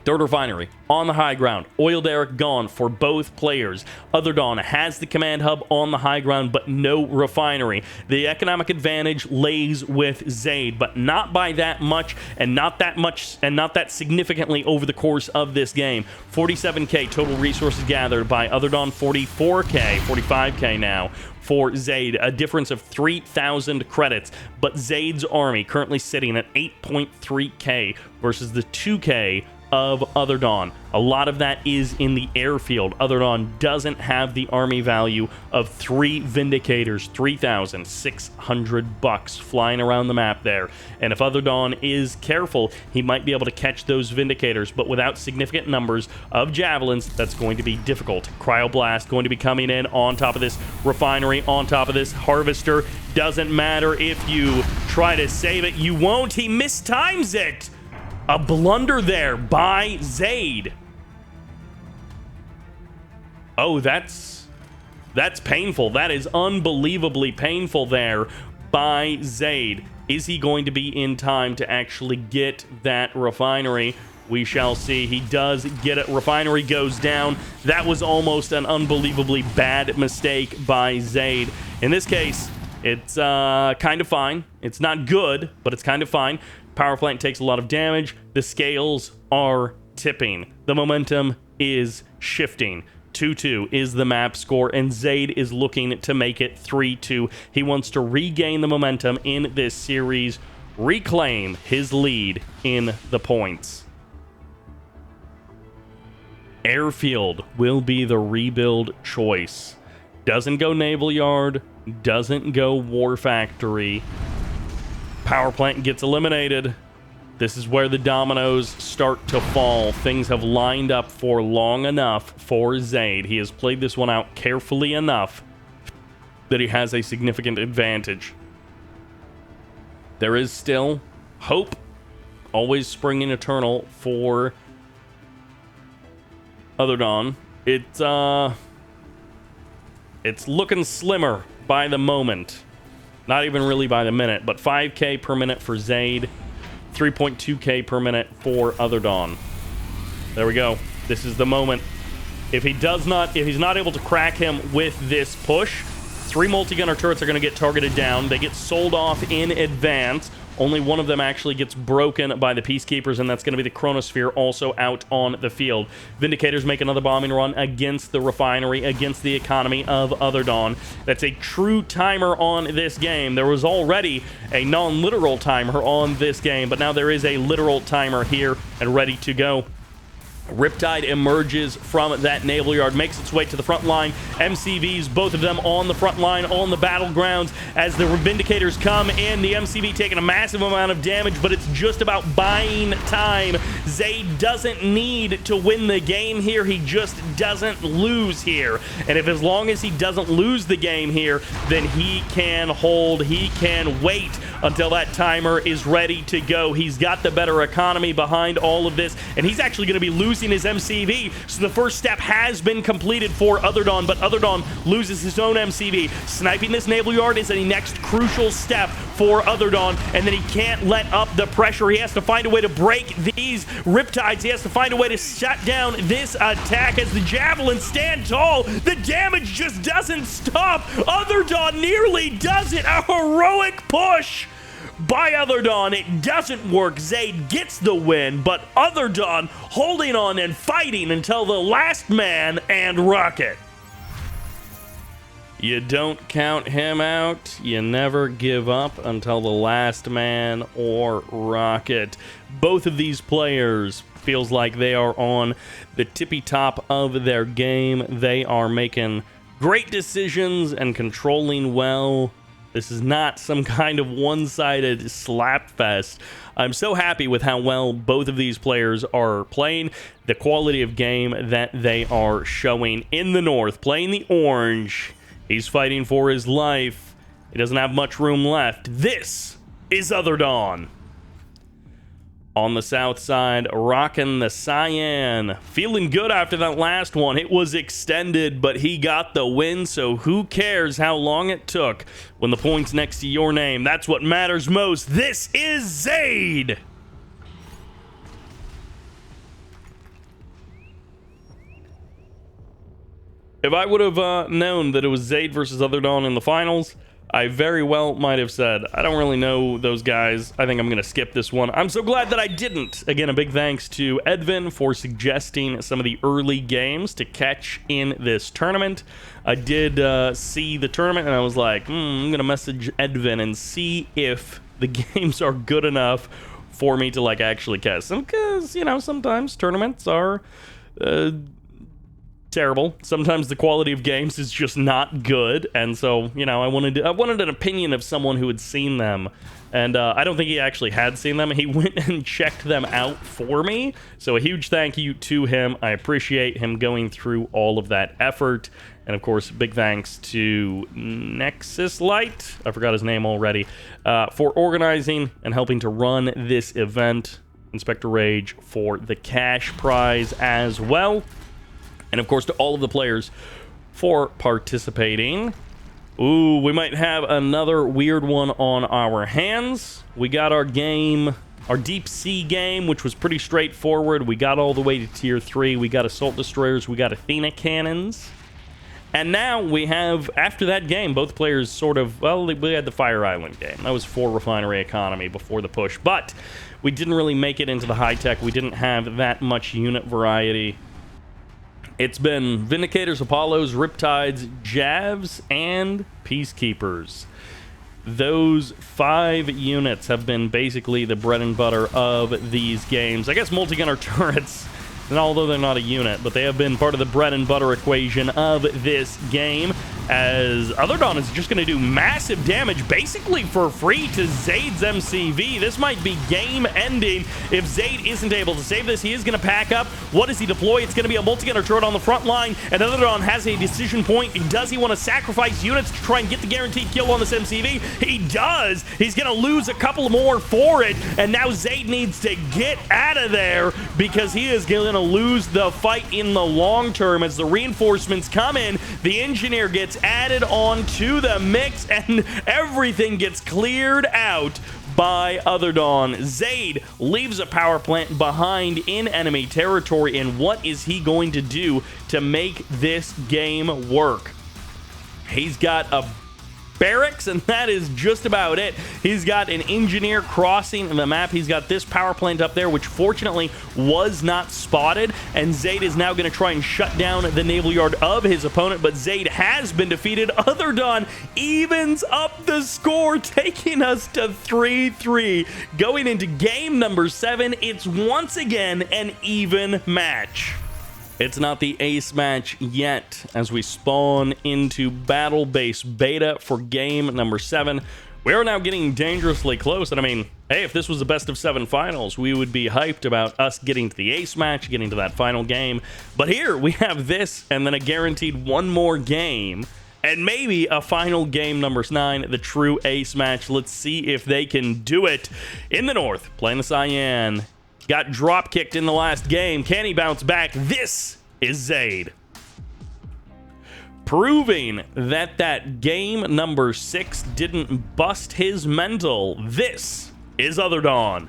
Third refinery on the high ground. Oil derrick gone for both players. OtherDawn has the command hub on the high ground, but no refinery. The economic advantage lays with Zaid, but not by that much, and not that significantly over the course of this game. 47k total resources gathered by OtherDawn, 44k, 45k now for Zaid, a difference of 3,000 credits, but Zaid's army currently sitting at 8.3k versus the 2k of OtherDawn. A lot of that is in the airfield. OtherDawn doesn't have the army value of 3 Vindicators, 3,600 bucks flying around the map there. And if OtherDawn is careful, he might be able to catch those Vindicators, but without significant numbers of Javelins, that's going to be difficult. Cryoblast going to be coming in on top of this refinery, on top of this harvester. Doesn't matter if you try to save it, you won't. He mistimes it. A blunder there by Zaid. Oh, that's painful. That is unbelievably painful there by Zaid. Is he going to be in time to actually get that refinery? We shall see. He does get it. Refinery goes down. That was almost an unbelievably bad mistake by Zaid. In this case, it's kind of fine. It's not good, but it's kind of fine. Power plant takes a lot of damage. The scales are tipping. The momentum is shifting. 2-2 is the map score, and Zaid is looking to make it 3-2. He wants to regain the momentum in this series, reclaim his lead in the points. Airfield will be the rebuild choice. Doesn't go Naval Yard, doesn't go War Factory. Power plant gets eliminated. This is where the dominoes start to fall. Things have lined up for long enough for Zaid. He has played this one out carefully enough that he has a significant advantage. There is still hope, always springing eternal for OtherDawn. It's looking slimmer by the moment. Not even really by the minute, but 5k per minute for Zaid, 3.2k per minute for OtherDawn. There we go. This is the moment. If he's not able to crack him with this push, 3 multi-gunner turrets are going to get targeted down. They get sold off in advance. Only one of them actually gets broken by the Peacekeepers, and that's going to be the Chronosphere, also out on the field. Vindicators make another bombing run against the refinery, against the economy of OtherDawn. That's a true timer on this game. There was already a non-literal timer on this game, but now there is a literal timer here and ready to go. Riptide emerges from that naval yard, makes its way to the front line. MCVs, both of them on the front line, on the battlegrounds, as the Vindicators come in. The MCV taking a massive amount of damage, but it's just about buying time. Zaid doesn't need to win the game here. He just doesn't lose here. And if as long as he doesn't lose the game here, then he can hold, he can wait until that timer is ready to go. He's got the better economy behind all of this, and he's actually going to be losing his MCV, so the first step has been completed for OtherDawn, but OtherDawn loses his own MCV. Sniping this naval yard is a next crucial step for OtherDawn, and then he can't let up the pressure. He has to find a way to break these Riptides. He has to find a way to shut down this attack as the Javelins stand tall. The damage just doesn't stop. OtherDawn nearly does it. A heroic push by OtherDawn. It doesn't work. Zaid gets the win, but OtherDawn holding on and fighting until the last man and rocket. You don't count him out. You never give up until the last man or rocket. Both of these players feels like they are on the tippy top of their game. They are making great decisions and controlling well. This is not some kind of one-sided slap fest. I'm so happy with how well both of these players are playing, the quality of game that they are showing. In the north, playing the orange, he's fighting for his life. He doesn't have much room left. This is OtherDawn. On the south side, rocking the cyan. Feeling good after that last one. It was extended, but he got the win, so who cares how long it took when the point's next to your name? That's what matters most. This is Zaid! If I would have known that it was Zaid versus OtherDawn in the finals, I very well might have said, I don't really know those guys. I think I'm going to skip this one. I'm so glad that I didn't. Again, a big thanks to Edvin for suggesting some of the early games to catch in this tournament. I did see the tournament, and I was like, I'm going to message Edvin and see if the games are good enough for me to, like, actually catch them. Because, you know, sometimes tournaments are terrible. Sometimes the quality of games is just not good, and so, you know, I wanted an opinion of someone who had seen them, and I don't think he actually had seen them. He went and checked them out for me, so a huge thank you to him. I appreciate him going through all of that effort, and of course, big thanks to Nexus Light, I forgot his name already, for organizing and helping to run this event. Inspector Rage for the cash prize as well. And of course, to all of the players for participating. Ooh, we might have another weird one on our hands. We got our game, our deep sea game, which was pretty straightforward. We got all the way to tier 3. We got assault destroyers. We got Athena cannons. And now we have, after that game, both players sort of, well, we had the Fire Island game. That was for refinery economy before the push. But we didn't really make it into the high tech. We didn't have that much unit variety. It's been Vindicators, Apollos, Riptides, Javs, and Peacekeepers. Those 5 units have been basically the bread and butter of these games. I guess multi-gunner turrets, and although they're not a unit, but they have been part of the bread and butter equation of this game, as OtherDawn is just going to do massive damage basically for free to Zaid's MCV. This might be game ending if Zaid isn't able to save this. He is going to pack up. What does he deploy? It's going to be a multi-gunner turret on the front line, and OtherDawn has a decision point. Does he want to sacrifice units to try and get the guaranteed kill on this MCV? He does. He's going to lose a couple more for it, and now Zaid needs to get out of there because he is going to lose the fight in the long term as the reinforcements come in. The engineer gets added on to the mix, and everything gets cleared out by OtherDawn. Zaid leaves a power plant behind in enemy territory, and what is he going to do to make this game work? He's got a barracks, and that is just about it. He's got an engineer crossing the map. He's got this power plant up there, which fortunately was not spotted, and Zaid is now going to try and shut down the naval yard of his opponent, but Zaid has been defeated. OtherDawn evens up the score, taking us to 3-3. Going into game number 7, it's once again an even match. It's not the ace match yet as we spawn into Battle Base Beta for game number 7. We are now getting dangerously close, and I mean, hey, if this was the best of 7 finals, we would be hyped about us getting to the ace match, getting to that final game. But here we have this, and then a guaranteed one more game, and maybe a final game number 9, the true ace match. Let's see if they can do it. In the north, playing the Cyan. Got drop kicked in the last game. Can he bounce back? This is Zaid. Proving that game number 6 didn't bust his mental. This is OtherDawn.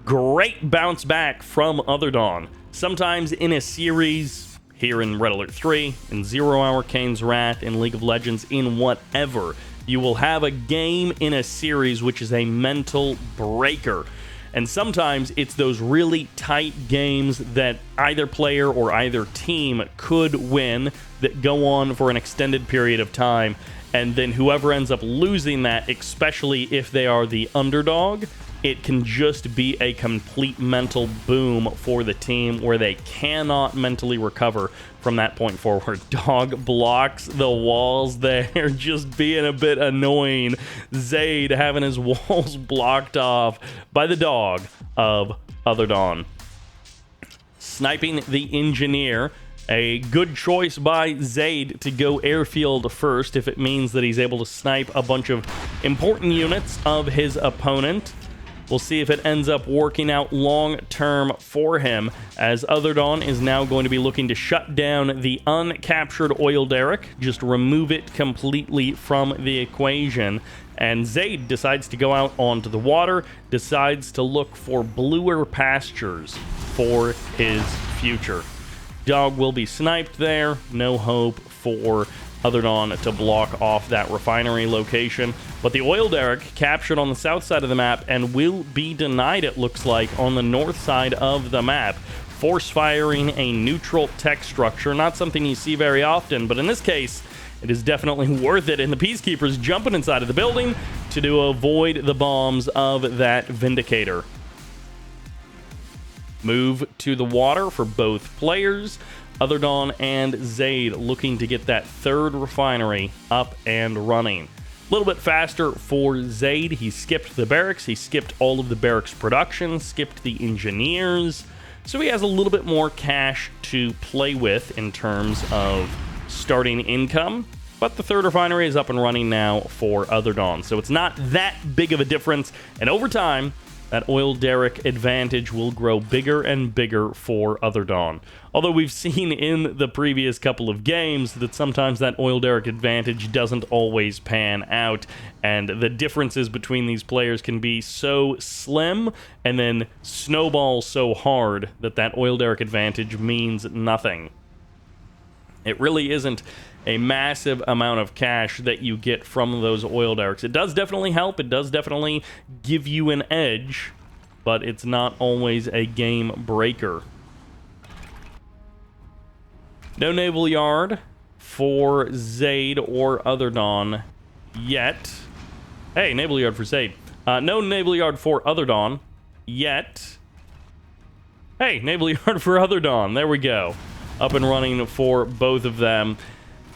Great bounce back from OtherDawn. Sometimes in a series, here in Red Alert 3, in 0 Hour Kane's Wrath, in League of Legends, in whatever, you will have a game in a series which is a mental breaker. And sometimes it's those really tight games that either player or either team could win that go on for an extended period of time. And then whoever ends up losing that, especially if they are the underdog, it can just be a complete mental boom for the team where they cannot mentally recover from that point forward. Dog blocks the walls there, just being a bit annoying. Zaid having his walls blocked off by the dog of OtherDawn. Sniping the engineer. A good choice by Zaid to go airfield first if it means that he's able to snipe a bunch of important units of his opponent. We'll see if it ends up working out long-term for him, as OtherDawn is now going to be looking to shut down the uncaptured oil derrick, just remove it completely from the equation. And Zaid decides to go out onto the water, decides to look for bluer pastures for his future. Dog will be sniped there, no hope for OtherDawn to block off that refinery location, but the oil derrick captured on the south side of the map and will be denied, it looks like, on the north side of the map. Force firing a neutral tech structure, not something you see very often, but in this case, it is definitely worth it, and the Peacekeepers jumping inside of the building to avoid the bombs of that Vindicator. Move to the water for both players. OtherDawn and Zaid looking to get that third refinery up and running. A little bit faster for Zaid. He skipped the barracks. He skipped all of the barracks production, skipped the engineers. So he has a little bit more cash to play with in terms of starting income. But the third refinery is up and running now for OtherDawn. So it's not that big of a difference. And over time, that oil derrick advantage will grow bigger and bigger for OtherDawn. Although we've seen in the previous couple of games that sometimes that oil derrick advantage doesn't always pan out, and the differences between these players can be so slim and then snowball so hard that that oil derrick advantage means nothing. It really isn't a massive amount of cash that you get from those oil derricks. It does definitely help. It does definitely give you an edge, but it's not always a game breaker. No naval yard for Zaid or OtherDawn yet. Hey, naval yard for Zaid. No naval yard for OtherDawn yet. Hey, naval yard for OtherDawn. There we go. Up and running for both of them.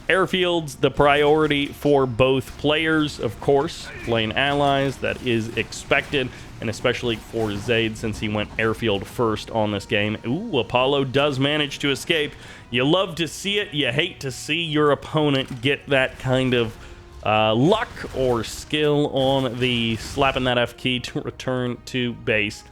Airfields, the priority for both players, of course. Playing allies, that is expected, and especially for Zaid since he went airfield first on this game. Ooh, Apollo does manage to escape. You love to see it. You hate to see your opponent get that kind of luck or skill on the slapping that F key to return to base.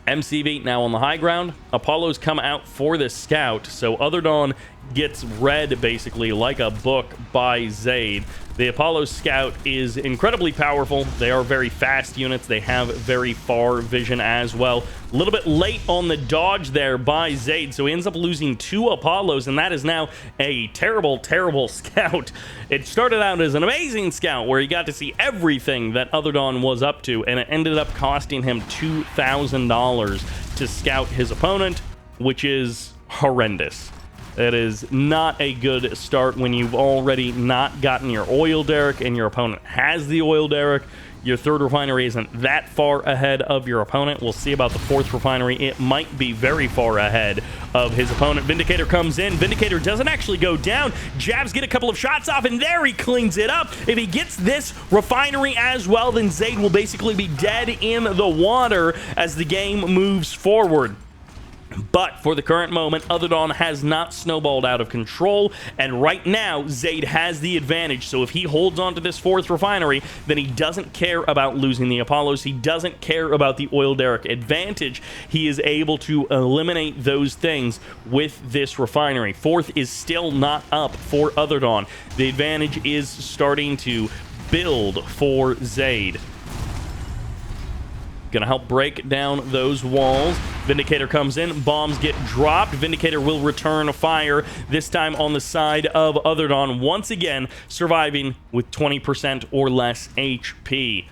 MCV now on the high ground. Apollo's come out for this scout, so OtherDawn gets read basically like a book by Zaid. The Apollo Scout is incredibly powerful. They are very fast units. They have very far vision as well. A little bit late on the dodge there by Zaid, so he ends up losing 2 Apollos, and that is now a terrible, terrible scout. It started out as an amazing scout where he got to see everything that OtherDawn was up to, and it ended up costing him $2,000 to scout his opponent, which is horrendous. It is not a good start when you've already not gotten your oil derrick and your opponent has the oil derrick. Your 3rd refinery isn't that far ahead of your opponent. We'll see about the 4th refinery. It might be very far ahead of his opponent. Vindicator comes in. Vindicator doesn't actually go down. Jabs get a couple of shots off, and there he cleans it up. If he gets this refinery as well, then Zaid will basically be dead in the water as the game moves forward. But for the current moment, OtherDawn has not snowballed out of control, and right now, Zaid has the advantage. So if he holds on to this 4th refinery, then he doesn't care about losing the Apollos. He doesn't care about the oil derrick advantage. He is able to eliminate those things with this refinery. 4th is still not up for OtherDawn. The advantage is starting to build for Zaid. Gonna help break down those walls. Vindicator comes in, bombs get dropped. Vindicator will return fire, this time on the side of OtherDawn, once again surviving with 20% or less HP.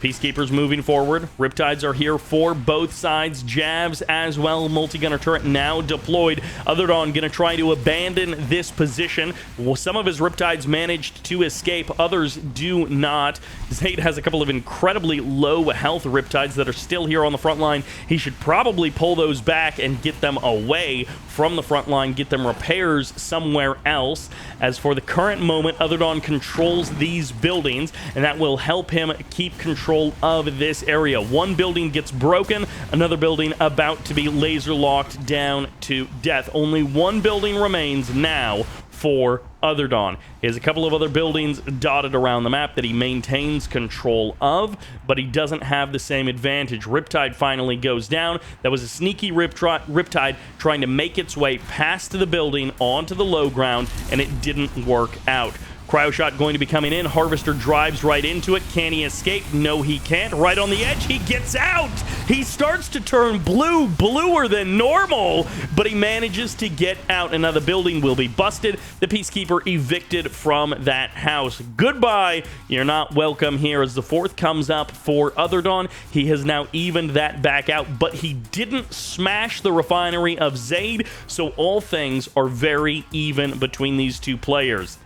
Peacekeepers moving forward. Riptides are here for both sides. Jabs as well. Multi-gunner turret now deployed. OtherDawn going to try to abandon this position. Well, some of his Riptides managed to escape. Others do not. Zaid has a couple of incredibly low health Riptides that are still here on the front line. He should probably pull those back and get them away from the front line, get them repairs somewhere else. As for the current moment, OtherDawn controls these buildings, and that will help him keep control of this area. One building gets broken, another building about to be laser locked down to death. Only one building remains now for OtherDawn. He has a couple of other buildings dotted around the map that he maintains control of, but he doesn't have the same advantage. Riptide finally goes down. That was a sneaky Riptide trying to make its way past the building onto the low ground, and it didn't work out. Cryoshot going to be coming in. Harvester drives right into it. Can he escape? No, he can't. Right on the edge, he gets out. He starts to turn blue, bluer than normal, but he manages to get out. Another building will be busted. The Peacekeeper evicted from that house. Goodbye. You're not welcome here as the 4th comes up for OtherDawn. He has now evened that back out, but he didn't smash the refinery of Zaid, so all things are very even between these two players.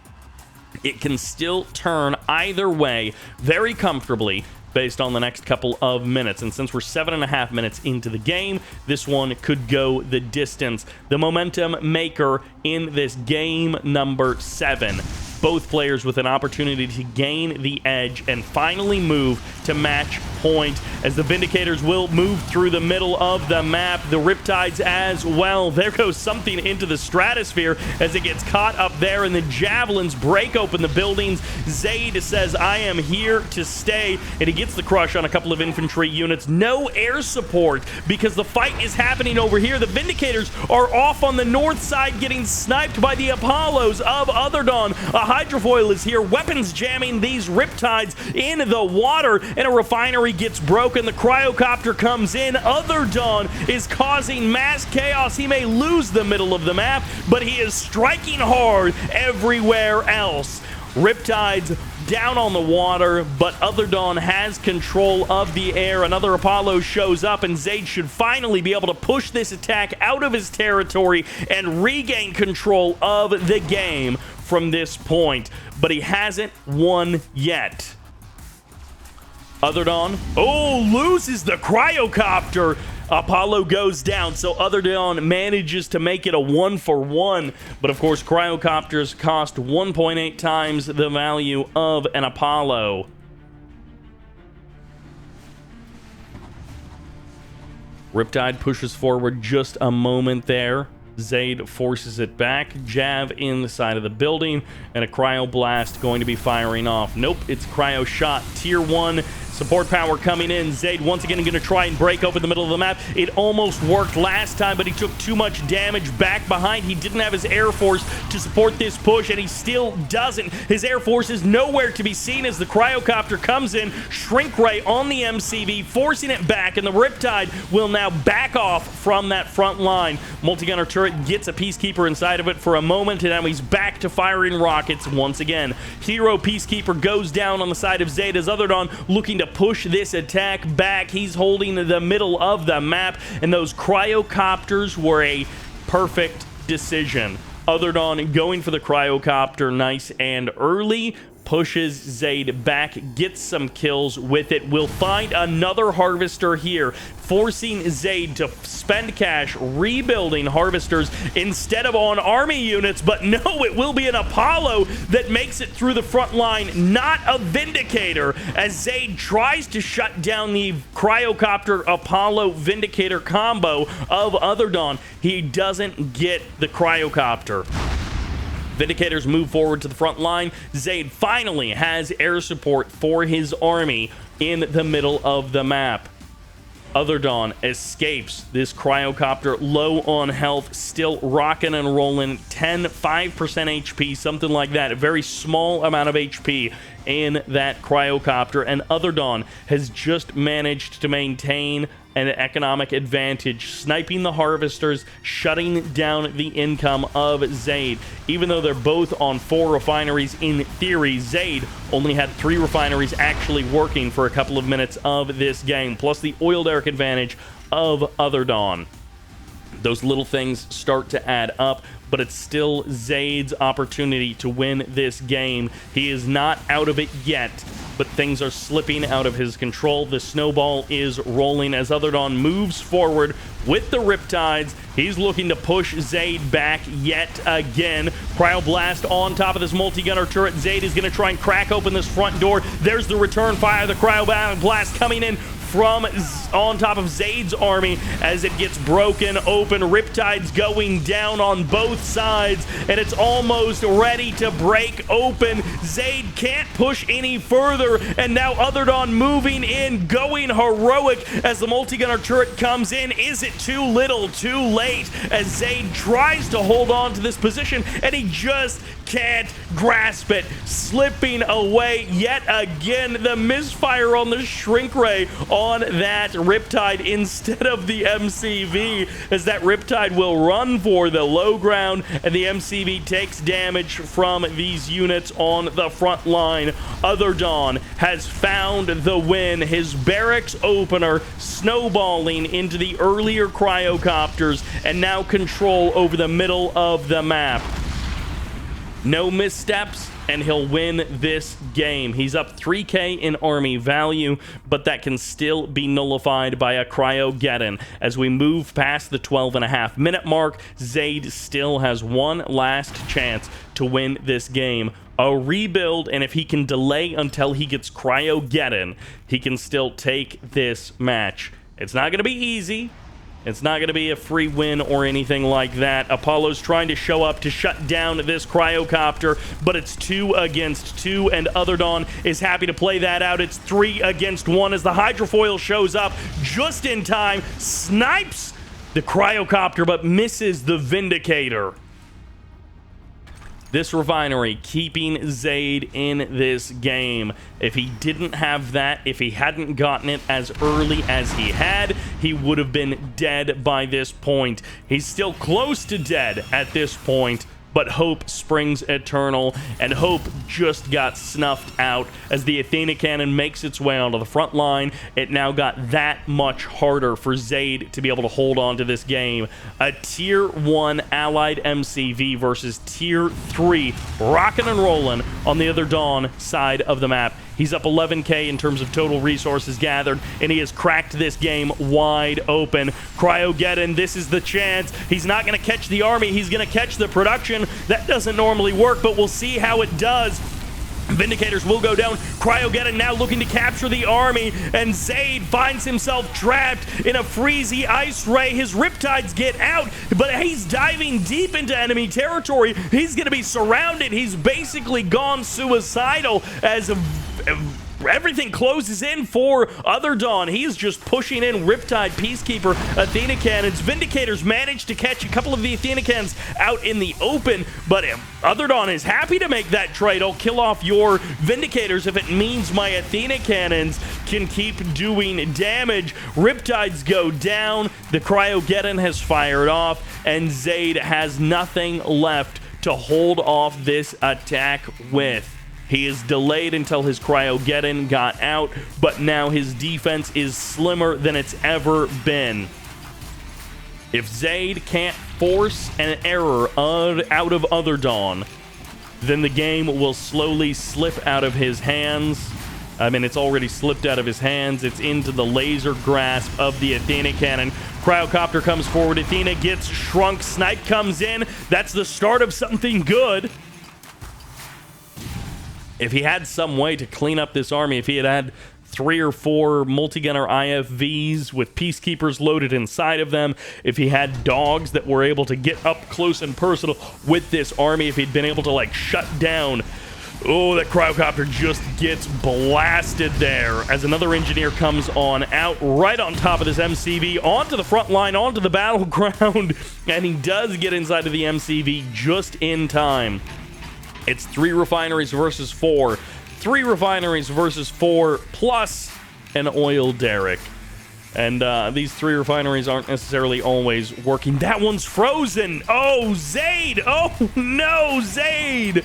It can still turn either way very comfortably based on the next couple of minutes. And since we're 7.5 minutes into the game, this one could go the distance. The momentum maker in this game number 7. Both players with an opportunity to gain the edge and finally move to match point as the Vindicators will move through the middle of the map. The Riptides as well. There goes something into the stratosphere as it gets caught up there, and the Javelins break open the buildings. Zaid says, I am here to stay, and he gets the crush on a couple of infantry units. No air support because the fight is happening over here. The Vindicators are off on the north side getting sniped by the Apollos of OtherDawn. A hydrofoil is here, weapons jamming these Riptides in the water, and a refinery gets broken. The cryocopter comes in. OtherDawn is causing mass chaos. He may lose the middle of the map, but he is striking hard everywhere else. Riptides down on the water, but OtherDawn has control of the air. Another Apollo shows up, and Zaid should finally be able to push this attack out of his territory and regain control of the game from this point, but he hasn't won yet. OtherDawn, loses the cryocopter. Apollo goes down, so OtherDawn manages to make it a 1-for-1, but of course cryocopters cost 1.8 times the value of an Apollo. Riptide pushes forward just a moment there. Zaid forces it back. Jav in the side of the building, and a cryo blast going to be firing off. Nope, it's cryo shot. Tier 1 Support power coming in. Zaid once again going to try and break open the middle of the map. It almost worked last time, but he took too much damage back behind. He didn't have his Air Force to support this push, and he still doesn't. His Air Force is nowhere to be seen as the Cryocopter comes in. Shrink Ray on the MCV, forcing it back, and the Riptide will now back off from that front line. Multi-gunner turret gets a Peacekeeper inside of it for a moment, and now he's back to firing rockets once again. Hero Peacekeeper goes down on the side of Zaid as OtherDawn looking to push this attack back. He's holding the middle of the map, and those Cryocopters were a perfect decision. OtherDawn going for the Cryocopter nice and early, pushes Zaid back, gets some kills with it. We'll find another Harvester here, forcing Zaid to spend cash rebuilding Harvesters instead of on army units, but no, it will be an Apollo that makes it through the front line, not a Vindicator, as Zaid tries to shut down the Cryocopter Apollo Vindicator combo of OtherDawn. He doesn't get the Cryocopter. Vindicators move forward to the front line. Zaid finally has air support for his army in the middle of the map. OtherDawn escapes this Cryocopter low on health, still rocking and rolling, 5% HP, something like that, a very small amount of HP in that Cryocopter, and OtherDawn has just managed to maintain an economic advantage, sniping the Harvesters, shutting down the income of Zaid. Even though they're both on 4 refineries in theory, Zaid only had 3 refineries actually working for a couple of minutes of this game, plus the oil derrick advantage of OtherDawn. Those little things start to add up, but it's still Zaid's opportunity to win this game. He is not out of it yet, but things are slipping out of his control. The snowball is rolling as OtherDawn moves forward with the Riptides. He's looking to push Zaid back yet again. Cryoblast on top of this multi-gunner turret. Zaid is going to try and crack open this front door. There's the return fire. The Cryoblast coming in from on top of Zaid's army as it gets broken open. Riptides going down on both sides, and it's almost ready to break open. Zaid can't push any further, and now OtherDawn moving in, going heroic as the multi-gunner turret comes in. Is it too little, too late, as Zaid tries to hold on to this position, and he just can't grasp it, slipping away yet again. The misfire on the Shrink Ray on that Riptide instead of the MCV, as that Riptide will run for the low ground, and the MCV takes damage from these units on the front line. OtherDawn has found the win. His barracks opener snowballing into the earlier Cryocopters, and now control over the middle of the map. No missteps, and he'll win this game. He's up 3k in army value, but that can still be nullified by a Cryogeddon. As we move past the 12.5 minute mark, Zaid still has one last chance to win this game. A rebuild, and if he can delay until he gets Cryogeddon, he can still take this match. It's not going to be easy. It's not going to be a free win or anything like that. Apollo's trying to show up to shut down this Cryocopter, but it's 2 against 2, and OtherDawn is happy to play that out. It's 3 against 1 as the Hydrofoil shows up just in time, snipes the Cryocopter, but misses the Vindicator. This refinery keeping Zaid in this game. If he didn't have that, if he hadn't gotten it as early as he had, he would have been dead by this point. He's still close to dead at this point, but hope springs eternal, and hope just got snuffed out as the Athena cannon makes its way onto the front line. It now got that much harder for Zaid to be able to hold on to this game. A tier 1 allied MCV versus tier 3 rocking and rolling on the OtherDawn side of the map. He's up 11k in terms of total resources gathered, and he has cracked this game wide open. Cryogeddon, this is the chance. He's not going to catch the army. He's going to catch the production. That doesn't normally work, but we'll see how it does. Vindicators will go down. Cryogeddon now looking to capture the army, and Zaid finds himself trapped in a freezy ice ray. His Riptides get out, but he's diving deep into enemy territory. He's going to be surrounded. He's basically gone suicidal as everything closes in for OtherDawn. He's just pushing in Riptide, Peacekeeper, Athena Cannons. Vindicators managed to catch a couple of the Athena Cannons out in the open, but OtherDawn is happy to make that trade. I'll kill off your Vindicators if it means my Athena Cannons can keep doing damage. Riptides go down, the Cryogeddon has fired off, and Zaid has nothing left to hold off this attack with. He is delayed until his Cryogeddon got out, but now his defense is slimmer than it's ever been. If Zaid can't force an error out of OtherDawn, then the game will slowly slip out of his hands. I mean, it's already slipped out of his hands. It's into the laser grasp of the Athena Cannon. Cryocopter comes forward. Athena gets shrunk. Snipe comes in. That's the start of something good. If he had some way to clean up this army, if he had 3 or 4 multi-gunner IFVs with Peacekeepers loaded inside of them, if he had dogs that were able to get up close and personal with this army, if he'd been able to, like, shut down... Oh, that Cryocopter just gets blasted there as another engineer comes on out right on top of this MCV, onto the front line, onto the battleground, and he does get inside of the MCV just in time. It's 3 refineries versus 4. 3 refineries versus 4 plus an oil derrick. And these 3 refineries aren't necessarily always working. That one's frozen. Oh, Zaid. Oh, no, Zaid.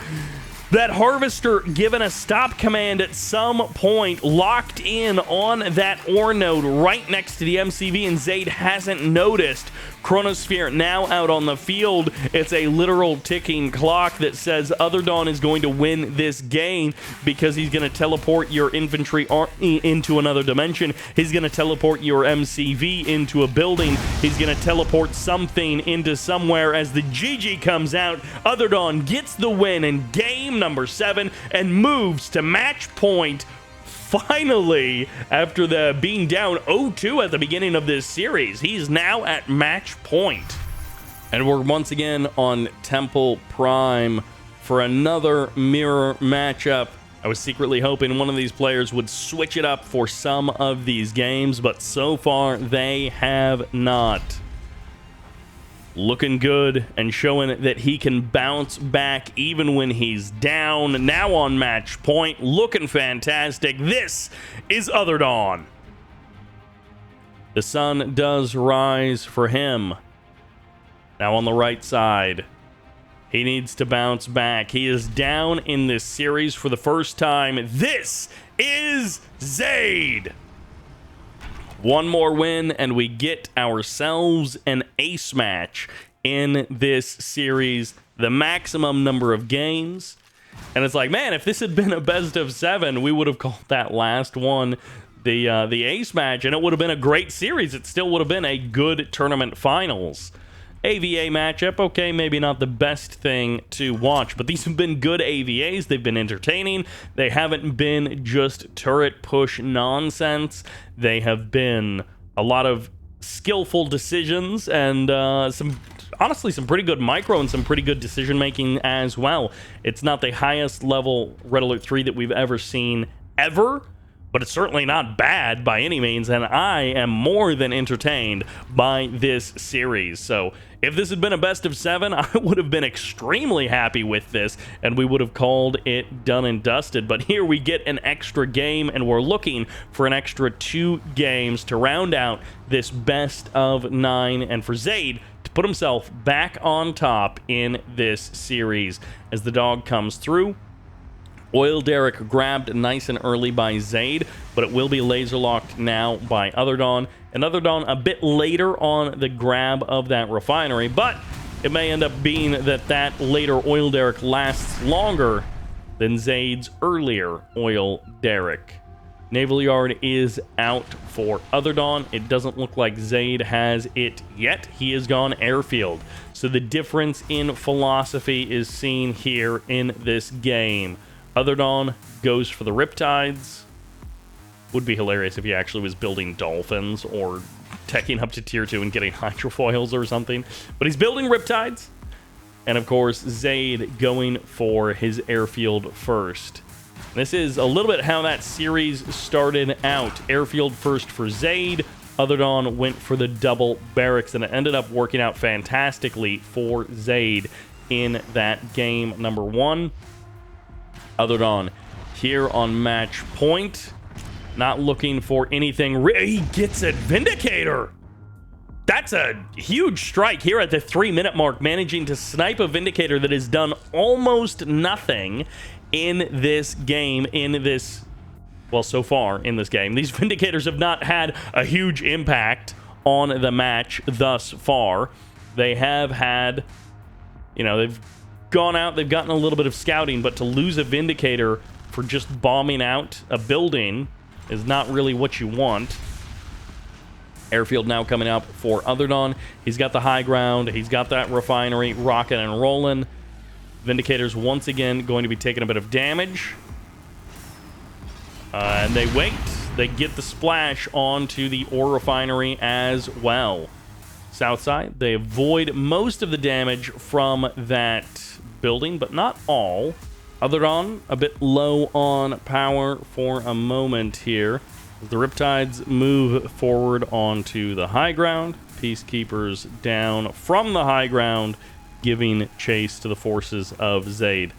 That Harvester given a stop command at some point, locked in on that ore node right next to the MCV, and Zaid hasn't noticed. Chronosphere now out on the field. It's a literal ticking clock that says OtherDawn is going to win this game because he's going to teleport your infantry into another dimension. He's going to teleport your MCV into a building. He's going to teleport something into somewhere as the GG comes out. OtherDawn gets the win in game number 7 and moves to match point. Finally, after the being down 0-2 at the beginning of this series, he's now at match point. And we're once again on Temple Prime for another mirror matchup. I was secretly hoping one of these players would switch it up for some of these games, but so far they have not. Looking good and showing that he can bounce back even when he's down. Now on match point, looking fantastic. This is OtherDawn. The sun does rise for him. Now on the right side, he needs to bounce back. He is down in this series for the first time. This is Zaid. One more win, and we get ourselves an ace match in this series. The maximum number of games. And it's like, man, if this had been a best of 7, we would have called that last one the ace match, and it would have been a great series. It still would have been a good tournament finals. AVA matchup, okay, maybe not the best thing to watch, but these have been good AVAs. They've been entertaining. They haven't been just turret push nonsense. They have been a lot of skillful decisions and honestly some pretty good micro and some pretty good decision making as well. It's not the highest level Red Alert 3 that we've ever seen ever, but it's certainly not bad by any means, and I am more than entertained by this series. So if this had been a best of 7, I would have been extremely happy with this, and we would have called it done and dusted. But here we get an extra game, and we're looking for an extra 2 games to round out this best of 9, and for Zaid to put himself back on top in this series. As the dog comes through, Oil Derrick grabbed nice and early by Zaid, but it will be laser locked now by OtherDawn. And OtherDawn a bit later on the grab of that refinery, but it may end up being that that later Oil Derrick lasts longer than Zaid's earlier Oil Derrick. Naval Yard is out for OtherDawn. It doesn't look like Zaid has it yet. He has gone airfield. So the difference in philosophy is seen here in this game. OtherDawn goes for the Riptides. Would be hilarious if he actually was building Dolphins or teching up to tier 2 and getting hydrofoils or something. But he's building Riptides. And of course, Zaid going for his airfield first. This is a little bit how that series started out. Airfield first for Zaid. OtherDawn went for the double barracks, and it ended up working out fantastically for Zaid in that game number 1. OtherDawn here on match point. Not looking for anything. He gets a Vindicator. That's a huge strike here at the 3-minute mark, managing to snipe a Vindicator that has done almost nothing in this game, well, so far in this game. These Vindicators have not had a huge impact on the match thus far. They have had, you know, they've gone out, they've gotten a little bit of scouting, but to lose a Vindicator for just bombing out a building is not really what you want. Airfield now coming up for OtherDawn. He's got the high ground. He's got that refinery rocking and rolling. Vindicators once again going to be taking a bit of damage. And they wait. They get the splash onto the ore refinery as well. South side, they avoid most of the damage from that building, but not all. OtherDawn a bit low on power for a moment here. The Riptides move forward onto the high ground. Peacekeepers down from the high ground, giving chase to the forces of Zaid.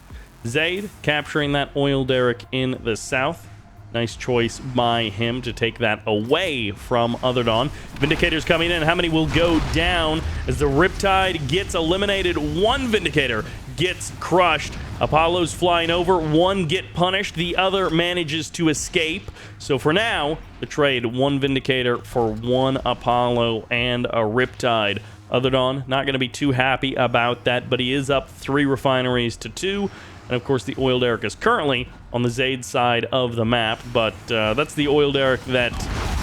Zaid capturing that oil derrick in the south. Nice choice by him to take that away from OtherDawn. Vindicators coming in. How many will go down as the Riptide gets eliminated? One Vindicator gets crushed. Apollo's flying over. One get punished. The other manages to escape. So for now, the trade, one Vindicator for one Apollo and a Riptide. OtherDawn not going to be too happy about that, but he is up 3 refineries to 2. And of course, the oil derrick is currently on the Zaid side of the map, but that's the oil derrick that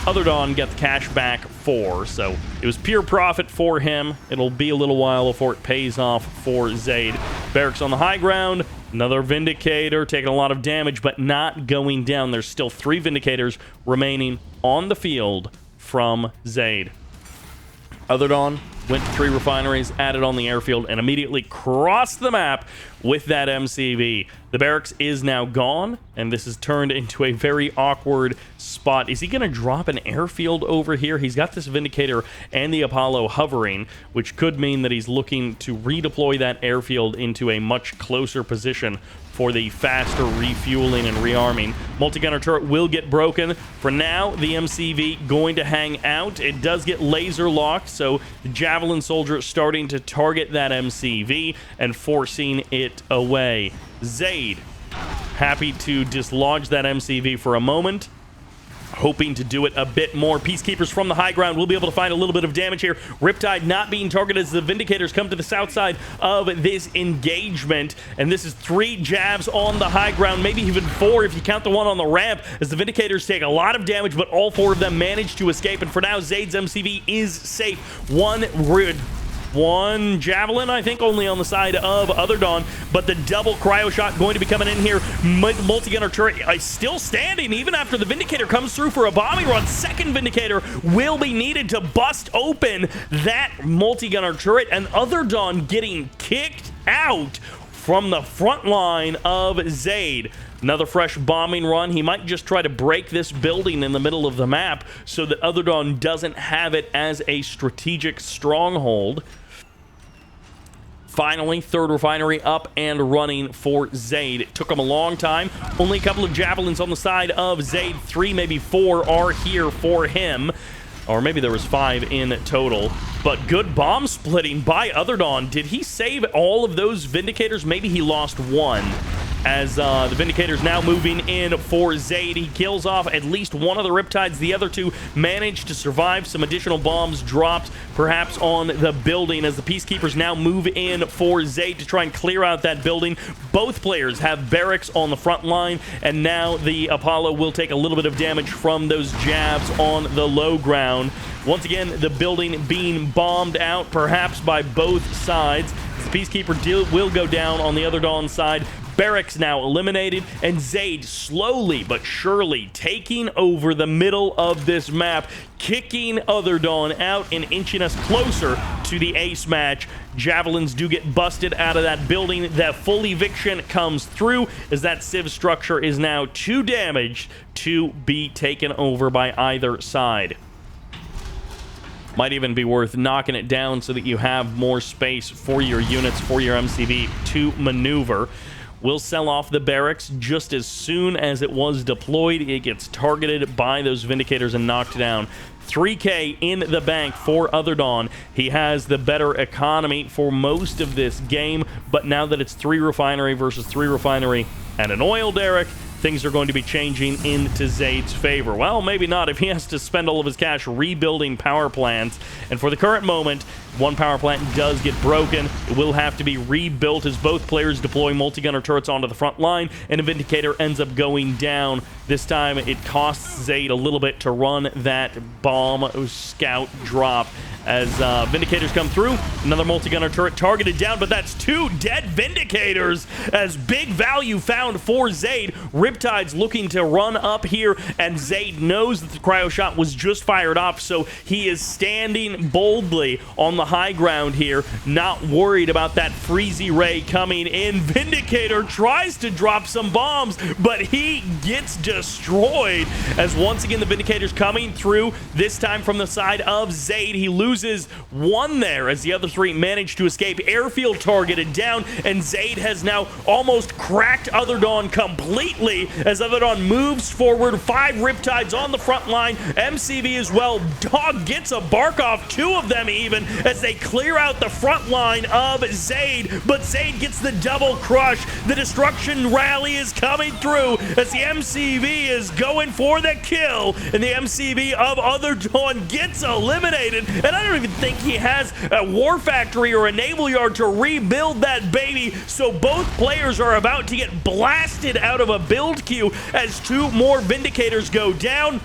OtherDawn got the cash back for. So it was pure profit for him. It'll be a little while before it pays off for Zaid. Barracks on the high ground. Another Vindicator taking a lot of damage, but not going down. There's still 3 Vindicators remaining on the field from Zaid. OtherDawn went 3 refineries, added on the airfield, and immediately crossed the map with that MCV. The barracks is now gone, and this has turned into a very awkward spot. Is he going to drop an airfield over here? He's got this Vindicator and the Apollo hovering, which could mean that he's looking to redeploy that airfield into a much closer position for the faster refueling and rearming. Multi-gunner turret will get broken. For now, the MCV going to hang out. It does get laser locked, so the Javelin soldier starting to target that MCV and forcing it away. Zaid happy to dislodge that MCV for a moment, hoping to do it a bit more. Peacekeepers from the high ground will be able to find a little bit of damage here. Riptide not being targeted as the Vindicators come to the south side of this engagement. And this is 3 jabs on the high ground, maybe even 4 if you count the one on the ramp, as the Vindicators take a lot of damage, but all 4 of them manage to escape. And for now, Zaid's MCV is safe. One Javelin, I think, only on the side of OtherDawn, but the double cryo shot going to be coming in here. Multi-gunner turret is still standing even after the Vindicator comes through for a bombing run. Second Vindicator will be needed to bust open that multi-gunner turret, and OtherDawn getting kicked out from the front line of Zaid. Another fresh bombing run. He might just try to break this building in the middle of the map so that OtherDawn doesn't have it as a strategic stronghold. Finally, 3rd refinery up and running for Zaid. It took him a long time. Only a couple of Javelins on the side of Zaid. 3, maybe 4 are here for him. Or maybe there was 5 in total. But good bomb splitting by OtherDawn. Did he save all of those Vindicators? Maybe he lost 1. As the Vindicators now moving in for Zaid. He kills off at least one of the Riptides. The other 2 manage to survive. Some additional bombs dropped, perhaps on the building, as the Peacekeepers now move in for Zaid to try and clear out that building. Both players have barracks on the front line, and now the Apollo will take a little bit of damage from those jabs on the low ground. Once again, the building being bombed out, perhaps by both sides. The Peacekeeper will go down on the OtherDawn side. Barracks now eliminated, and Zaid slowly but surely taking over the middle of this map, kicking OtherDawn out and inching us closer to the ace match. Javelins do get busted out of that building. That full eviction comes through as that Civ structure is now too damaged to be taken over by either side. Might even be worth knocking it down so that you have more space for your units, for your MCV to maneuver. We'll sell off the barracks just as soon as it was deployed. It gets targeted by those Vindicators and knocked down. 3K in the bank for OtherDawn. He has the better economy for most of this game, but now that it's 3 refinery versus 3 refinery and an oil derrick, things are going to be changing into Zaid's favor. Well, maybe not if he has to spend all of his cash rebuilding power plants. And for the current moment, one power plant does get broken. It will have to be rebuilt as both players deploy multi-gunner turrets onto the front line, and a Vindicator ends up going down. This time, it costs Zaid a little bit to run that bomb scout drop. As Vindicators come through, another multi-gunner turret targeted down, but that's 2 dead Vindicators as big value found for Zaid. Riptide's looking to run up here, and Zaid knows that the cryo shot was just fired off, so he is standing boldly on the high ground here, not worried about that Freezy Ray coming in. Vindicator tries to drop some bombs, but he gets destroyed as once again the Vindicator's coming through, this time from the side of Zaid. He loses 1 there as the other 3 manage to escape. Airfield targeted down, and Zaid has now almost cracked OtherDawn completely as OtherDawn moves forward. 5 Riptides on the front line. MCV as well. Dog gets a bark off, 2 of them even, as they clear out the front line of Zaid, but Zaid gets the double crush. The destruction rally is coming through as the MCV is going for the kill, and the MCV of OtherDawn gets eliminated. And I don't even think he has a war factory or a naval yard to rebuild that baby, so both players are about to get blasted out of a build queue as 2 more Vindicators go down.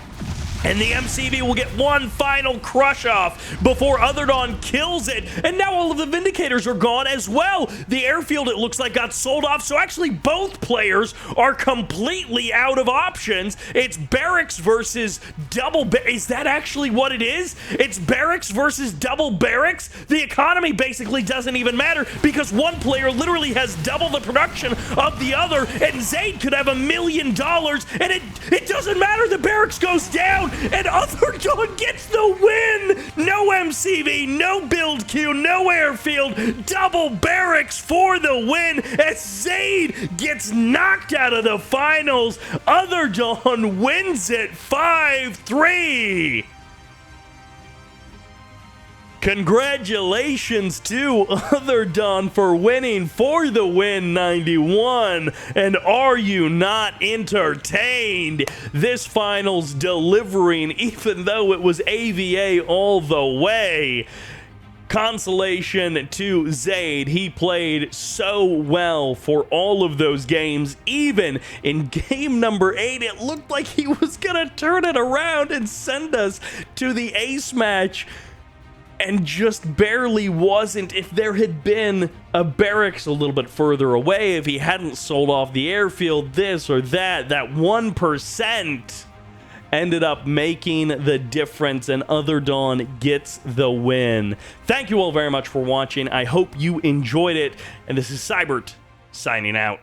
And the MCV will get one final crush off before OtherDawn kills it. And now all of the Vindicators are gone as well. The airfield, it looks like, got sold off. So actually both players are completely out of options. It's barracks versus double barracks. Is that actually what it is? It's barracks versus double barracks? The economy basically doesn't even matter because one player literally has double the production of the other. And Zaid could have $1 million. And it doesn't matter. The barracks goes down. And OtherDawn gets the win! No MCV, no build queue, no airfield, double barracks for the win as Zaid gets knocked out of the finals. OtherDawn wins it 5-3. Congratulations to OtherDawn for winning for the win 91. And are you not entertained? This finals delivering, even though it was AVA all the way. Consolation to Zaid. He played so well for all of those games. Even in game number 8, it looked like he was gonna turn it around and send us to the ace match. And just barely wasn't. If there had been a barracks a little bit further away, if he hadn't sold off the airfield, this or that 1% ended up making the difference, and OtherDawn gets the win. Thank you all very much for watching. I hope you enjoyed it, and this is Sybert signing out.